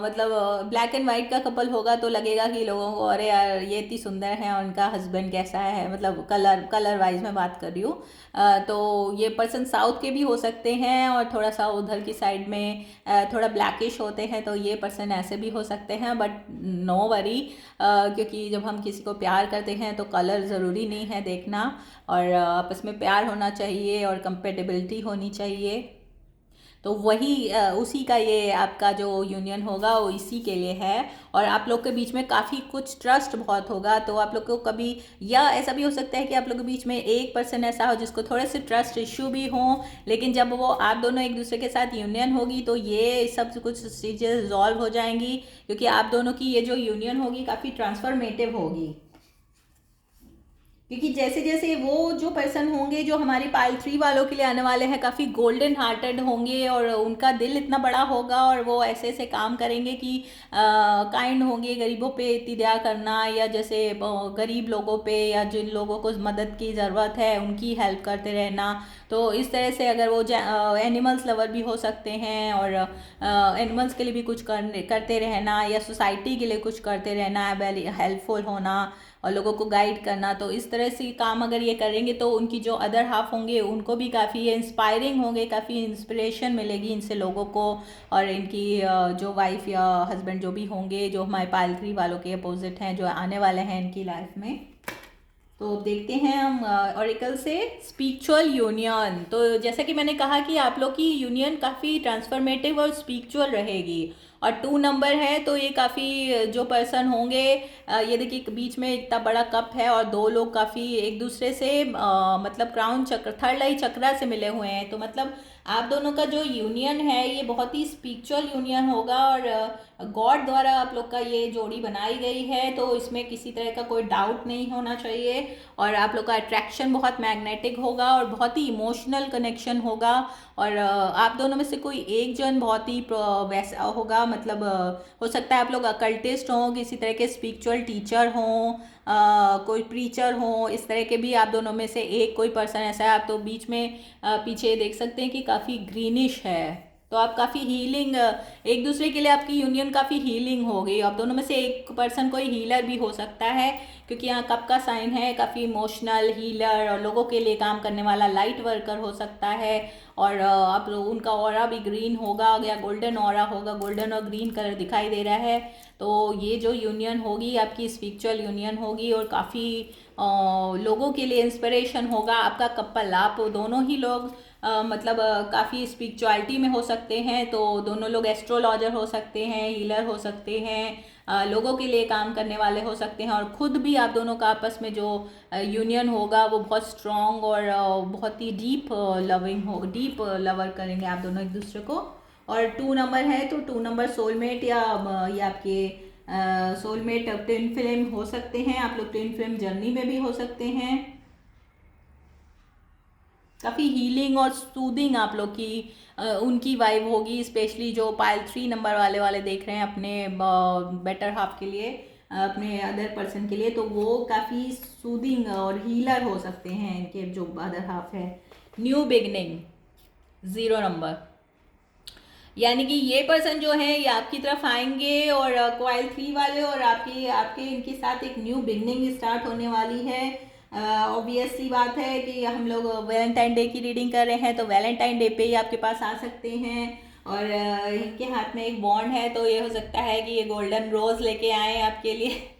मतलब ब्लैक एंड वाइट का कपल होगा तो लगेगा कि लोगों को अरे यार ये इतनी सुंदर है और उनका हस्बैंड कैसा है, मतलब कलर वाइज मैं बात कर रही हूँ। तो ये पर्सन साउथ के भी हो सकते हैं और थोड़ा सा उधर की साइड में थोड़ा ब्लैकिश होते हैं, तो ये पर्सन ऐसे भी हो सकते हैं, बट नो वरी, क्योंकि जब हम किसी को प्यार करते हैं तो कलर ज़रूरी नहीं है देखना, और आपस में प्यार होना चाहिए और कंपेटेबिलिटी होनी चाहिए। तो वही उसी का ये आपका जो यूनियन होगा वो इसी के लिए है, और आप लोग के बीच में काफ़ी कुछ ट्रस्ट बहुत होगा, तो आप लोग को कभी, या ऐसा भी हो सकता है कि आप लोग के बीच में एक पर्सन ऐसा हो जिसको थोड़े से ट्रस्ट इश्यू भी हो, लेकिन जब वो आप दोनों एक दूसरे के साथ यूनियन होगी तो ये सब कुछ चीज़ें रिजॉल्व हो जाएंगी, क्योंकि आप दोनों की ये जो यूनियन होगी काफ़ी ट्रांसफॉर्मेटिव होगी। क्योंकि जैसे जैसे वो जो पर्सन होंगे जो हमारे पाइल 3 वालों के लिए आने वाले हैं काफ़ी गोल्डन हार्टेड होंगे और उनका दिल इतना बड़ा होगा और वो ऐसे ऐसे काम करेंगे कि काइंड होंगे, गरीबों पे इतनी दया करना, या जैसे गरीब लोगों पे या जिन लोगों को मदद की ज़रूरत है उनकी हेल्प करते रहना। तो इस तरह से अगर वो एनिमल्स लवर भी हो सकते हैं और एनिमल्स के लिए भी कुछ करते रहना या सोसाइटी के लिए कुछ करते रहना, हेल्पफुल होना और लोगों को गाइड करना, तो इस तरह से काम अगर ये करेंगे तो उनकी जो अदर हाफ होंगे उनको भी काफ़ी इंस्पायरिंग होंगे, काफ़ी इंस्पिरेशन मिलेगी इनसे लोगों को, और इनकी जो वाइफ या हस्बैंड जो भी होंगे जो हमारे पाइल 3 वालों के अपोजिट हैं जो आने वाले हैं इनकी लाइफ में। तो देखते हैं हम ऑरिकल से स्पिरिचुअल यूनियन। तो जैसा कि मैंने कहा कि आप लोग की यूनियन काफ़ी ट्रांसफॉर्मेटिव और स्पिरिचुअल रहेगी, और 2 नंबर है तो ये काफ़ी जो पर्सन होंगे ये देखिए बीच में इतना बड़ा कप है और 2 लोग काफ़ी एक दूसरे से मतलब क्राउन चक्र थर्ड आई चक्रा से मिले हुए हैं, तो मतलब आप दोनों का जो यूनियन है ये बहुत ही स्पिरिचुअल यूनियन होगा, और गॉड द्वारा आप लोग का ये जोड़ी बनाई गई है, तो इसमें किसी तरह का कोई डाउट नहीं होना चाहिए, और आप लोग का अट्रैक्शन बहुत मैग्नेटिक होगा और बहुत ही इमोशनल कनेक्शन होगा, और आप दोनों में से कोई एक जन बहुत ही वैसा होगा, मतलब हो सकता है आप लोग अकल्टिस्ट हों, किसी तरह के स्पिरिचुअल टीचर हों, कोई प्रीचर हो, इस तरह के भी आप दोनों में से एक कोई पर्सन ऐसा है। आप तो बीच में पीछे देख सकते हैं कि काफ़ी ग्रीनिश है, तो आप काफ़ी हीलिंग एक दूसरे के लिए आपकी यूनियन काफ़ी हीलिंग हो गई। आप दोनों में से एक पर्सन कोई हीलर भी हो सकता है, क्योंकि यहाँ कप का साइन है, काफ़ी इमोशनल हीलर और लोगों के लिए काम करने वाला लाइट वर्कर हो सकता है, और आप लोग उनका ऑरा भी ग्रीन होगा या गोल्डन ऑरा होगा, गोल्डन और ग्रीन कलर दिखाई दे रहा है। तो ये जो यूनियन होगी आपकी स्पिरिचुअल यूनियन होगी और काफ़ी लोगों के लिए इंस्पिरेशन होगा आपका कपल। आप दोनों ही लोग मतलब काफ़ी स्पिरिचुअलिटी में हो सकते हैं, तो दोनों लोग एस्ट्रोलॉजर हो सकते हैं, हीलर हो सकते हैं, लोगों के लिए काम करने वाले हो सकते हैं, और ख़ुद भी आप दोनों का आपस में जो यूनियन होगा वो बहुत स्ट्रॉन्ग और बहुत ही डीप डीप लवर करेंगे आप दोनों एक दूसरे को। और 2 नंबर है तो 2 नंबर सोलमेट या ये आपके सोलमेट ट्विन फ्लेम हो सकते हैं, आप लोग ट्विन फ्लेम जर्नी में भी हो सकते हैं। काफ़ी हीलिंग और सूदिंग आप लोग की उनकी वाइब होगी, स्पेशली जो पाइल 3 नंबर वाले देख रहे हैं अपने बेटर हाफ के लिए, अपने अदर पर्सन के लिए, तो वो काफ़ी सूदिंग और हीलर हो सकते हैं इनके जो अदर हाफ है। New beginning 0 number. यानी कि ये पर्सन जो है ये आपकी तरफ आएंगे और कॉइल 3 वाले, और आपकी आपके इनके साथ एक न्यू बिगनिंग स्टार्ट होने वाली है। ऑब्वियसली बात है कि हम लोग वैलेंटाइन डे की रीडिंग कर रहे हैं, तो वैलेंटाइन डे पे ही आपके पास आ सकते हैं। और इनके हाथ में एक बॉन्ड है, तो ये हो सकता है कि ये गोल्डन रोज लेके आए आपके लिए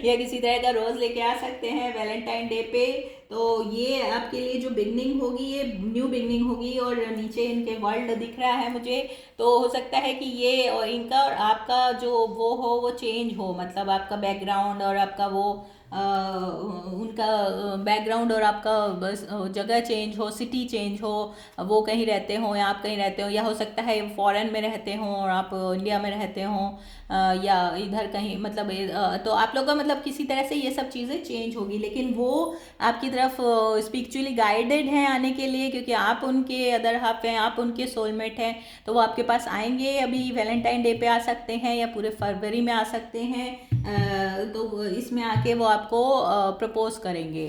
या किसी तरह का रोज लेके आ सकते हैं वैलेंटाइन डे पे। तो ये आपके लिए जो बिगनिंग होगी ये न्यू बिगनिंग होगी, और नीचे इनके वर्ल्ड दिख रहा है मुझे। तो हो सकता है कि ये और इनका और आपका जो वो हो वो चेंज हो, मतलब आपका बैकग्राउंड और आपका वो उनका बैकग्राउंड और आपका बस जगह चेंज हो, सिटी चेंज हो, वो कहीं रहते हो या आप कहीं रहते हो, या हो सकता है फॉरेन में रहते हो और आप इंडिया में रहते हो, या इधर कहीं, मतलब तो आप लोग का मतलब किसी तरह से ये सब चीज़ें चेंज होगी। लेकिन वो आपकी तरफ स्पिरिचुअली गाइडेड हैं आने के लिए, क्योंकि आप उनके अदर हाफ हैं, आप उनके सोलमेट हैं। तो वो आपके पास आएंगे, अभी वैलेंटाइन डे पे आ सकते हैं या पूरे फरवरी में आ सकते हैं। तो इसमें आके वो आपको प्रपोज करेंगे।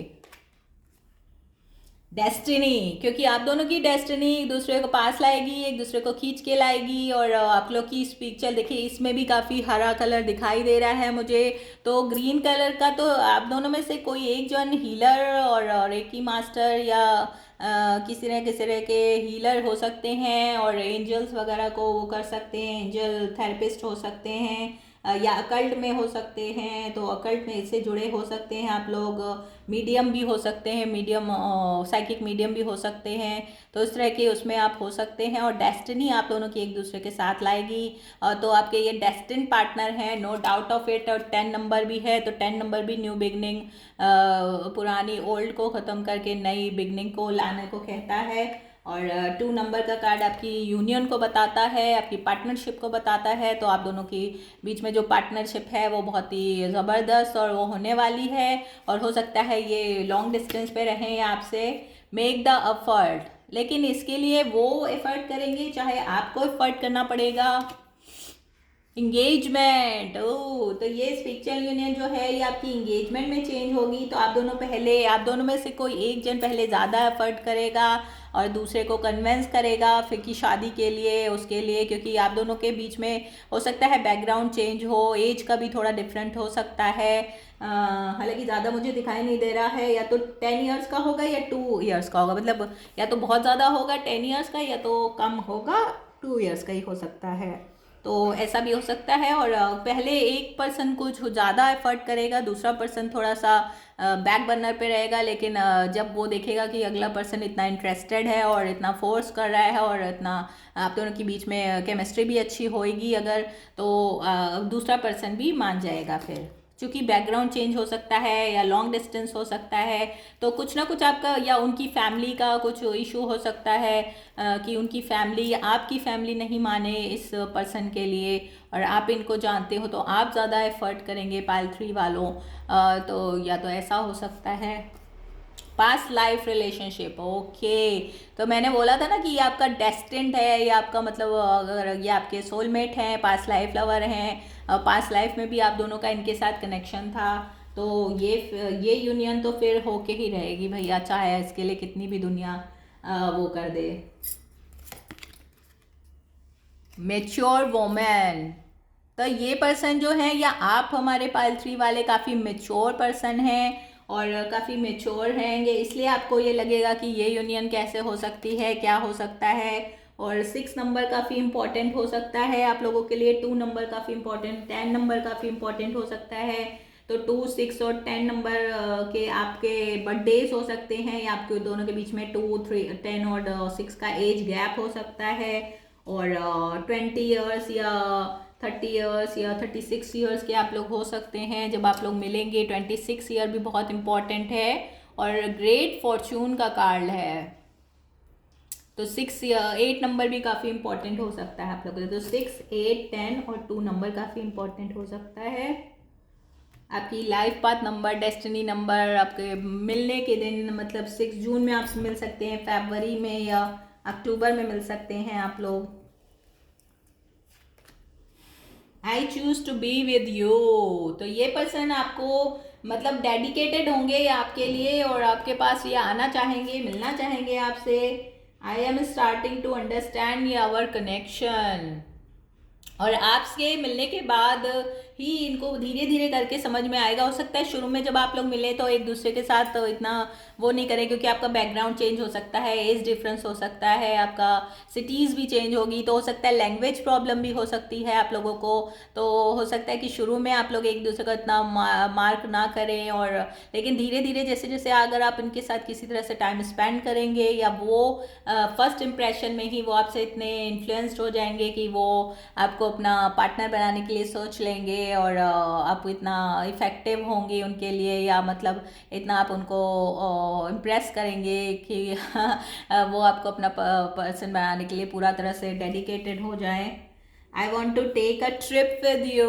डेस्टिनी, क्योंकि आप दोनों की डेस्टिनी एक दूसरे को पास लाएगी, एक दूसरे को खींच के लाएगी। और आप लोग की इस पिक्चर देखिए, इसमें भी काफ़ी हरा कलर दिखाई दे रहा है मुझे। तो ग्रीन कलर का, तो आप दोनों में से कोई एक जन हीलर और एक ही मास्टर या किसी न किसी तरह के हीलर हो सकते हैं, और एंजल्स वगैरह को वो कर सकते हैं, एंजल थेरेपिस्ट हो सकते हैं, या अकल्ट में हो सकते हैं। तो अकल्ट में इससे जुड़े हो सकते हैं आप लोग। मीडियम भी हो सकते हैं, मीडियम साइकिक मीडियम भी हो सकते हैं। तो इस तरह के उसमें आप हो सकते हैं। और डेस्टिनी आप दोनों की एक दूसरे के साथ लाएगी। तो आपके ये डेस्टिन पार्टनर हैं, नो डाउट ऑफ इट। और 10 नंबर भी है, तो 10 नंबर भी न्यू बिगनिंग, पुरानी ओल्ड को ख़त्म करके नई बिगनिंग को लाने को कहता है। और 2 नंबर का कार्ड आपकी यूनियन को बताता है, आपकी पार्टनरशिप को बताता है। तो आप दोनों की बीच में जो पार्टनरशिप है वो बहुत ही ज़बरदस्त और वो होने वाली है। और हो सकता है ये लॉन्ग डिस्टेंस पे रहें आपसे। मेक द एफर्ट, लेकिन इसके लिए वो एफर्ट करेंगे चाहे आपको एफर्ट करना पड़ेगा। इंगेजमेंट, ओ तो ये स्पिरिचुअल यूनियन जो है ये आपकी इंगेजमेंट में चेंज होगी। तो आप दोनों में से कोई एक जन पहले ज़्यादा एफर्ट करेगा और दूसरे को कन्वेंस करेगा फिर की शादी के लिए, उसके लिए, क्योंकि आप दोनों के बीच में हो सकता है बैकग्राउंड चेंज हो, एज का भी थोड़ा डिफरेंट हो सकता है। हालांकि ज़्यादा मुझे दिखाई नहीं दे रहा है, या तो 10 ईयर्स का होगा या 2 ईयर्स का होगा, मतलब या तो बहुत ज़्यादा होगा 10 ईयर्स का, या तो कम होगा 2 ईयर्स का ही हो सकता है। तो ऐसा भी हो सकता है। और पहले एक पर्सन कुछ ज़्यादा एफर्ट करेगा, दूसरा पर्सन थोड़ा सा बैक बर्नर पे रहेगा। लेकिन जब वो देखेगा कि अगला पर्सन इतना इंटरेस्टेड है और इतना फोर्स कर रहा है और इतना आप दोनों के बीच में केमिस्ट्री भी अच्छी होएगी अगर, तो दूसरा पर्सन भी मान जाएगा फिर। क्योंकि बैकग्राउंड चेंज हो सकता है या लॉन्ग डिस्टेंस हो सकता है, तो कुछ ना कुछ आपका या उनकी फैमिली का कुछ इशू हो सकता है, कि उनकी फैमिली या आपकी फैमिली नहीं माने इस पर्सन के लिए, और आप इनको जानते हो तो आप ज़्यादा एफर्ट करेंगे पाइल 3 वालों। तो या तो ऐसा हो सकता है। Past life relationship, okay. तो मैंने बोला था ना कि ये आपका डेस्टिन्ड है, ये आपका मतलब अगर ये आपके सोलमेट हैं, पास्ट लाइफ लवर हैं, पास्ट लाइफ में भी आप दोनों का इनके साथ कनेक्शन था। तो ये यूनियन तो फिर होके ही रहेगी भैया, चाहे इसके लिए कितनी भी दुनिया वो कर दे। मेच्योर वोमेन, तो ये पर्सन जो है या आप हमारे पाइल 3 वाले काफ़ी मेच्योर पर्सन हैं और काफ़ी मेच्योर रहेंगे, इसलिए आपको ये लगेगा कि ये यूनियन कैसे हो सकती है, क्या हो सकता है। और 6 नंबर काफ़ी इंपॉर्टेंट हो सकता है आप लोगों के लिए, 2 नंबर काफ़ी इंपॉर्टेंट, 10 नंबर काफ़ी इंपॉर्टेंट हो सकता है। तो 2, 6 और 10 नंबर के आपके बर्थडेज हो सकते हैं, या आपके दोनों के बीच में 2, 3, 10 और 6 का एज गैप हो सकता है। और 20 ईयर्स या 30 ईयर्स या 36 ईयर्स के आप लोग हो सकते हैं जब आप लोग मिलेंगे। 26 ईयर भी बहुत इंपॉर्टेंट है और ग्रेट फॉर्चून का कार्ड है। तो 6 या 8 नंबर भी काफ़ी इंपॉर्टेंट हो सकता है आप लोगों के लिए। तो 6, 8, 10 और 2 नंबर काफ़ी इंपॉर्टेंट हो सकता है। आपकी life path number, destiny number, आपके मिलने के दिन, मतलब 6 जून में आपसे मिल सकते हैं, फरवरी में या अक्टूबर में मिल सकते हैं आप लोग। I choose to be with you, तो ये पर्सन आपको मतलब डेडिकेटेड होंगे आपके लिए और आपके पास ये आना चाहेंगे, मिलना चाहेंगे आपसे। I am starting to understand our connection. और आपसे मिलने के बाद ही इनको धीरे धीरे करके समझ में आएगा। हो सकता है शुरू में जब आप लोग मिले तो एक दूसरे के साथ तो इतना वो नहीं करें, क्योंकि आपका बैकग्राउंड चेंज हो सकता है, एज डिफरेंस हो सकता है, आपका सिटीज़ भी चेंज होगी, तो हो सकता है लैंग्वेज प्रॉब्लम भी हो सकती है आप लोगों को। तो हो सकता है कि शुरू में आप लोग एक दूसरे को इतना मार्क ना करें, और लेकिन धीरे धीरे जैसे जैसे अगर आप इनके साथ किसी तरह से टाइम स्पेंड करेंगे, या वो फर्स्ट इम्प्रेशन में ही वो आपसे इतने इन्फ्लुएंस्ड हो जाएंगे कि वो आपको अपना पार्टनर बनाने के लिए सोच लेंगे, और आप इतना इफ़ेक्टिव होंगे उनके लिए, या मतलब इतना आप उनको इम्प्रेस करेंगे कि वो आपको अपना पर्सन बनाने के लिए पूरा तरह से डेडिकेटेड हो जाएं। I want to take a trip with you.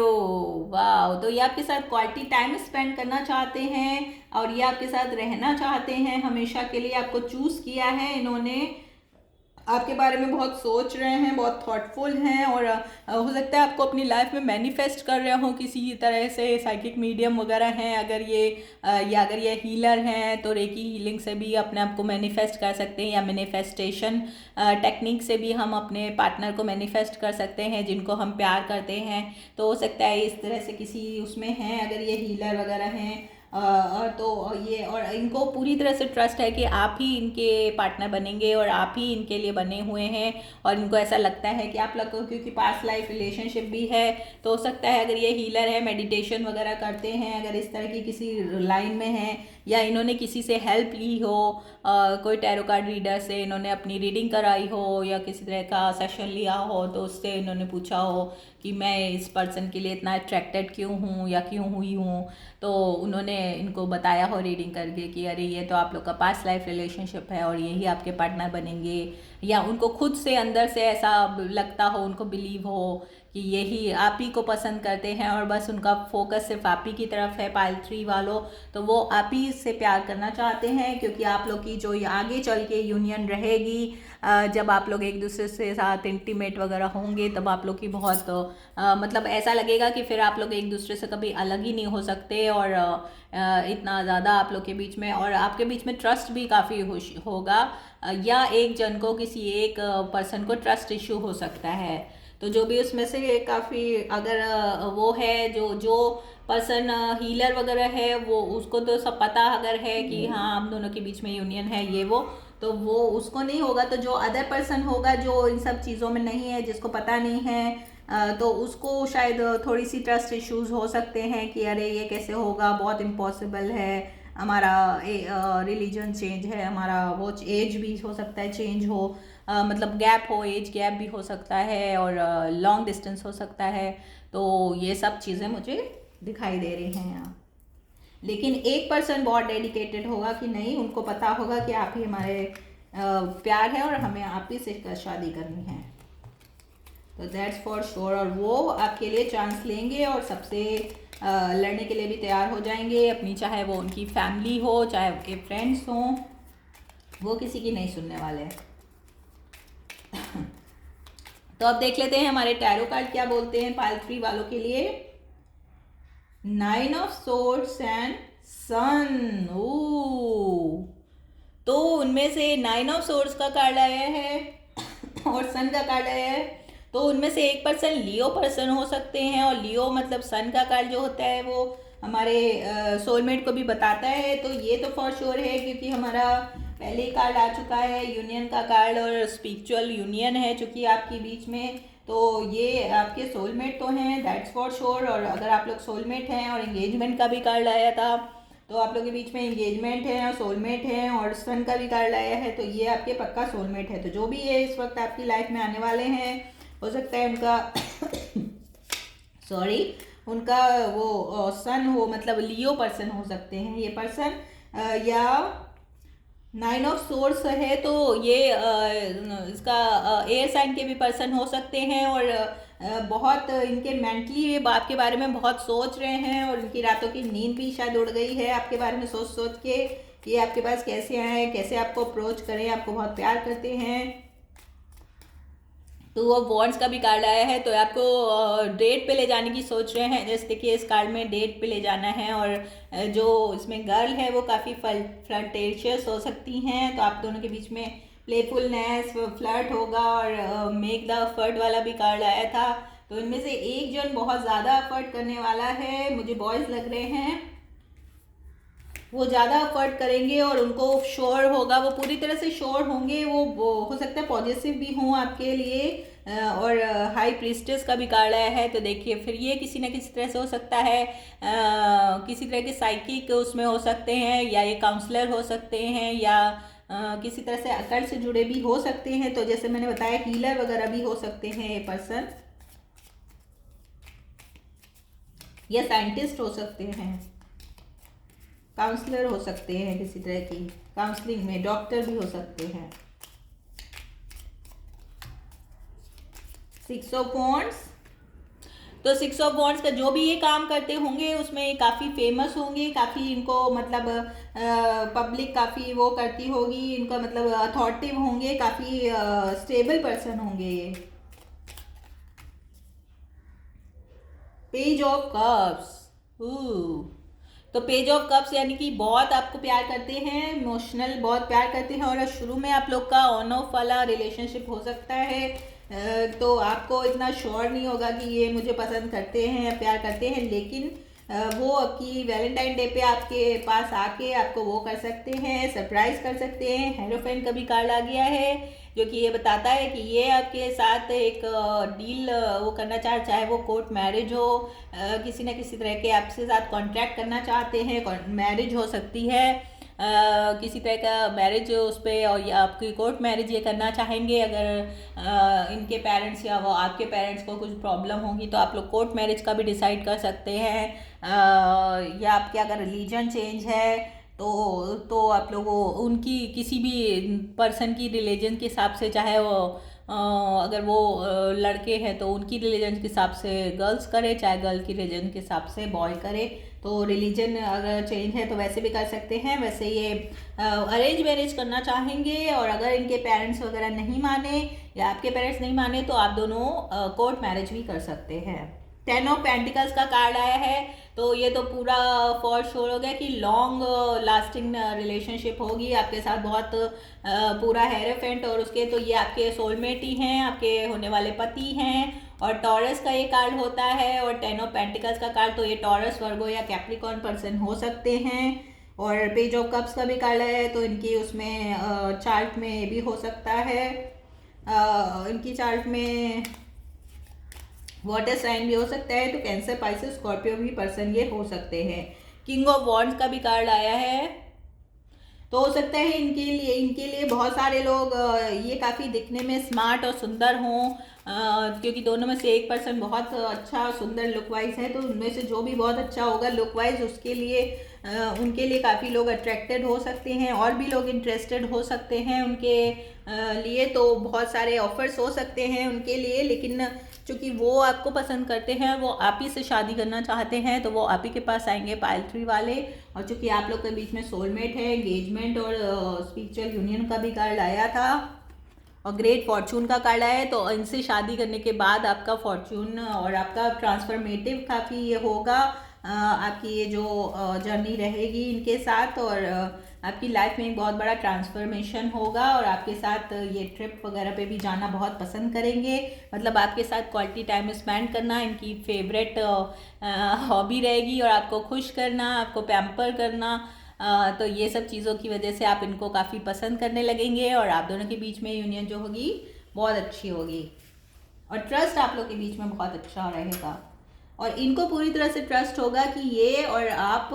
वाह, तो ये आपके साथ क्वालिटी टाइम स्पेंड करना चाहते हैं, और ये आपके साथ रहना चाहते हैं हमेशा के लिए। आपको चूज़ किया है इन्होंने, आपके बारे में बहुत सोच रहे हैं, बहुत थॉटफुल हैं, और हो सकता है आपको अपनी लाइफ में मैनिफेस्ट कर रहे हो किसी तरह से। साइकिक मीडियम वगैरह हैं अगर ये, या अगर ये हीलर हैं तो रेकी हीलिंग से भी अपने आप को मैनिफेस्ट कर सकते हैं, या मैनिफेस्टेशन टेक्निक से भी हम अपने पार्टनर को मैनिफेस्ट कर सकते हैं जिनको हम प्यार करते हैं। तो हो सकता है इस तरह से किसी उसमें हैं अगर ये हीलर वगैरह हैं। तो ये, और इनको पूरी तरह से ट्रस्ट है कि आप ही इनके पार्टनर बनेंगे, और आप ही इनके लिए बने हुए हैं। और इनको ऐसा लगता है कि आप लोग को, क्योंकि पास्ट लाइफ रिलेशनशिप भी है, तो हो सकता है अगर ये हीलर है, मेडिटेशन वगैरह करते हैं, अगर इस तरह की किसी लाइन में हैं, या इन्होंने किसी से हेल्प ली हो, कोई टैरो कार्ड रीडर से इन्होंने अपनी रीडिंग कराई हो, या किसी तरह का सेशन लिया हो, तो उससे इन्होंने पूछा हो कि मैं इस पर्सन के लिए इतना अट्रैक्टेड क्यों हूँ या क्यों हुई हूँ, तो उन्होंने इनको बताया हो रीडिंग करके कि अरे ये तो आप लोग का पास्ट लाइफ रिलेशनशिप है और यही आपके पार्टनर बनेंगे। या उनको खुद से अंदर से ऐसा लगता हो, उनको बिलीव हो कि यही आप ही को पसंद करते हैं, और बस उनका फोकस सिर्फ आप ही की तरफ है। पाइल 3 वालों, तो वो आप ही से प्यार करना चाहते हैं, क्योंकि आप लोग की जो आगे चल के यूनियन रहेगी, जब आप लोग एक दूसरे से साथ इंटीमेट वगैरह होंगे, तब आप लोग की बहुत मतलब ऐसा लगेगा कि फिर आप लोग एक दूसरे से कभी अलग ही नहीं हो सकते, और इतना ज़्यादा आप लोग के बीच में, और आपके बीच में ट्रस्ट भी काफ़ी होगा, या एक जन को किसी एक पर्सन को ट्रस्ट इशू हो सकता है। तो जो भी उसमें से काफ़ी, अगर वो है जो जो पर्सन हीलर वगैरह है, वो उसको तो सब पता अगर है कि हाँ हम दोनों के बीच में यूनियन है ये वो, तो वो उसको नहीं होगा। तो जो अदर पर्सन होगा जो इन सब चीज़ों में नहीं है, जिसको पता नहीं है, तो उसको शायद थोड़ी सी ट्रस्ट इश्यूज हो सकते हैं कि अरे ये कैसे होगा, बहुत इम्पॉसिबल है, हमारा रिलीजन चेंज है, हमारा वो एज भी हो सकता है चेंज हो, मतलब गैप हो, एज गैप भी हो सकता है, और लॉन्ग डिस्टेंस हो सकता है। तो ये सब चीज़ें मुझे दिखाई दे रही हैं यहाँ। लेकिन एक पर्सन बहुत डेडिकेटेड होगा कि नहीं, उनको पता होगा कि आप ही हमारे प्यार है और हमें आप ही से शादी करनी है। तो दैट्स फॉर श्योर। और वो आपके लिए चांस लेंगे और सबसे लड़ने के लिए भी तैयार हो जाएंगे, अपनी चाहे वो उनकी फैमिली हो, चाहे उनके फ्रेंड्स हों, वो किसी की नहीं सुनने वाले हैं। तो अब देख लेते हैं हमारे टैरो कार्ड क्या बोलते हैं पाइल 3 वालों के लिए। 9 ऑफ सोर्ड्स एंड सन। ओ, तो उनमें से 9 ऑफ सोर्ड्स का कार्ड आया है और सन का कार्ड आया है। तो उनमें से एक पर्सन लियो पर्सन हो सकते हैं, और लियो मतलब सन का कार्ड जो होता है वो हमारे सोलमेट को भी बताता है। तो ये तो फॉर श्योर है, क्योंकि हमारा पहले ही कार्ड आ चुका है यूनियन का कार्ड, और स्पिरिचुअल यूनियन है चूँकि आपके बीच में, तो ये आपके सोलमेट तो हैं, दैट्स फॉर श्योर। और अगर आप लोग सोलमेट हैं, और एंगेजमेंट का भी कार्ड आया था, तो आप लोग के बीच में एंगेजमेंट है और सोलमेट है, और सन का भी कार्ड आया है, तो ये आपके पक्का सोलमेट है। तो जो भी ये इस वक्त आपकी लाइफ में आने वाले हैं, हो सकता है उनका सॉरी उनका वो सन हो, मतलब लियो पर्सन हो सकते हैं ये पर्सन, या 9 ऑफ सोर्स है तो ये इसका एयर साइन के भी पर्सन हो सकते हैं, और बहुत इनके मेंटली बात के बारे में बहुत सोच रहे हैं, और इनकी रातों की नींद भी शायद उड़ गई है आपके बारे में सोच सोच के कि आपके पास कैसे आए, कैसे आपको अप्रोच करें, आपको बहुत प्यार करते हैं। तो वो वॉन्ड्स का भी कार्ड आया है, तो आपको डेट पे ले जाने की सोच रहे हैं, जैसे कि इस कार्ड में डेट पे ले जाना है, और जो इसमें गर्ल है वो काफ़ी फ्लर्टेशियस हो सकती हैं, तो आप दोनों के बीच में प्लेफुलनेस, फ्लर्ट होगा, और मेक द अफर्ट वाला भी कार्ड आया था। तो इनमें से एक जन बहुत ज़्यादा अफर्ट करने वाला है, मुझे बॉयज़ लग रहे हैं, वो ज़्यादा अफर्ट करेंगे और उनको श्योर होगा, वो पूरी तरह से श्योर होंगे, वो हो सकता है पॉजिटिव भी हों आपके लिए। और हाई प्रीस्टेस का भी कार्ड आया है, तो देखिए फिर ये किसी न किसी तरह से हो सकता है, किसी तरह के साइकिक उसमें हो सकते हैं, या ये काउंसलर हो सकते हैं, या किसी तरह से अकल से जुड़े भी हो सकते हैं। तो जैसे मैंने बताया हीलर वगैरह भी हो सकते हैं ये पर्सन, या साइंटिस्ट हो सकते हैं, काउंसलर हो सकते हैं, किसी तरह की काउंसलिंग में डॉक्टर भी हो सकते हैं। 6 ऑफ वॉन्ड्स, तो 6 ऑफ वॉन्ड्स का जो भी ये काम करते होंगे उसमें काफ़ी फेमस होंगे, काफ़ी इनको मतलब पब्लिक काफ़ी वो करती होगी, इनका मतलब अथॉरिटिव होंगे, काफ़ी स्टेबल पर्सन होंगे ये। पेज ऑफ कप्स, तो पेज ऑफ कप्स यानी कि बहुत आपको प्यार करते हैं, इमोशनल बहुत प्यार करते हैं, और शुरू में आप लोग का ऑन ऑफ वाला रिलेशनशिप हो सकता है। तो आपको इतना श्योर नहीं होगा कि ये मुझे पसंद करते हैं या प्यार करते हैं, लेकिन वो आपकी वैलेंटाइन डे पे आपके पास आके आपको वो कर सकते हैं, सरप्राइज कर सकते हैं। हेरोफेंट का भी कार्ड आ गया है, जो कि ये बताता है कि ये आपके साथ एक डील वो करना चाहे वो कोर्ट मैरिज हो, किसी न किसी तरह के आपके साथ कॉन्ट्रैक्ट करना चाहते हैं, मैरिज हो सकती है, किसी तरह का मैरिज उस पर, और आपकी कोर्ट मैरिज ये करना चाहेंगे। अगर इनके पेरेंट्स या वो आपके पेरेंट्स को कुछ प्रॉब्लम होगी तो आप लोग कोर्ट मैरिज का भी डिसाइड कर सकते हैं। या आपके अगर रिलीजन चेंज है तो आप लोगों उनकी किसी भी पर्सन की रिलीजन के हिसाब से, चाहे वो अगर वो लड़के हैं तो उनकी रिलीजन के हिसाब से गर्ल्स करे, चाहे गर्ल की रिलीजन के हिसाब से बॉय करे। तो रिलीजन अगर चेंज है तो वैसे भी कर सकते हैं। वैसे ये अरेंज मैरिज करना चाहेंगे, और अगर इनके पेरेंट्स वगैरह नहीं माने या आपके पेरेंट्स नहीं माने तो आप दोनों कोर्ट मैरिज भी कर सकते हैं। 10 ऑफ पेंटिकल्स का कार्ड आया है, तो ये तो पूरा फॉर श्योर हो गया कि लॉन्ग लास्टिंग रिलेशनशिप होगी आपके साथ, बहुत पूरा हेरोफेंट, और उसके तो ये आपके सोलमेट ही हैं, आपके होने वाले पति हैं। और टॉरस का ये कार्ड होता है, और 10 ऑफ पेंटिकल्स का कार्ड, तो ये टॉरस, वर्गो या कैप्रिकॉर्न पर्सन हो सकते हैं। और पेज ऑफ कप्स का भी कार्ड है, तो इनकी उसमें चार्ट में भी हो सकता है, इनकी चार्ट में वाटर साइन भी हो सकता है, तो कैंसर, पाइसेस, स्कॉर्पियो भी पर्सन ये हो सकते हैं। किंग ऑफ वॉन्ड्स का भी कार्ड आया है, तो हो सकता है इनके लिए बहुत सारे लोग ये काफ़ी दिखने में स्मार्ट और सुंदर हों, क्योंकि दोनों में से एक पर्सन बहुत अच्छा सुंदर लुक वाइज है, तो उनमें से जो भी बहुत अच्छा होगा लुक वाइज उसके लिए उनके लिए काफ़ी लोग अट्रैक्टेड हो सकते हैं, और भी लोग इंटरेस्टेड हो सकते हैं उनके लिए। तो बहुत सारे ऑफर्स हो सकते हैं उनके लिए, लेकिन चूँकि वो आपको पसंद करते हैं, वो आप ही से शादी करना चाहते हैं, तो वो आप ही के पास आएंगे पाइल 3 वाले। और चूँकि आप लोग के बीच में सोलमेट है, एंगेजमेंट और स्पिरिचुअल यूनियन का भी कार्ड आया था, और ग्रेट फॉर्चून का कार्ड आया है, तो इनसे शादी करने के बाद आपका फॉर्चून और आपका ट्रांसफॉर्मेटिव काफ़ी ये होगा, आपकी ये जो जर्नी रहेगी इनके साथ, और आपकी लाइफ में एक बहुत बड़ा ट्रांसफॉर्मेशन होगा, और आपके साथ ये ट्रिप वगैरह पे भी जाना बहुत पसंद करेंगे। मतलब आपके साथ क्वालिटी टाइम स्पेंड करना इनकी फेवरेट हॉबी रहेगी, और आपको खुश करना, आपको पैम्पर करना, तो ये सब चीज़ों की वजह से आप इनको काफ़ी पसंद करने लगेंगे, और आप दोनों के बीच में यूनियन जो होगी बहुत अच्छी होगी, और ट्रस्ट आप लोग के बीच में बहुत अच्छा रहेगा, और इनको पूरी तरह से ट्रस्ट होगा कि ये और आप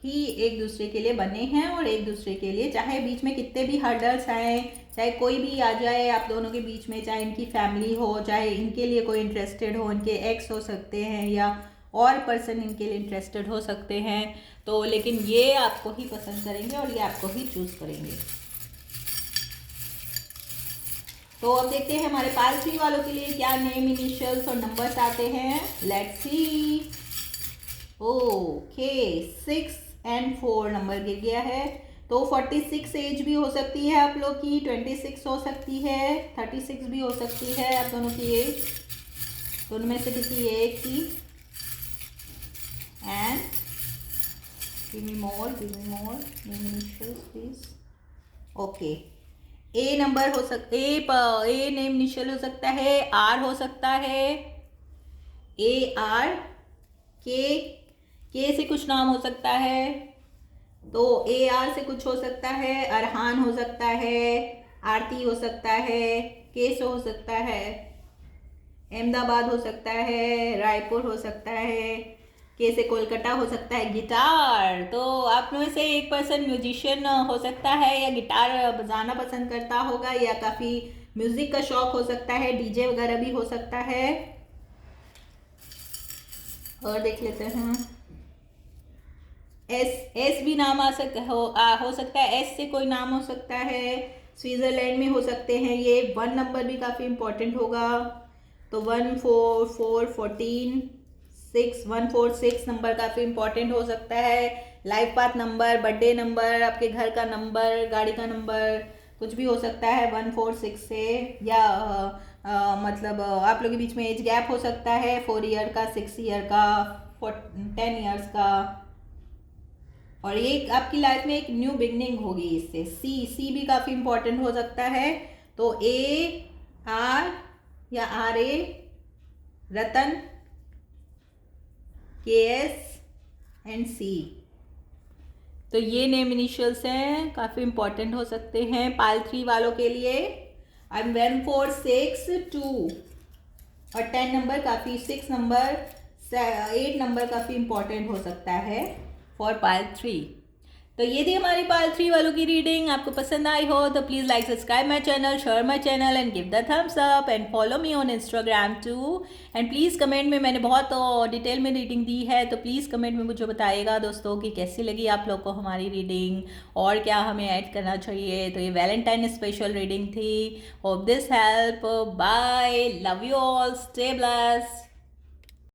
ही एक दूसरे के लिए बने हैं, और एक दूसरे के लिए चाहे बीच में कितने भी हर्डल्स आए, चाहे कोई भी आ जाए आप दोनों के बीच में, चाहे इनकी फैमिली हो, चाहे इनके लिए कोई इंटरेस्टेड हो, इनके एक्स हो सकते हैं या और पर्सन इनके लिए इंटरेस्टेड हो सकते हैं, तो लेकिन ये आपको ही पसंद करेंगे और ये आपको ही चूज़ करेंगे। तो अब देखते हैं हमारे पाल 3 वालों के लिए क्या नेम, इनिशियल्स और नंबर्स आते हैं। Let's see. ओके, 6 और 4 नंबर गिर गया है, तो 46 एज भी हो सकती है आप लोग की, 26 हो सकती है, 36 भी हो सकती है आप दोनों की एज, दोनों में से किसी एक की। And give me more name initials please. Okay, A number हो सकता ए नेम इनिशियल हो सकता है, आर हो सकता है, ए आर, के से कुछ नाम हो सकता है, तो ए आर से कुछ हो सकता है, अरहान हो सकता है, आरती हो सकता है, केस हो सकता है, अहमदाबाद हो सकता है, रायपुर हो सकता है, के से कोलकाता हो सकता है, गिटार। तो आप में से एक पर्सन म्यूजिशियन हो सकता है या गिटार बजाना पसंद करता होगा या काफ़ी म्यूजिक का शौक हो सकता है, डीजे वगैरह भी हो सकता है। और देख लेते हैं, एस भी नाम हो सकता है, एस से कोई नाम हो सकता है, स्विट्जरलैंड में हो सकते हैं ये। 1 नंबर भी काफ़ी इंपॉर्टेंट होगा, तो 146 नंबर काफ़ी इंपॉर्टेंट हो सकता है। Life path number, birthday number, आपके घर का नंबर, गाड़ी का नंबर, कुछ भी हो सकता है 146 से। या मतलब आप लोगों के बीच में एज गैप हो सकता है 4 ईयर का, 6 ईयर का, 10 ईयर्स का। और ये आपकी लाइफ में एक न्यू बिगनिंग होगी इससे। सी भी काफ़ी इंपॉर्टेंट हो सकता है, तो ए आर या आर ए, रतन, के एस एंड सी। तो ये नेम इनिशियल्स हैं, काफ़ी इंपॉर्टेंट हो सकते हैं पाल 3 वालों के लिए। एंड 1 4 6 2 और 10 नंबर काफ़ी, 6 नंबर, 8 नंबर काफ़ी इंपॉर्टेंट हो सकता है फॉर पाल 3। तो ये थी हमारी पाल 3 वालों की रीडिंग। आपको पसंद आई हो तो please like, subscribe my channel, share my channel and give the thumbs up and follow me on Instagram too. And please comment में, मैंने बहुत डिटेल में रीडिंग दी है, तो प्लीज़ कमेंट में मुझे बताइएगा दोस्तों कि कैसी लगी आप लोग को हमारी रीडिंग और क्या हमें ऐड करना चाहिए। तो ये वैलेंटाइन स्पेशल रीडिंग थी। Hope this help. Bye, love you all, stay blessed.